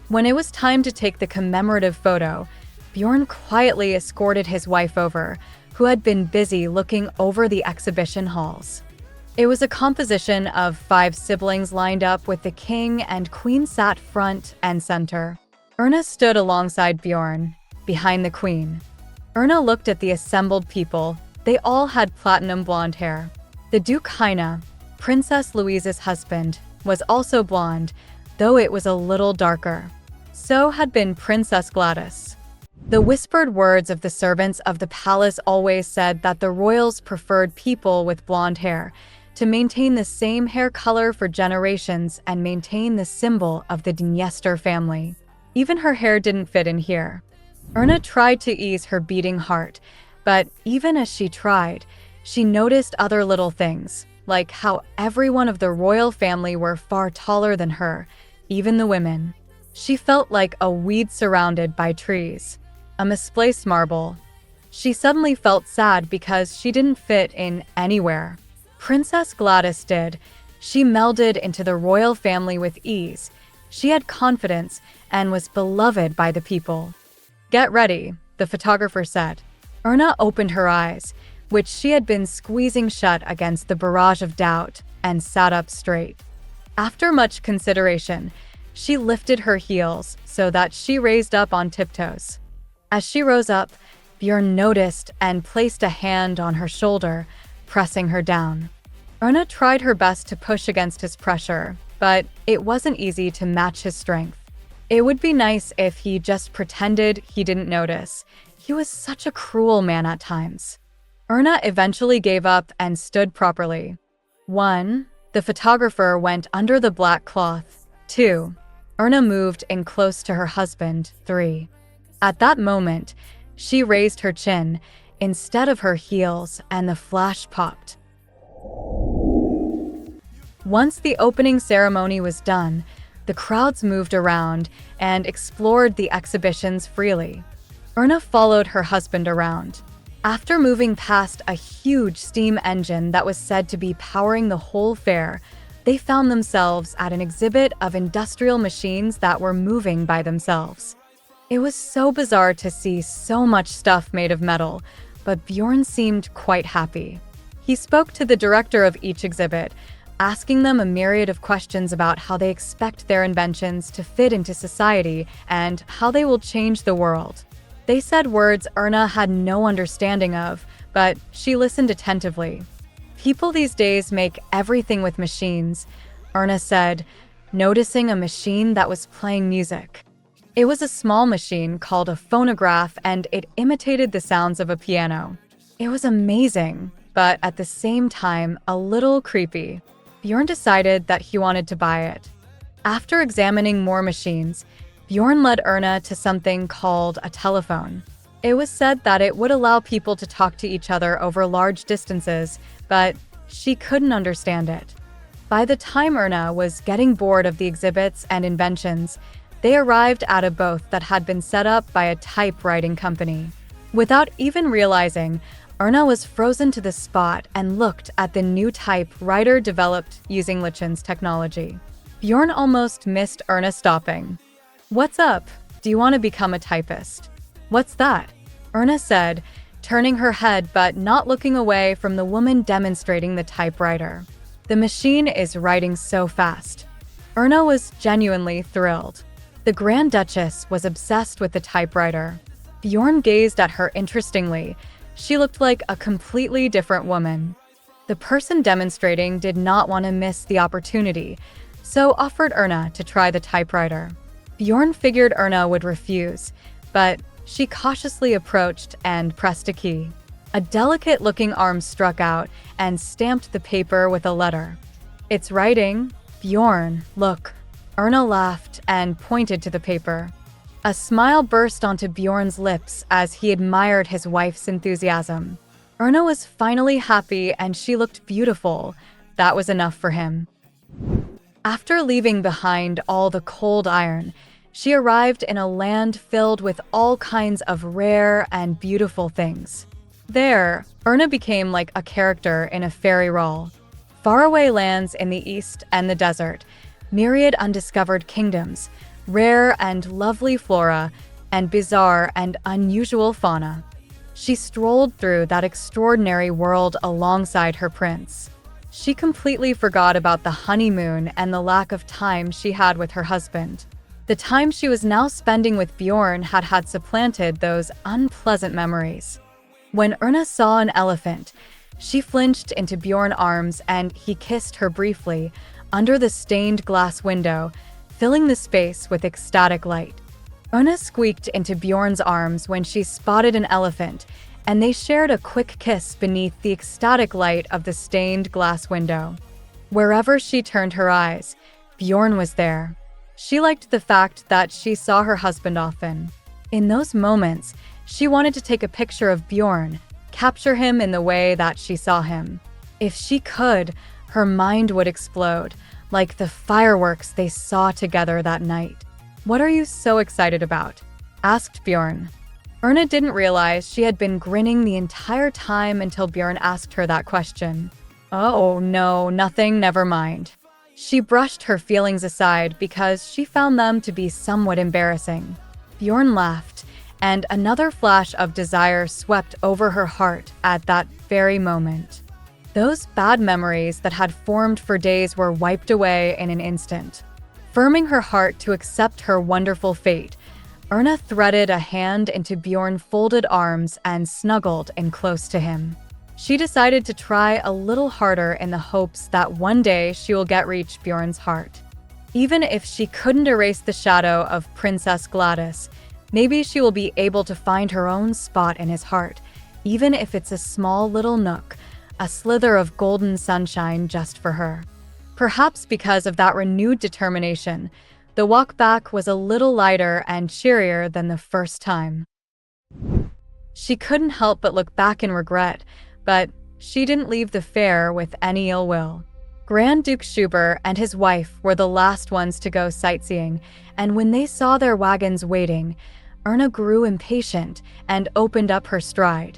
When it was time to take the commemorative photo, Bjorn quietly escorted his wife over, who had been busy looking over the exhibition halls. It was a composition of 5 siblings lined up with the king and queen sat front and center. Erna stood alongside Bjorn, behind the queen. Erna looked at the assembled people. They all had platinum blonde hair. The Duke Heine, Princess Louise's husband, was also blonde, though it was a little darker. So had been Princess Gladys. The whispered words of the servants of the palace always said that the royals preferred people with blonde hair to maintain the same hair color for generations and maintain the symbol of the Dniester family. Even her hair didn't fit in here. Erna tried to ease her beating heart, but even as she tried, she noticed other little things, like how everyone of the royal family were far taller than her, even the women. She felt like a weed surrounded by trees, a misplaced marble. She suddenly felt sad because she didn't fit in anywhere. Princess Gladys did. She melded into the royal family with ease. She had confidence and was beloved by the people. "Get ready," the photographer said. Erna opened her eyes, which she had been squeezing shut against the barrage of doubt, and sat up straight. After much consideration, She lifted her heels so that she raised up on tiptoes. As she rose up, Bjorn noticed and placed a hand on her shoulder, pressing her down. Erna tried her best to push against his pressure, but it wasn't easy to match his strength. It would be nice if he just pretended he didn't notice. He was such a cruel man at times. Erna eventually gave up and stood properly. 1. The photographer went under the black cloth. 2. Erna moved in close to her husband. 3. At that moment, she raised her chin instead of her heels and the flash popped. Once the opening ceremony was done, the crowds moved around and explored the exhibitions freely. Erna followed her husband around. After moving past a huge steam engine that was said to be powering the whole fair, they found themselves at an exhibit of industrial machines that were moving by themselves. It was so bizarre to see so much stuff made of metal, but Bjorn seemed quite happy. He spoke to the director of each exhibit, asking them a myriad of questions about how they expect their inventions to fit into society and how they will change the world. They said words Erna had no understanding of, but she listened attentively. People these days make everything with machines, Erna said, noticing a machine that was playing music. It was a small machine called a phonograph and it imitated the sounds of a piano. It was amazing, but at the same time, a little creepy. Bjorn decided that he wanted to buy it. After examining more machines, Bjorn led Erna to something called a telephone. It was said that it would allow people to talk to each other over large distances, but she couldn't understand it. By the time Erna was getting bored of the exhibits and inventions, they arrived at a booth that had been set up by a typewriting company. Without even realizing, Erna was frozen to the spot and looked at the new typewriter developed using Lichen's technology. Bjorn almost missed Erna stopping. "What's up? Do you want to become a typist?" "What's that?" Erna said, turning her head but not looking away from the woman demonstrating the typewriter. "The machine is writing so fast." Erna was genuinely thrilled. The Grand Duchess was obsessed with the typewriter. Bjorn gazed at her interestingly. She looked like a completely different woman. The person demonstrating did not want to miss the opportunity, so offered Erna to try the typewriter. Bjorn figured Erna would refuse, but she cautiously approached and pressed a key. A delicate-looking arm struck out and stamped the paper with a letter. "It's writing. Bjorn, look." Erna laughed and pointed to the paper. A smile burst onto Bjorn's lips as he admired his wife's enthusiasm. Erna was finally happy and she looked beautiful. That was enough for him. After leaving behind all the cold iron, she arrived in a land filled with all kinds of rare and beautiful things. There, Erna became like a character in a fairy role. Faraway lands in the east and the desert, myriad undiscovered kingdoms, rare and lovely flora, and bizarre and unusual fauna. She strolled through that extraordinary world alongside her prince. She completely forgot about the honeymoon and the lack of time she had with her husband. The time she was now spending with Bjorn had supplanted those unpleasant memories. When Erna saw an elephant, she flinched into Bjorn's arms and he kissed her briefly under the stained glass window, filling the space with ecstatic light. Erna squeaked into Bjorn's arms when she spotted an elephant, and they shared a quick kiss beneath the ecstatic light of the stained glass window. Wherever she turned her eyes, Bjorn was there. She liked the fact that she saw her husband often. In those moments, she wanted to take a picture of Bjorn, capture him in the way that she saw him. If she could, her mind would explode, like the fireworks they saw together that night. "What are you so excited about?" asked Bjorn. Erna didn't realize she had been grinning the entire time until Bjorn asked her that question. "Oh, no, nothing, never mind." She brushed her feelings aside because she found them to be somewhat embarrassing. Bjorn laughed, and another flash of desire swept over her heart at that very moment. Those bad memories that had formed for days were wiped away in an instant. Firming her heart to accept her wonderful fate, Erna threaded a hand into Bjorn's folded arms and snuggled in close to him. She decided to try a little harder in the hopes that one day she will reach Bjorn's heart. Even if she couldn't erase the shadow of Princess Gladys, maybe she will be able to find her own spot in his heart, even if it's a small little nook, a slither of golden sunshine just for her. Perhaps because of that renewed determination, the walk back was a little lighter and cheerier than the first time. She couldn't help but look back in regret, but she didn't leave the fair with any ill will. Grand Duke Schubert and his wife were the last ones to go sightseeing, and when they saw their wagons waiting, Erna grew impatient and opened up her stride.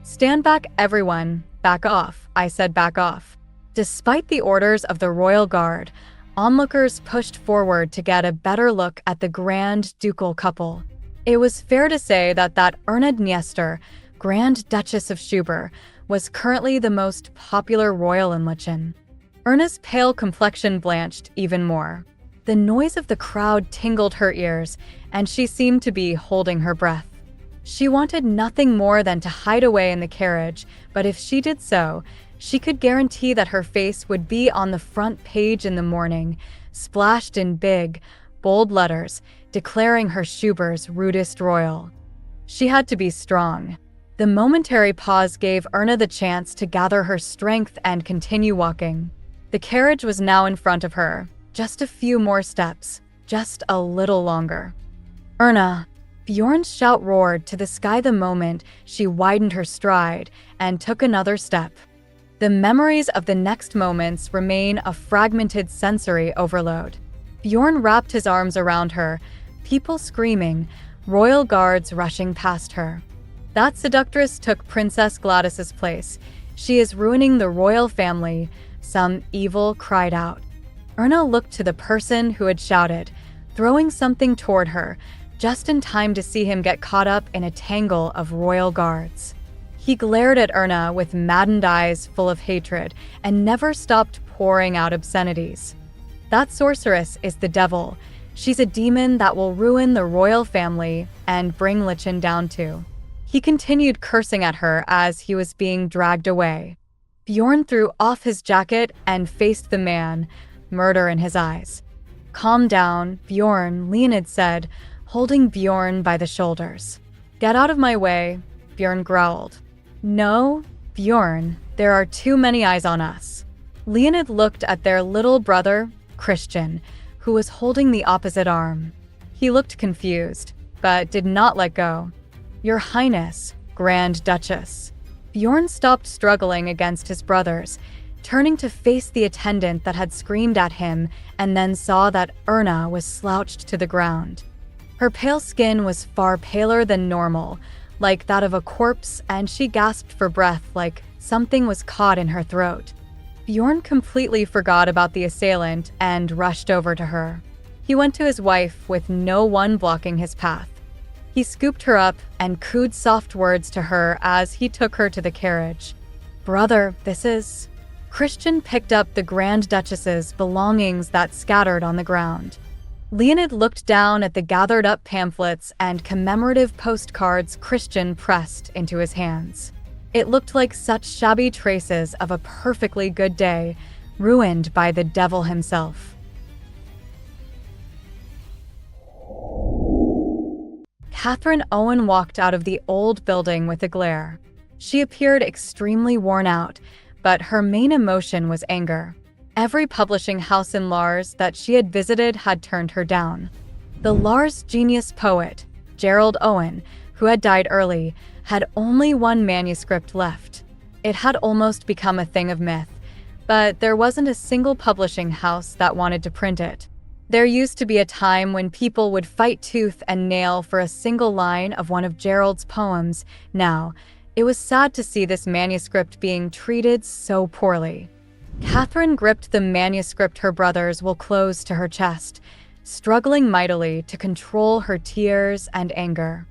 "Stand back, everyone. Back off," I said, back off. Despite the orders of the royal guard, onlookers pushed forward to get a better look at the Grand Ducal couple. It was fair to say that Erna Dniester, Grand Duchess of Schubert, was currently the most popular royal in Lichyn. Erna's pale complexion blanched even more. The noise of the crowd tingled her ears, and she seemed to be holding her breath. She wanted nothing more than to hide away in the carriage, but if she did so, she could guarantee that her face would be on the front page in the morning, splashed in big, bold letters, declaring her Schubert's rudest royal. She had to be strong. The momentary pause gave Erna the chance to gather her strength and continue walking. The carriage was now in front of her. Just a few more steps. Just a little longer. "Erna!" Bjorn's shout roared to the sky the moment she widened her stride and took another step. The memories of the next moments remain a fragmented sensory overload. Bjorn wrapped his arms around her, people screaming, royal guards rushing past her. "That seductress took Princess Gladys's place. She is ruining the royal family," some evil cried out. Erna looked to the person who had shouted, throwing something toward her, just in time to see him get caught up in a tangle of royal guards. He glared at Erna with maddened eyes full of hatred and never stopped pouring out obscenities. "That sorceress is the devil. She's a demon that will ruin the royal family and bring Lichyn down too." He continued cursing at her as he was being dragged away. Bjorn threw off his jacket and faced the man, murder in his eyes. "Calm down, Bjorn," Leonid said, holding Bjorn by the shoulders. "Get out of my way," Bjorn growled. "No, Bjorn, there are too many eyes on us." Leonid looked at their little brother, Christian, who was holding the opposite arm. He looked confused, but did not let go. "Your Highness, Grand Duchess." Bjorn stopped struggling against his brothers, turning to face the attendant that had screamed at him, and then saw that Erna was slouched to the ground. Her pale skin was far paler than normal, like that of a corpse, and she gasped for breath like something was caught in her throat. Bjorn completely forgot about the assailant and rushed over to her. He went to his wife with no one blocking his path. He scooped her up and cooed soft words to her as he took her to the carriage. "Brother, this is..." Christian picked up the Grand Duchess's belongings that scattered on the ground. Leonid looked down at the gathered-up pamphlets and commemorative postcards Christian pressed into his hands. It looked like such shabby traces of a perfectly good day, ruined by the devil himself. Catherine Owen walked out of the old building with a glare. She appeared extremely worn out, but her main emotion was anger. Every publishing house in Lars that she had visited had turned her down. The Lars genius poet, Gerald Owen, who had died early, had only one manuscript left. It had almost become a thing of myth, but there wasn't a single publishing house that wanted to print it. There used to be a time when people would fight tooth and nail for a single line of one of Gerald's poems. Now, it was sad to see this manuscript being treated so poorly. Catherine gripped the manuscript her brothers will close to her chest, struggling mightily to control her tears and anger.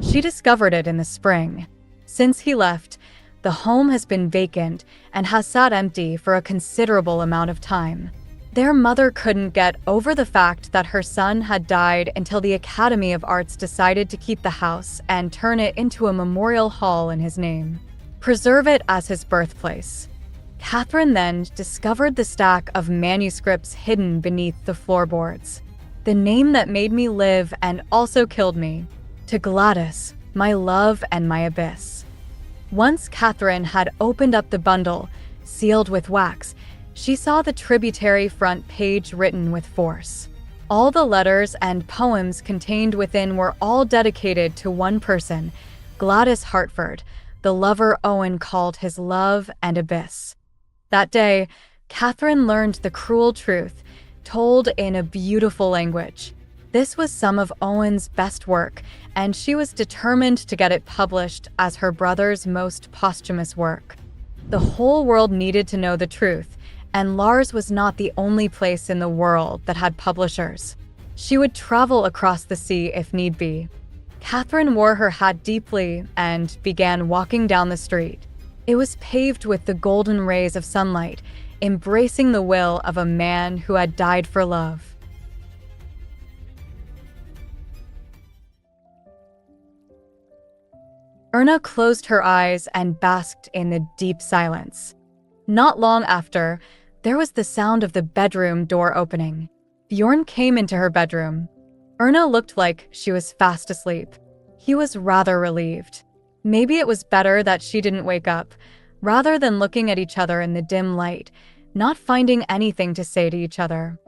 She discovered it in the spring. Since he left, the home has been vacant and has sat empty for a considerable amount of time. Their mother couldn't get over the fact that her son had died until the Academy of Arts decided to keep the house and turn it into a memorial hall in his name. Preserve it as his birthplace. Catherine then discovered the stack of manuscripts hidden beneath the floorboards. The name that made me live and also killed me. To Gladys, my love and my abyss. Once Catherine had opened up the bundle, sealed with wax, she saw the tributary front page written with force. All the letters and poems contained within were all dedicated to one person, Gladys Hartford, the lover Owen called his love and abyss. That day, Catherine learned the cruel truth, told in a beautiful language. This was some of Owen's best work, and she was determined to get it published as her brother's most posthumous work. The whole world needed to know the truth, and Lars was not the only place in the world that had publishers. She would travel across the sea if need be. Catherine wore her hat deeply and began walking down the street. It was paved with the golden rays of sunlight, embracing the will of a man who had died for love. Erna closed her eyes and basked in the deep silence. Not long after, there was the sound of the bedroom door opening. Bjorn came into her bedroom. Erna looked like she was fast asleep. He was rather relieved. Maybe it was better that she didn't wake up, rather than looking at each other in the dim light, not finding anything to say to each other.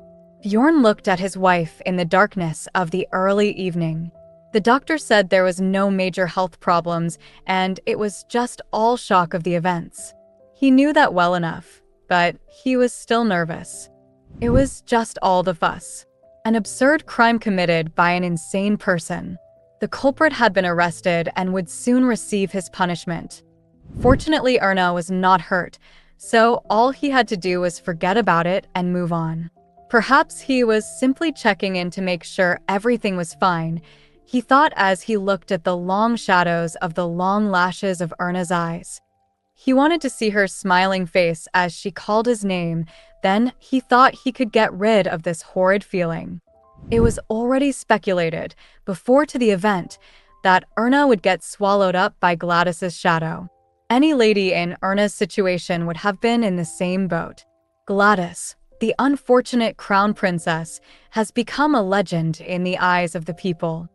Bjorn looked at his wife in the darkness of the early evening. The doctor said there was no major health problems, and it was just all shock of the events. He knew that well enough, but he was still nervous. It was just all the fuss. An absurd crime committed by an insane person. The culprit had been arrested and would soon receive his punishment. Fortunately, Erna was not hurt, so all he had to do was forget about it and move on. Perhaps he was simply checking in to make sure everything was fine, he thought as he looked at the long shadows of the long lashes of Erna's eyes. He wanted to see her smiling face as she called his name, then he thought he could get rid of this horrid feeling. It was already speculated, before to the event, that Erna would get swallowed up by Gladys's shadow. Any lady in Erna's situation would have been in the same boat. Gladys, the unfortunate crown princess, has become a legend in the eyes of the people.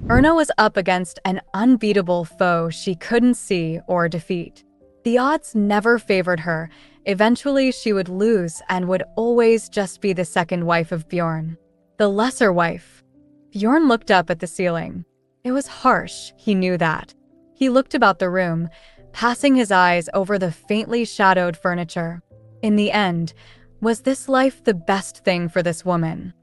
Erna was up against an unbeatable foe she couldn't see or defeat. The odds never favored her. Eventually, she would lose and would always just be the second wife of Bjorn. The lesser wife. Bjorn looked up at the ceiling. It was harsh, he knew that. He looked about the room, passing his eyes over the faintly shadowed furniture. In the end, was this life the best thing for this woman?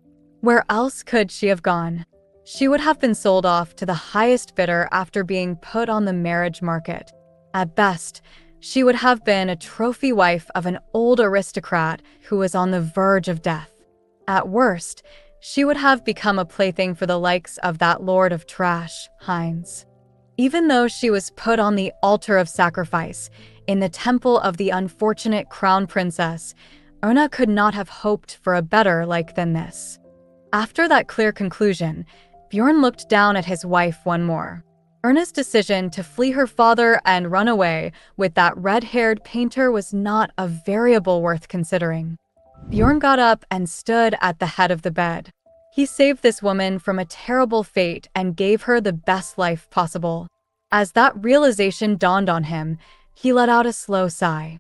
Where else could she have gone? She would have been sold off to the highest bidder after being put on the marriage market. At best, she would have been a trophy wife of an old aristocrat who was on the verge of death. At worst, she would have become a plaything for the likes of that lord of trash, Heinz. Even though she was put on the altar of sacrifice, in the temple of the unfortunate crown princess, Erna could not have hoped for a better like than this. After that clear conclusion, Bjorn looked down at his wife one more. Erna's decision to flee her father and run away with that red-haired painter was not a variable worth considering. Bjorn got up and stood at the head of the bed. He saved this woman from a terrible fate and gave her the best life possible. As that realization dawned on him, he let out a slow sigh.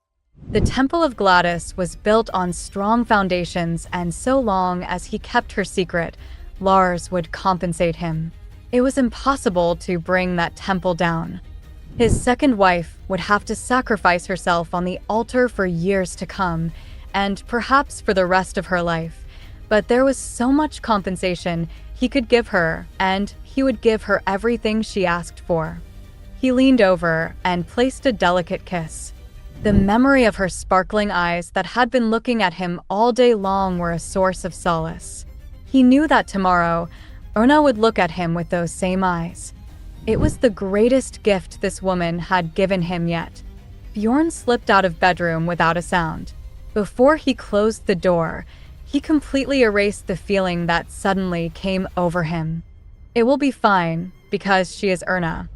The Temple of Gladys was built on strong foundations, and so long as he kept her secret, Lars would compensate him. It was impossible to bring that temple down. His second wife would have to sacrifice herself on the altar for years to come, and perhaps for the rest of her life. But there was so much compensation he could give her, and he would give her everything she asked for. He leaned over and placed a delicate kiss. The memory of her sparkling eyes that had been looking at him all day long were a source of solace. He knew that tomorrow, Erna would look at him with those same eyes. It was the greatest gift this woman had given him yet. Bjorn slipped out of bedroom without a sound. Before he closed the door, He completely erased the feeling that suddenly came over him. It will be fine, because she is Erna.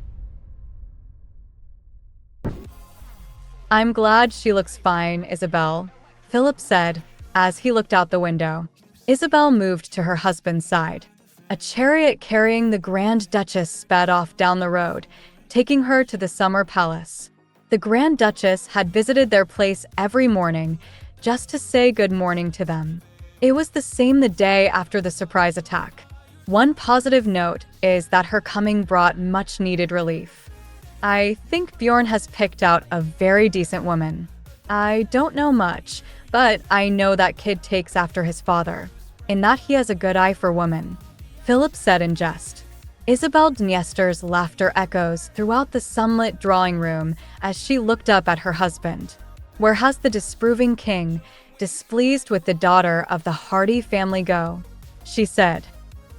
I'm glad she looks fine, Isabel, Philip said, as he looked out the window. Isabel moved to her husband's side. A chariot carrying the Grand Duchess sped off down the road, taking her to the summer palace. The Grand Duchess had visited their place every morning, just to say good morning to them. It was the same the day after the surprise attack. One positive note is that her coming brought much-needed relief. I think Bjorn has picked out a very decent woman. I don't know much, but I know that kid takes after his father, in that he has a good eye for women, Philip said in jest. Isabel Dniester's laughter echoes throughout the sunlit drawing room as she looked up at her husband. Where has the disapproving king, displeased with the daughter of the Hardy family go? She said.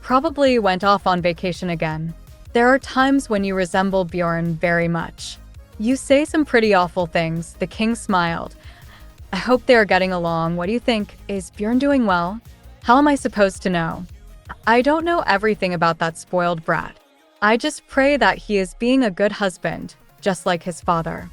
Probably went off on vacation again. There are times when you resemble Bjorn very much. You say some pretty awful things, the king smiled. I hope they are getting along. What do you think? Is Bjorn doing well? How am I supposed to know? I don't know everything about that spoiled brat. I just pray that he is being a good husband, just like his father.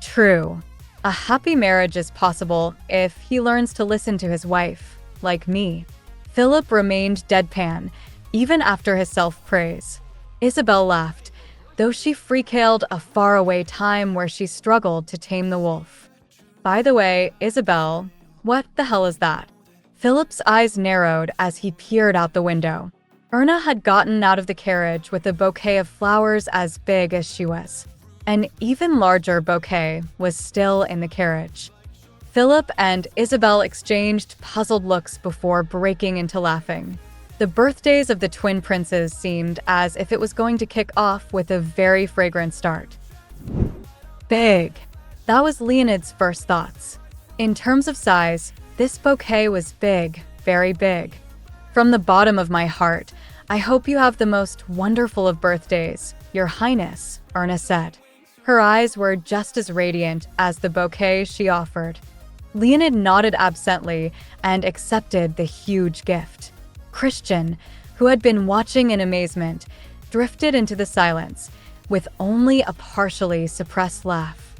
True. A happy marriage is possible if he learns to listen to his wife, like me. Philip remained deadpan, even after his self-praise. Isabel laughed, though she freaked a faraway time where she struggled to tame the wolf. By the way, Isabel, what the hell is that? Philip's eyes narrowed as he peered out the window. Erna had gotten out of the carriage with a bouquet of flowers as big as she was. An even larger bouquet was still in the carriage. Philip and Isabel exchanged puzzled looks before breaking into laughing. The birthdays of the twin princes seemed as if it was going to kick off with a very fragrant start. Big. That was Leonid's first thoughts. In terms of size, this bouquet was big, very big. From the bottom of my heart, I hope you have the most wonderful of birthdays, Your Highness, Erna said. Her eyes were just as radiant as the bouquet she offered. Leonid nodded absently and accepted the huge gift. Christian, who had been watching in amazement, drifted into the silence, with only a partially suppressed laugh.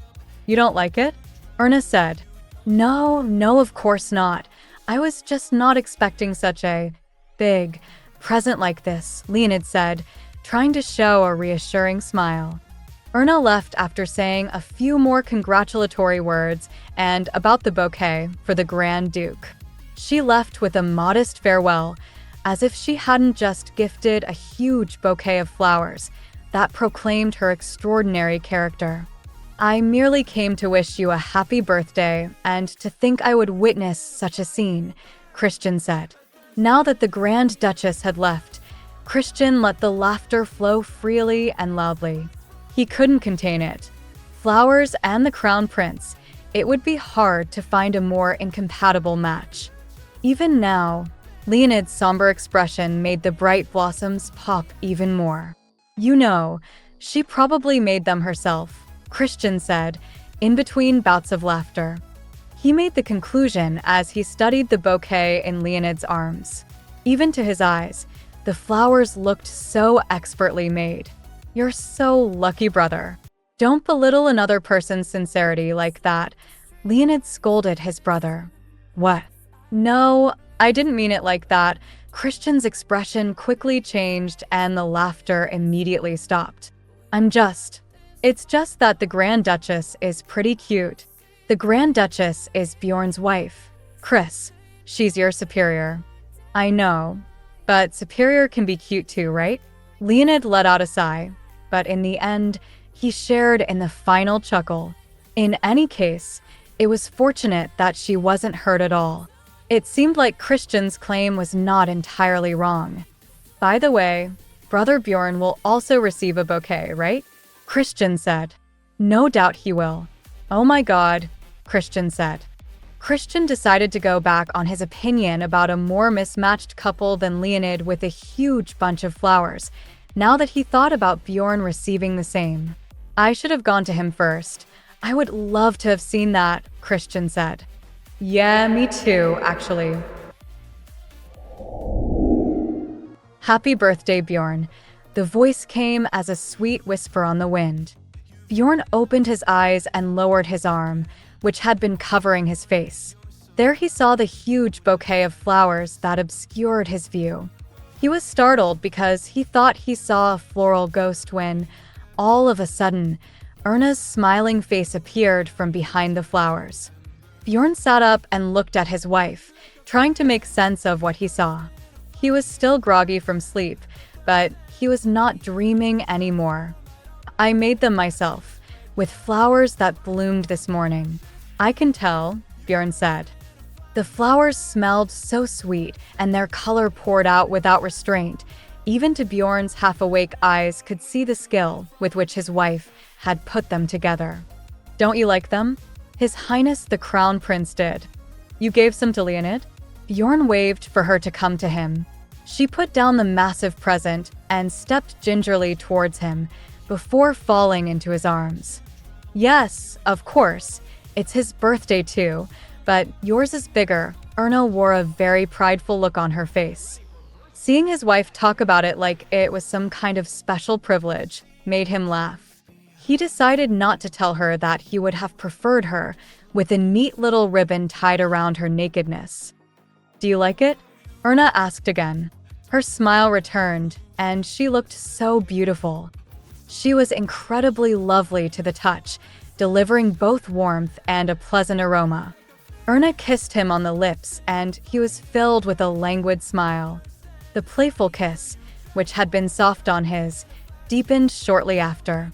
You don't like it? Erna said. No, of course not. I was just not expecting such a big present like this, Leonid said, trying to show a reassuring smile. Erna left after saying a few more congratulatory words and about the bouquet for the Grand Duke. She left with a modest farewell, as if she hadn't just gifted a huge bouquet of flowers that proclaimed her extraordinary character. I merely came to wish you a happy birthday and to think I would witness such a scene, Christian said. Now that the Grand Duchess had left, Christian let the laughter flow freely and loudly. He couldn't contain it. Flowers and the Crown Prince, it would be hard to find a more incompatible match. Even now, Leonid's somber expression made the bright blossoms pop even more. You know, she probably made them herself, Christian said, in between bouts of laughter. He made the conclusion as he studied the bouquet in Leonid's arms. Even to his eyes, the flowers looked so expertly made. You're so lucky, brother. Don't belittle another person's sincerity like that, Leonid scolded his brother. What? No, I didn't mean it like that. Christian's expression quickly changed and the laughter immediately stopped. It's just that the Grand Duchess is pretty cute. The Grand Duchess is Bjorn's wife, Chris. She's your superior. I know, but superior can be cute too, right? Leonid let out a sigh, but in the end, he shared in the final chuckle. In any case, it was fortunate that she wasn't hurt at all. It seemed like Christian's claim was not entirely wrong. By the way, Brother Bjorn will also receive a bouquet, right? Christian said. No doubt he will. Oh my God, Christian said. Christian decided to go back on his opinion about a more mismatched couple than Leonid with a huge bunch of flowers, now that he thought about Bjorn receiving the same. I should have gone to him first. I would love to have seen that, Christian said. Yeah, me too, actually. "Happy birthday, Bjorn." The voice came as a sweet whisper on the wind. Bjorn opened his eyes and lowered his arm, which had been covering his face. There he saw the huge bouquet of flowers that obscured his view. He was startled because he thought he saw a floral ghost when, all of a sudden, Erna's smiling face appeared from behind the flowers. Bjorn sat up and looked at his wife, trying to make sense of what he saw. He was still groggy from sleep, but he was not dreaming anymore. "I made them myself, with flowers that bloomed this morning." "I can tell," Bjorn said. The flowers smelled so sweet, and their color poured out without restraint. Even to Bjorn's half-awake eyes could see the skill with which his wife had put them together. "Don't you like them?" His Highness the Crown Prince did. "You gave some to Leonid?" Bjorn waved for her to come to him. She put down the massive present and stepped gingerly towards him before falling into his arms. "Yes, of course. It's his birthday too, but yours is bigger." Erna wore a very prideful look on her face. Seeing his wife talk about it like it was some kind of special privilege made him laugh. He decided not to tell her that he would have preferred her with a neat little ribbon tied around her nakedness. "Do you like it?" Erna asked again. Her smile returned, and she looked so beautiful. She was incredibly lovely to the touch, delivering both warmth and a pleasant aroma. Erna kissed him on the lips, and he was filled with a languid smile. The playful kiss, which had been soft on his, deepened shortly after.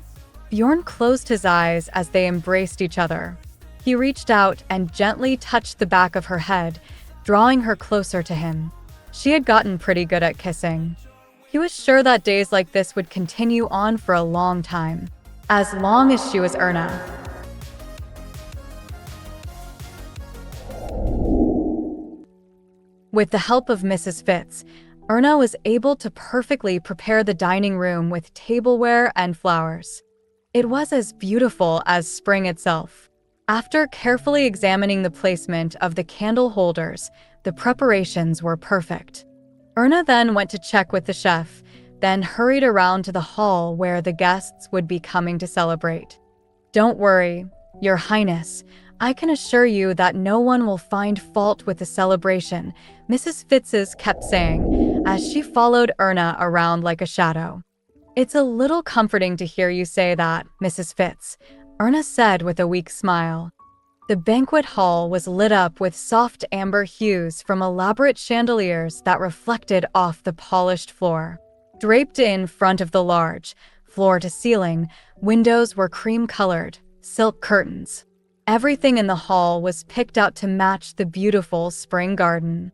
Bjorn closed his eyes as they embraced each other. He reached out and gently touched the back of her head, drawing her closer to him. She had gotten pretty good at kissing. He was sure that days like this would continue on for a long time, as long as she was Erna. With the help of Mrs. Fitz, Erna was able to perfectly prepare the dining room with tableware and flowers. It was as beautiful as spring itself. After carefully examining the placement of the candle holders, the preparations were perfect. Erna then went to check with the chef, then hurried around to the hall where the guests would be coming to celebrate. "Don't worry, Your Highness. I can assure you that no one will find fault with the celebration," Mrs. Fitz's kept saying, as she followed Erna around like a shadow. "It's a little comforting to hear you say that, Mrs. Fitz," Erna said with a weak smile. The banquet hall was lit up with soft amber hues from elaborate chandeliers that reflected off the polished floor. Draped in front of the large, floor-to-ceiling, windows were cream-colored, silk curtains. Everything in the hall was picked out to match the beautiful spring garden.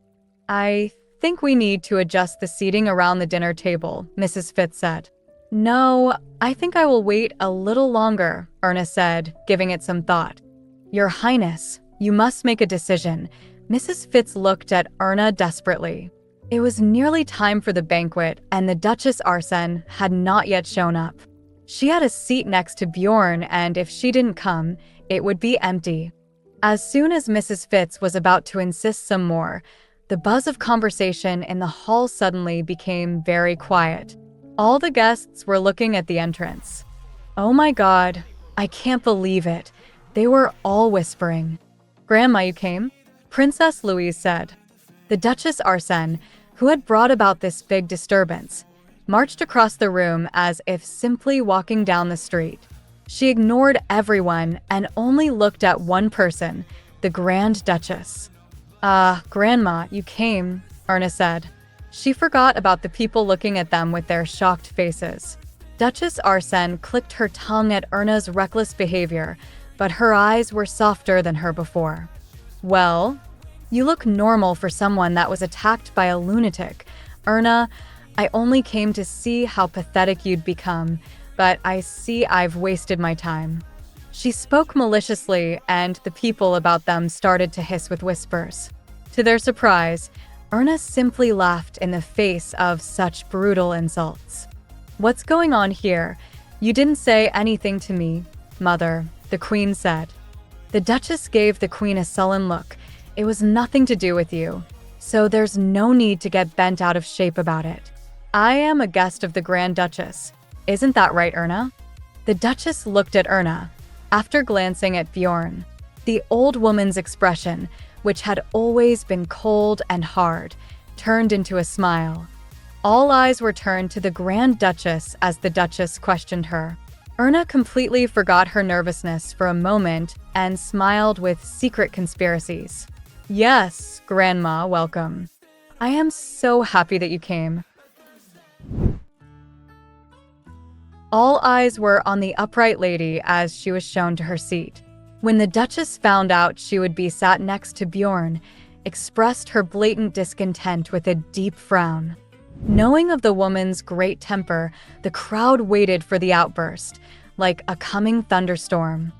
"I think we need to adjust the seating around the dinner table," Mrs. Fitz said. "No, I think I will wait a little longer," Erna said, giving it some thought. "Your Highness, you must make a decision." Mrs. Fitz looked at Erna desperately. It was nearly time for the banquet, and the Duchess Arsène had not yet shown up. She had a seat next to Bjorn, and if she didn't come, it would be empty. As soon as Mrs. Fitz was about to insist some more, the buzz of conversation in the hall suddenly became very quiet. All the guests were looking at the entrance. "Oh my God, I can't believe it," they were all whispering. "Grandma, you came?" Princess Louise said. The Duchess Arsène, who had brought about this big disturbance, marched across the room as if simply walking down the street. She ignored everyone and only looked at one person, the Grand Duchess. Grandma, you came," Erna said. She forgot about the people looking at them with their shocked faces. Duchess Arsène clicked her tongue at Erna's reckless behavior, but her eyes were softer than her before. "Well, you look normal for someone that was attacked by a lunatic. Erna, I only came to see how pathetic you'd become, but I see I've wasted my time." She spoke maliciously, and the people about them started to hiss with whispers. To their surprise, Erna simply laughed in the face of such brutal insults. "What's going on here? You didn't say anything to me, Mother," the Queen said. The Duchess gave the Queen a sullen look. "It was nothing to do with you, so there's no need to get bent out of shape about it." I am a guest of the Grand Duchess. Isn't that right, Erna? The Duchess looked at Erna, after glancing at Bjorn. The old woman's expression, which had always been cold and hard, turned into a smile. All eyes were turned to the Grand Duchess as the Duchess questioned her. Erna completely forgot her nervousness for a moment and smiled with secret conspiracies. Yes, Grandma, welcome. I am so happy that you came. All eyes were on the upright lady as she was shown to her seat. When the Duchess found out she would be sat next to Bjorn, expressed her blatant discontent with a deep frown. Knowing of the woman's great temper, the crowd waited for the outburst, like a coming thunderstorm.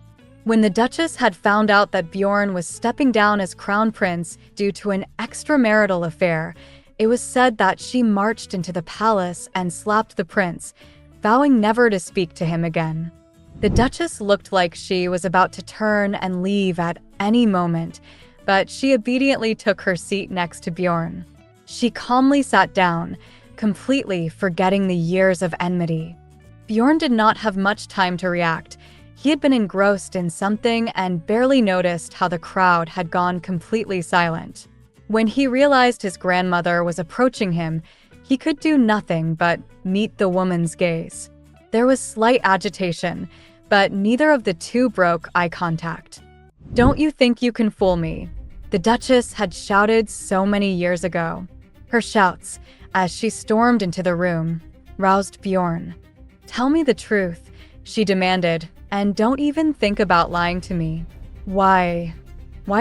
When the Duchess had found out that Bjorn was stepping down as crown prince due to an extramarital affair, it was said that she marched into the palace and slapped the prince, vowing never to speak to him again. The Duchess looked like she was about to turn and leave at any moment, but she obediently took her seat next to Bjorn. She calmly sat down, completely forgetting the years of enmity. Bjorn did not have much time to react. He had been engrossed in something and barely noticed how the crowd had gone completely silent. When he realized his grandmother was approaching him, he could do nothing but meet the woman's gaze. There was slight agitation, but neither of the two broke eye contact. "Don't you think you can fool me?" the Duchess had shouted so many years ago. Her shouts, as she stormed into the room, roused Bjorn. "Tell me the truth," she demanded, "and don't even think about lying to me. Why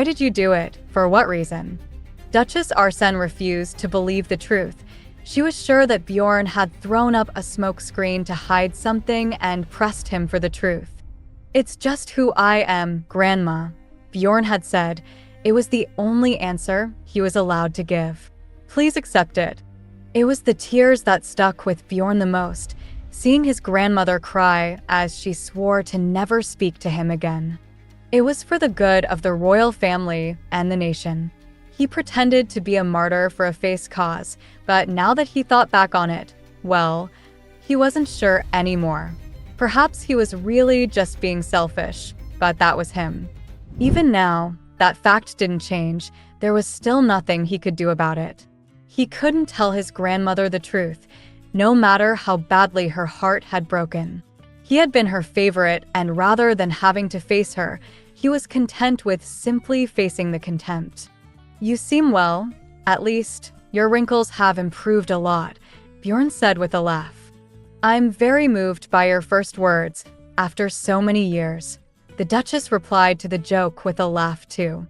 did you do it? For what reason?" Duchess Arsene refused to believe the truth. She was sure that Bjorn had thrown up a smokescreen to hide something and pressed him for the truth. "It's just who I am, Grandma," Bjorn had said. It was the only answer he was allowed to give. "Please accept it." It was the tears that stuck with Bjorn the most, seeing his grandmother cry as she swore to never speak to him again. It was for the good of the royal family and the nation. He pretended to be a martyr for a face cause, but now that he thought back on it, well, he wasn't sure anymore. Perhaps he was really just being selfish, but that was him. Even now, that fact didn't change. There was still nothing he could do about it. He couldn't tell his grandmother the truth, no matter how badly her heart had broken. He had been her favorite, and rather than having to face her, he was content with simply facing the contempt. "You seem well. At least, your wrinkles have improved a lot," Bjorn said with a laugh. "I'm very moved by your first words, after so many years." The Duchess replied to the joke with a laugh too.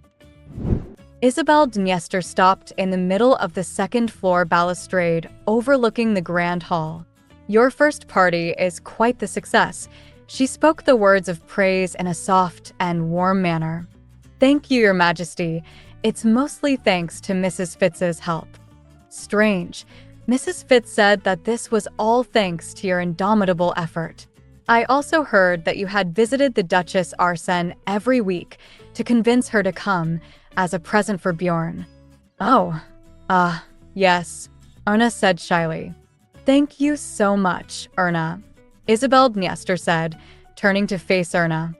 Isabel Dniester stopped in the middle of the second-floor balustrade overlooking the Grand Hall. "Your first party is quite the success." She spoke the words of praise in a soft and warm manner. "Thank you, Your Majesty. It's mostly thanks to Mrs. Fitz's help." Strange. Mrs. Fitz said that this was all thanks to your indomitable effort. "I also heard that you had visited the Duchess Arsene every week to convince her to come as a present for Bjorn." "Oh, yes," Erna said shyly. "Thank you so much, Erna," Isabel Dniester said, turning to face Erna.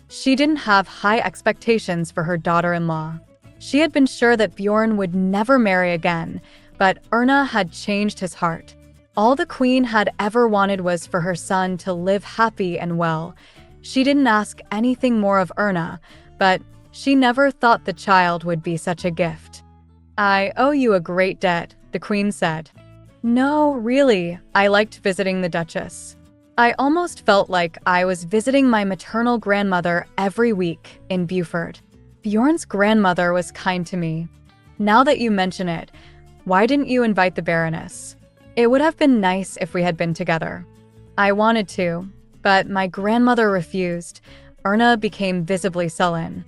She didn't have high expectations for her daughter-in-law. She had been sure that Bjorn would never marry again, but Erna had changed his heart. All the queen had ever wanted was for her son to live happy and well. She didn't ask anything more of Erna, but she never thought the child would be such a gift. "I owe you a great debt," the queen said. "No, really, I liked visiting the Duchess. I almost felt like I was visiting my maternal grandmother every week in Beaufort. Bjorn's grandmother was kind to me. Now that you mention it, why didn't you invite the Baroness? It would have been nice if we had been together." "I wanted to, but my grandmother refused." Erna became visibly sullen.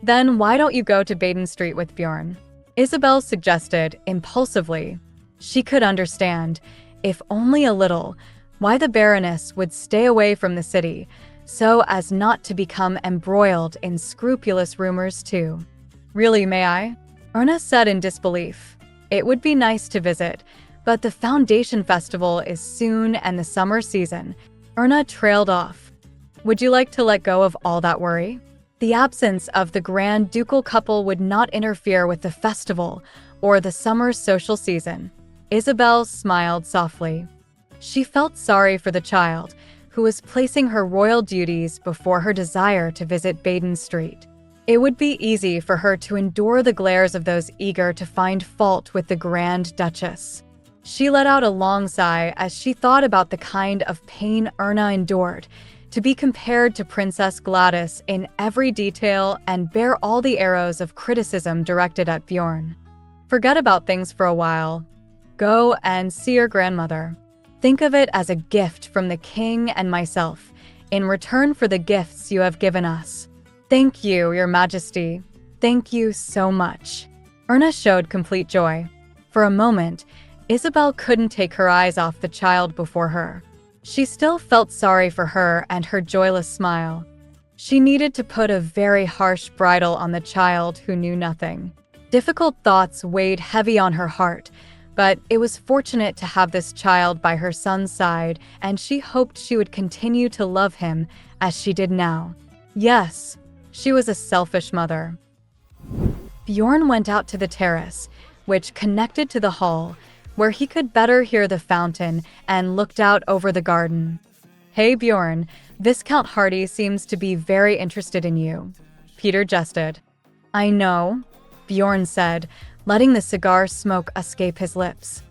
"Then why don't you go to Baden Street with Bjorn?" Isabel suggested impulsively. She could understand, if only a little, why the Baroness would stay away from the city, so as not to become embroiled in scrupulous rumors too. "Really, may I?" Erna said in disbelief. "It would be nice to visit, But the Foundation Festival is soon and the summer season. Erna trailed off. Would you like to let go of all that worry? The absence of the grand ducal couple would not interfere with the festival or the summer social season. Isabel smiled softly. She felt sorry for the child, who was placing her royal duties before her desire to visit Baden Street. It would be easy for her to endure the glares of those eager to find fault with the Grand Duchess. She let out a long sigh as she thought about the kind of pain Erna endured, to be compared to Princess Gladys in every detail and bear all the arrows of criticism directed at Bjorn. Forget about things for a while. Go and see your grandmother. Think of it as a gift from the king and myself, in return for the gifts you have given us. Thank you, Your Majesty. Thank you so much. Erna showed complete joy. For a moment, Isabel couldn't take her eyes off the child before her. She still felt sorry for her and her joyless smile. She needed to put a very harsh bridle on the child who knew nothing. Difficult thoughts weighed heavy on her heart, but it was fortunate to have this child by her son's side, and she hoped she would continue to love him as she did now. Yes, she was a selfish mother. Bjorn went out to the terrace, which connected to the hall, where he could better hear the fountain and looked out over the garden. Hey Bjorn, Viscount Hardy seems to be very interested in you. Peter jested. I know, Bjorn said, letting the cigar smoke escape his lips.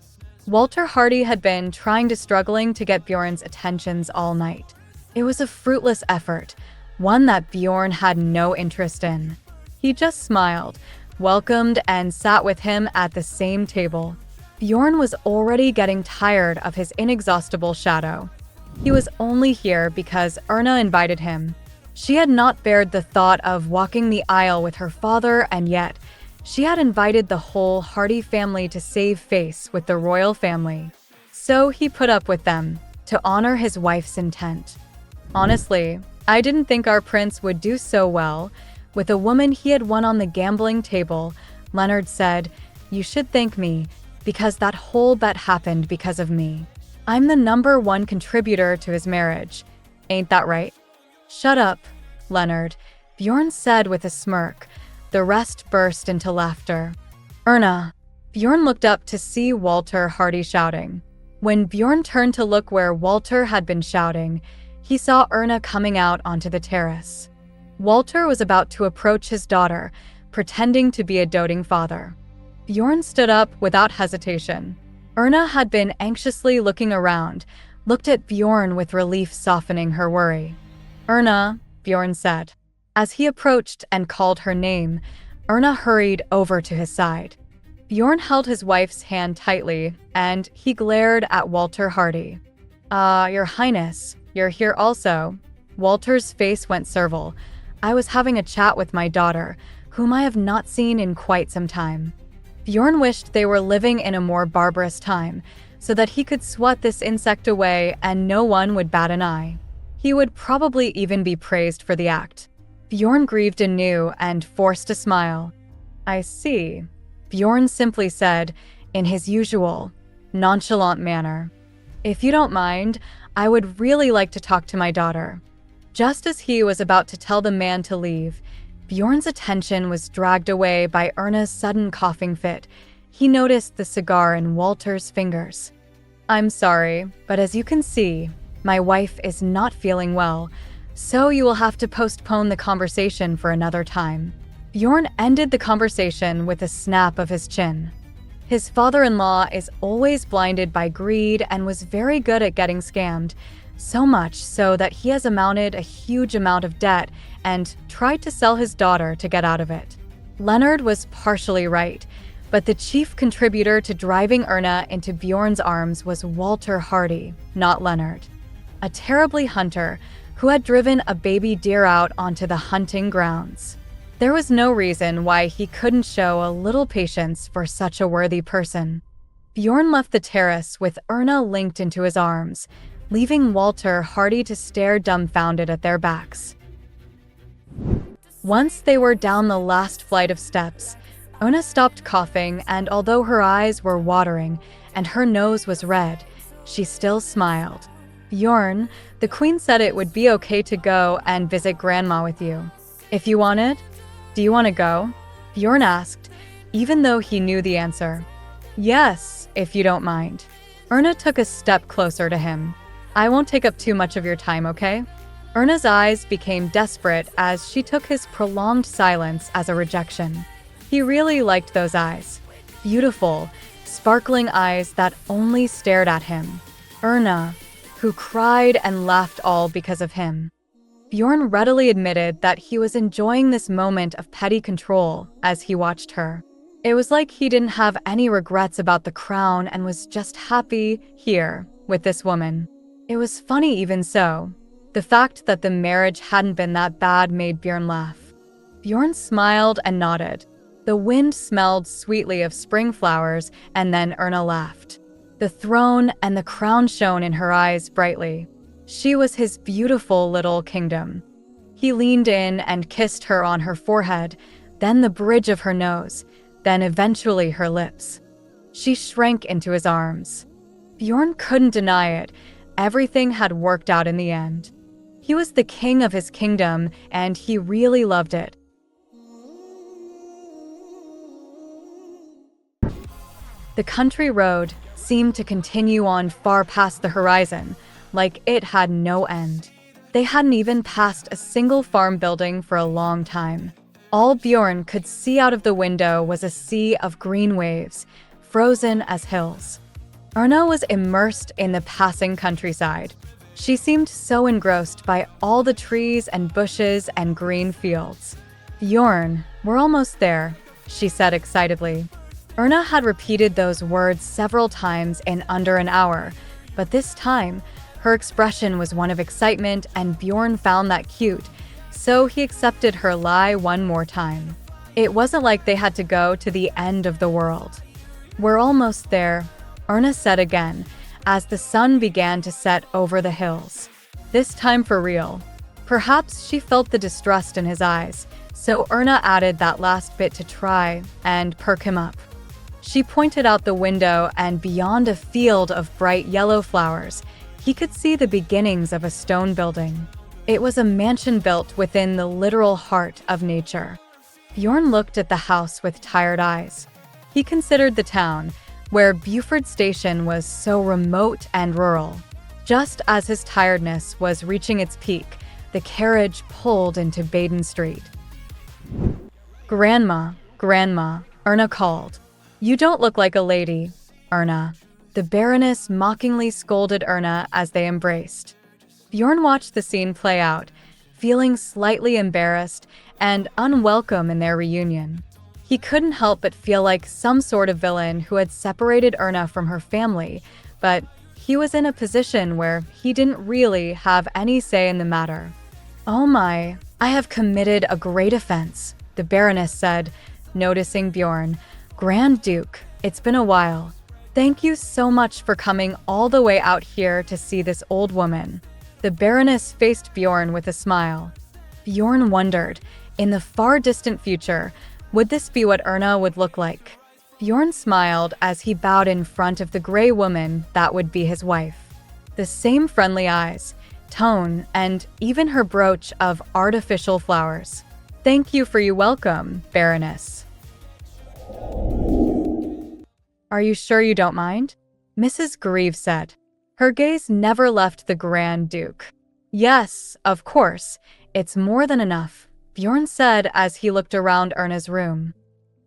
Walter Hardy had been struggling to get Bjorn's attentions all night. It was a fruitless effort, one that Bjorn had no interest in. He just smiled, welcomed, and sat with him at the same table. Bjorn was already getting tired of his inexhaustible shadow. He was only here because Erna invited him. She had not bared the thought of walking the aisle with her father, and yet she had invited the whole Hardy family to save face with the royal family. So he put up with them, to honor his wife's intent. Honestly, I didn't think our prince would do so well. With a woman he had won on the gambling table, Leonard said, You should thank me, because that whole bet happened because of me. I'm the #1 contributor to his marriage. Ain't that right? Shut up, Leonard, Bjorn said with a smirk. The rest burst into laughter. Erna. Bjorn looked up to see Walter Hardy shouting. When Bjorn turned to look where Walter had been shouting, he saw Erna coming out onto the terrace. Walter was about to approach his daughter, pretending to be a doting father. Bjorn stood up without hesitation. Erna had been anxiously looking around, looked at Bjorn with relief softening her worry. Erna, Bjorn said. As he approached and called her name, Erna hurried over to his side. Bjorn held his wife's hand tightly, and he glared at Walter Hardy. Your Highness, you're here also. Walter's face went servile. I was having a chat with my daughter, whom I have not seen in quite some time. Bjorn wished they were living in a more barbarous time, so that he could swat this insect away and no one would bat an eye. He would probably even be praised for the act. Bjorn grieved anew and forced a smile. I see, Bjorn simply said, in his usual, nonchalant manner. If you don't mind, I would really like to talk to my daughter. Just as he was about to tell the man to leave, Bjorn's attention was dragged away by Erna's sudden coughing fit. He noticed the cigar in Walter's fingers. I'm sorry, but as you can see, my wife is not feeling well, so you will have to postpone the conversation for another time. Bjorn ended the conversation with a snap of his chin. His father-in-law is always blinded by greed and was very good at getting scammed, so much so that he has amounted a huge amount of debt and tried to sell his daughter to get out of it. Leonard was partially right, but the chief contributor to driving Erna into Bjorn's arms was Walter Hardy, not Leonard. A terribly hunter who had driven a baby deer out onto the hunting grounds. There was no reason why he couldn't show a little patience for such a worthy person. Bjorn left the terrace with Erna linked into his arms, leaving Walter Hardy to stare dumbfounded at their backs. Once they were down the last flight of steps, Erna stopped coughing, and although her eyes were watering and her nose was red. She still smiled. Bjorn, the queen said it would be okay to go and visit grandma with you. If you wanted? Do you want to go? Bjorn asked, even though he knew the answer. Yes, if you don't mind. Erna took a step closer to him. I won't take up too much of your time, okay? Erna's eyes became desperate as she took his prolonged silence as a rejection. He really liked those eyes. Beautiful, sparkling eyes that only stared at him. Erna, who cried and laughed all because of him. Bjorn readily admitted that he was enjoying this moment of petty control as he watched her. It was like he didn't have any regrets about the crown and was just happy here with this woman. It was funny even so. The fact that the marriage hadn't been that bad made Bjorn laugh. Bjorn smiled and nodded. The wind smelled sweetly of spring flowers, and then Erna laughed. The throne and the crown shone in her eyes brightly. She was his beautiful little kingdom. He leaned in and kissed her on her forehead, then the bridge of her nose, then eventually her lips. She shrank into his arms. Bjorn couldn't deny it. Everything had worked out in the end. He was the king of his kingdom, and he really loved it. The country road seemed to continue on far past the horizon, like it had no end. They hadn't even passed a single farm building for a long time. All Bjorn could see out of the window was a sea of green waves, frozen as hills. Erna was immersed in the passing countryside. She seemed so engrossed by all the trees and bushes and green fields. Bjorn, we're almost there, she said excitedly. Erna had repeated those words several times in under an hour, but this time, her expression was one of excitement and Bjorn found that cute, so he accepted her lie one more time. It wasn't like they had to go to the end of the world. We're almost there, Erna said again, as the sun began to set over the hills. This time for real. Perhaps she felt the distrust in his eyes, so Erna added that last bit to try and perk him up. She pointed out the window, and beyond a field of bright yellow flowers, he could see the beginnings of a stone building. It was a mansion built within the literal heart of nature. Bjorn looked at the house with tired eyes. He considered the town, where Buford Station was so remote and rural. Just as his tiredness was reaching its peak, the carriage pulled into Baden Street. Grandma, Grandma, Erna called. You don't look like a lady, Erna. The Baroness mockingly scolded Erna as they embraced. Bjorn watched the scene play out, feeling slightly embarrassed and unwelcome in their reunion. He couldn't help but feel like some sort of villain who had separated Erna from her family, but he was in a position where he didn't really have any say in the matter. Oh my, I have committed a great offense, the Baroness said, noticing Bjorn. Grand Duke, it's been a while. Thank you so much for coming all the way out here to see this old woman. The Baroness faced Bjorn with a smile. Bjorn wondered, in the far distant future, would this be what Erna would look like? Bjorn smiled as he bowed in front of the gray woman that would be his wife. The same friendly eyes, tone, and even her brooch of artificial flowers. Thank you for your welcome, Baroness. Are you sure you don't mind? Mrs. Grieve said. Her gaze never left the Grand Duke. Yes, of course. It's more than enough, Bjorn said as he looked around Erna's room.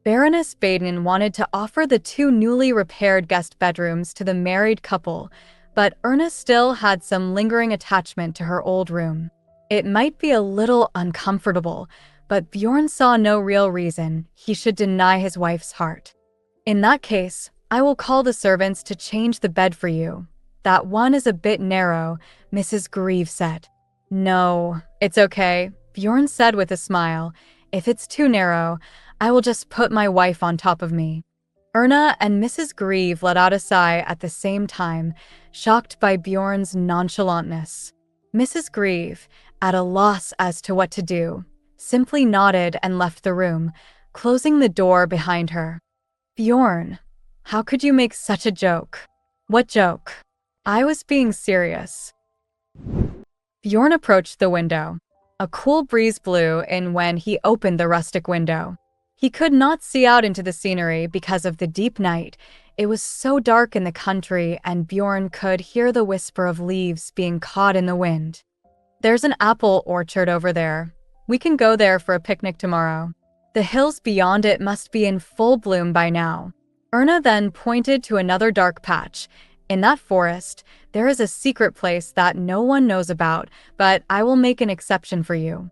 Baroness Baden wanted to offer the 2 newly repaired guest bedrooms to the married couple, but Erna still had some lingering attachment to her old room. It might be a little uncomfortable, but Bjorn saw no real reason he should deny his wife's heart. In that case, I will call the servants to change the bed for you. That one is a bit narrow, Mrs. Grieve said. No, it's okay, Bjorn said with a smile. If it's too narrow, I will just put my wife on top of me. Erna and Mrs. Grieve let out a sigh at the same time, shocked by Bjorn's nonchalantness. Mrs. Grieve, at a loss as to what to do, simply nodded and left the room, closing the door behind her. Bjorn, How could you make such a joke? What joke? I was being serious. Bjorn approached the window. A cool breeze blew in when he opened the rustic window. He could not see out into the scenery because of the deep night. It was so dark in the country, and Bjorn could hear the whisper of leaves being caught in the wind. There's an apple orchard over there. We can go there for a picnic tomorrow. The hills beyond it must be in full bloom by now. Erna then pointed to another dark patch. In that forest, there is a secret place that no one knows about, but I will make an exception for you.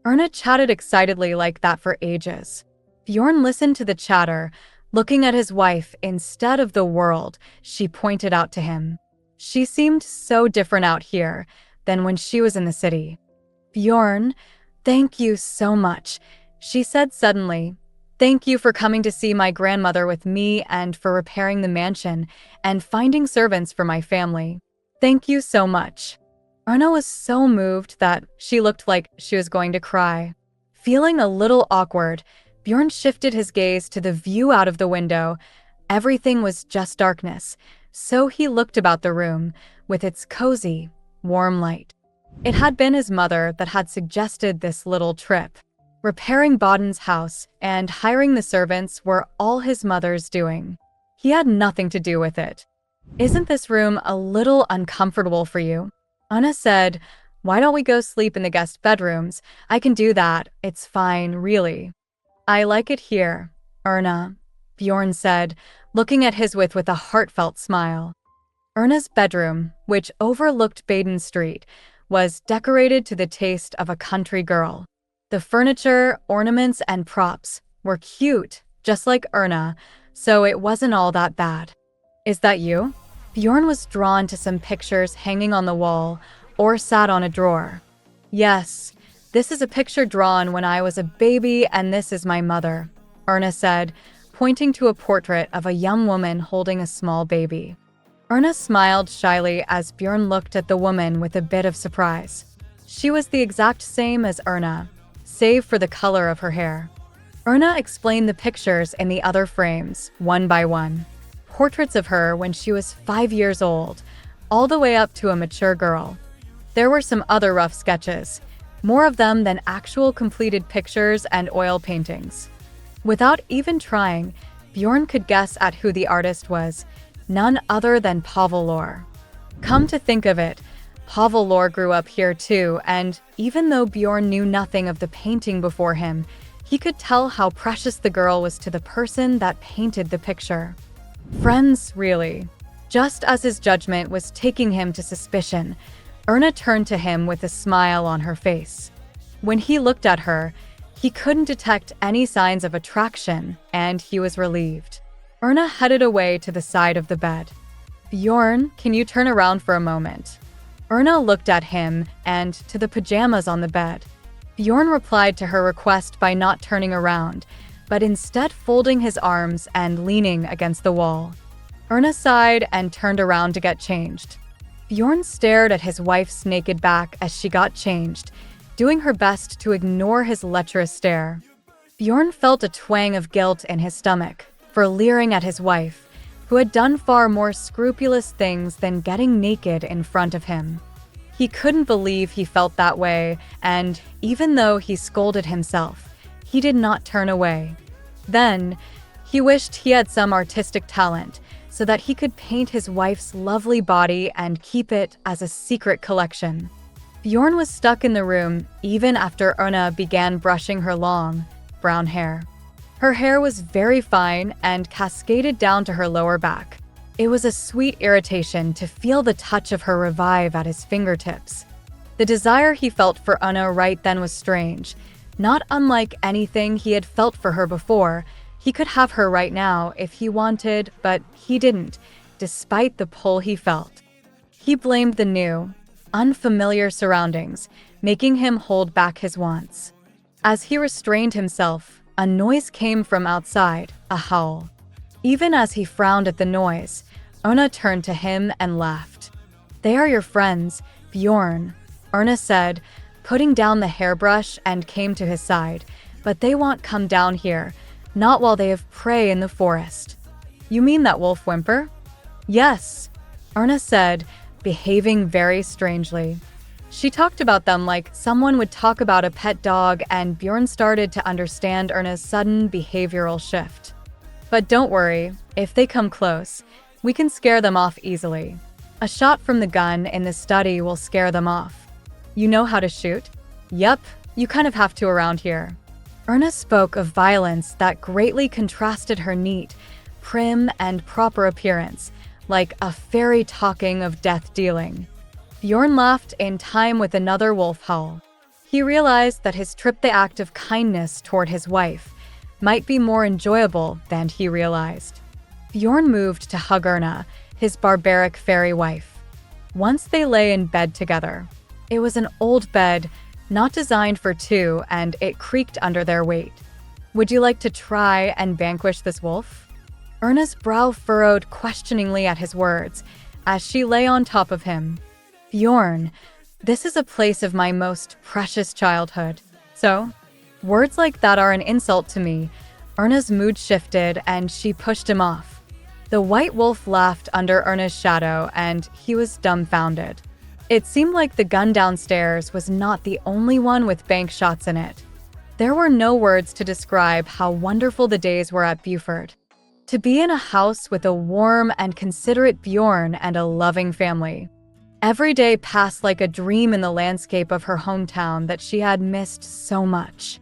Erna chatted excitedly like that for ages. Bjorn listened to the chatter, looking at his wife instead of the world she pointed out to him. She seemed so different out here than when she was in the city. Bjorn, thank you so much, she said suddenly. Thank you for coming to see my grandmother with me and for repairing the mansion and finding servants for my family. Thank you so much. Erna was so moved that she looked like she was going to cry. Feeling a little awkward, Bjorn shifted his gaze to the view out of the window. Everything was just darkness, so he looked about the room with its cozy, warm light. It had been his mother that had suggested this little trip. Repairing Boden's house and hiring the servants were all his mother's doing. He had nothing to do with it. Isn't this room a little uncomfortable for you? Anna said, why don't we go sleep in the guest bedrooms? I can do that. It's fine, really. I like it here, Erna, Bjorn said, looking at his with a heartfelt smile. Erna's bedroom, which overlooked Baden Street, was decorated to the taste of a country girl. The furniture, ornaments, and props were cute, just like Erna, so it wasn't all that bad. Is that you? Bjorn was drawn to some pictures hanging on the wall or sat on a drawer. Yes, this is a picture drawn when I was a baby and this is my mother, Erna said, pointing to a portrait of a young woman holding a small baby. Erna smiled shyly as Bjorn looked at the woman with a bit of surprise. She was the exact same as Erna, save for the color of her hair. Erna explained the pictures in the other frames, one by one. Portraits of her when she was 5 years old, all the way up to a mature girl. There were some other rough sketches, more of them than actual completed pictures and oil paintings. Without even trying, Bjorn could guess at who the artist was, none other than Pavel Lor. Come to think of it, Pavel Lor grew up here too, and even though Bjorn knew nothing of the painting before him, he could tell how precious the girl was to the person that painted the picture. Friends, really. Just as his judgment was taking him to suspicion, Erna turned to him with a smile on her face. When he looked at her, he couldn't detect any signs of attraction, and he was relieved. Erna headed away to the side of the bed. Bjorn, can you turn around for a moment? Erna looked at him and to the pajamas on the bed. Bjorn replied to her request by not turning around, but instead folding his arms and leaning against the wall. Erna sighed and turned around to get changed. Bjorn stared at his wife's naked back as she got changed, doing her best to ignore his lecherous stare. Bjorn felt a twang of guilt in his stomach for leering at his wife, who had done far more scrupulous things than getting naked in front of him. He couldn't believe he felt that way, and even though he scolded himself, he did not turn away. Then, he wished he had some artistic talent so that he could paint his wife's lovely body and keep it as a secret collection. Bjorn was stuck in the room even after Erna began brushing her long, brown hair. Her hair was very fine and cascaded down to her lower back. It was a sweet irritation to feel the touch of her revive at his fingertips. The desire he felt for Erna right then was strange. Not unlike anything he had felt for her before, he could have her right now if he wanted, but he didn't, despite the pull he felt. He blamed the new, unfamiliar surroundings, making him hold back his wants. As he restrained himself, a noise came from outside, a howl. Even as he frowned at the noise, Erna turned to him and laughed. They are your friends, Bjorn, Erna said, putting down the hairbrush and came to his side, but they won't come down here, not while they have prey in the forest. You mean that wolf whimper? Yes, Erna said, behaving very strangely. She talked about them like someone would talk about a pet dog, and Bjorn started to understand Erna's sudden behavioral shift. But don't worry, if they come close, we can scare them off easily. A shot from the gun in the study will scare them off. You know how to shoot? Yep, you kind of have to around here. Erna spoke of violence that greatly contrasted her neat, prim, and proper appearance, like a fairy talking of death dealing. Bjorn laughed in time with another wolf howl. He realized that his trip, the act of kindness toward his wife, might be more enjoyable than he realized. Bjorn moved to hug Erna, his barbaric fairy wife. Once they lay in bed together. It was an old bed, not designed for two, and it creaked under their weight. Would you like to try and vanquish this wolf? Erna's brow furrowed questioningly at his words as she lay on top of him. Bjorn, this is a place of my most precious childhood. So, words like that are an insult to me. Erna's mood shifted and she pushed him off. The white wolf laughed under Erna's shadow and he was dumbfounded. It seemed like the gun downstairs was not the only one with bank shots in it. There were no words to describe how wonderful the days were at Buford. To be in a house with a warm and considerate Bjorn and a loving family. Every day passed like a dream in the landscape of her hometown that she had missed so much.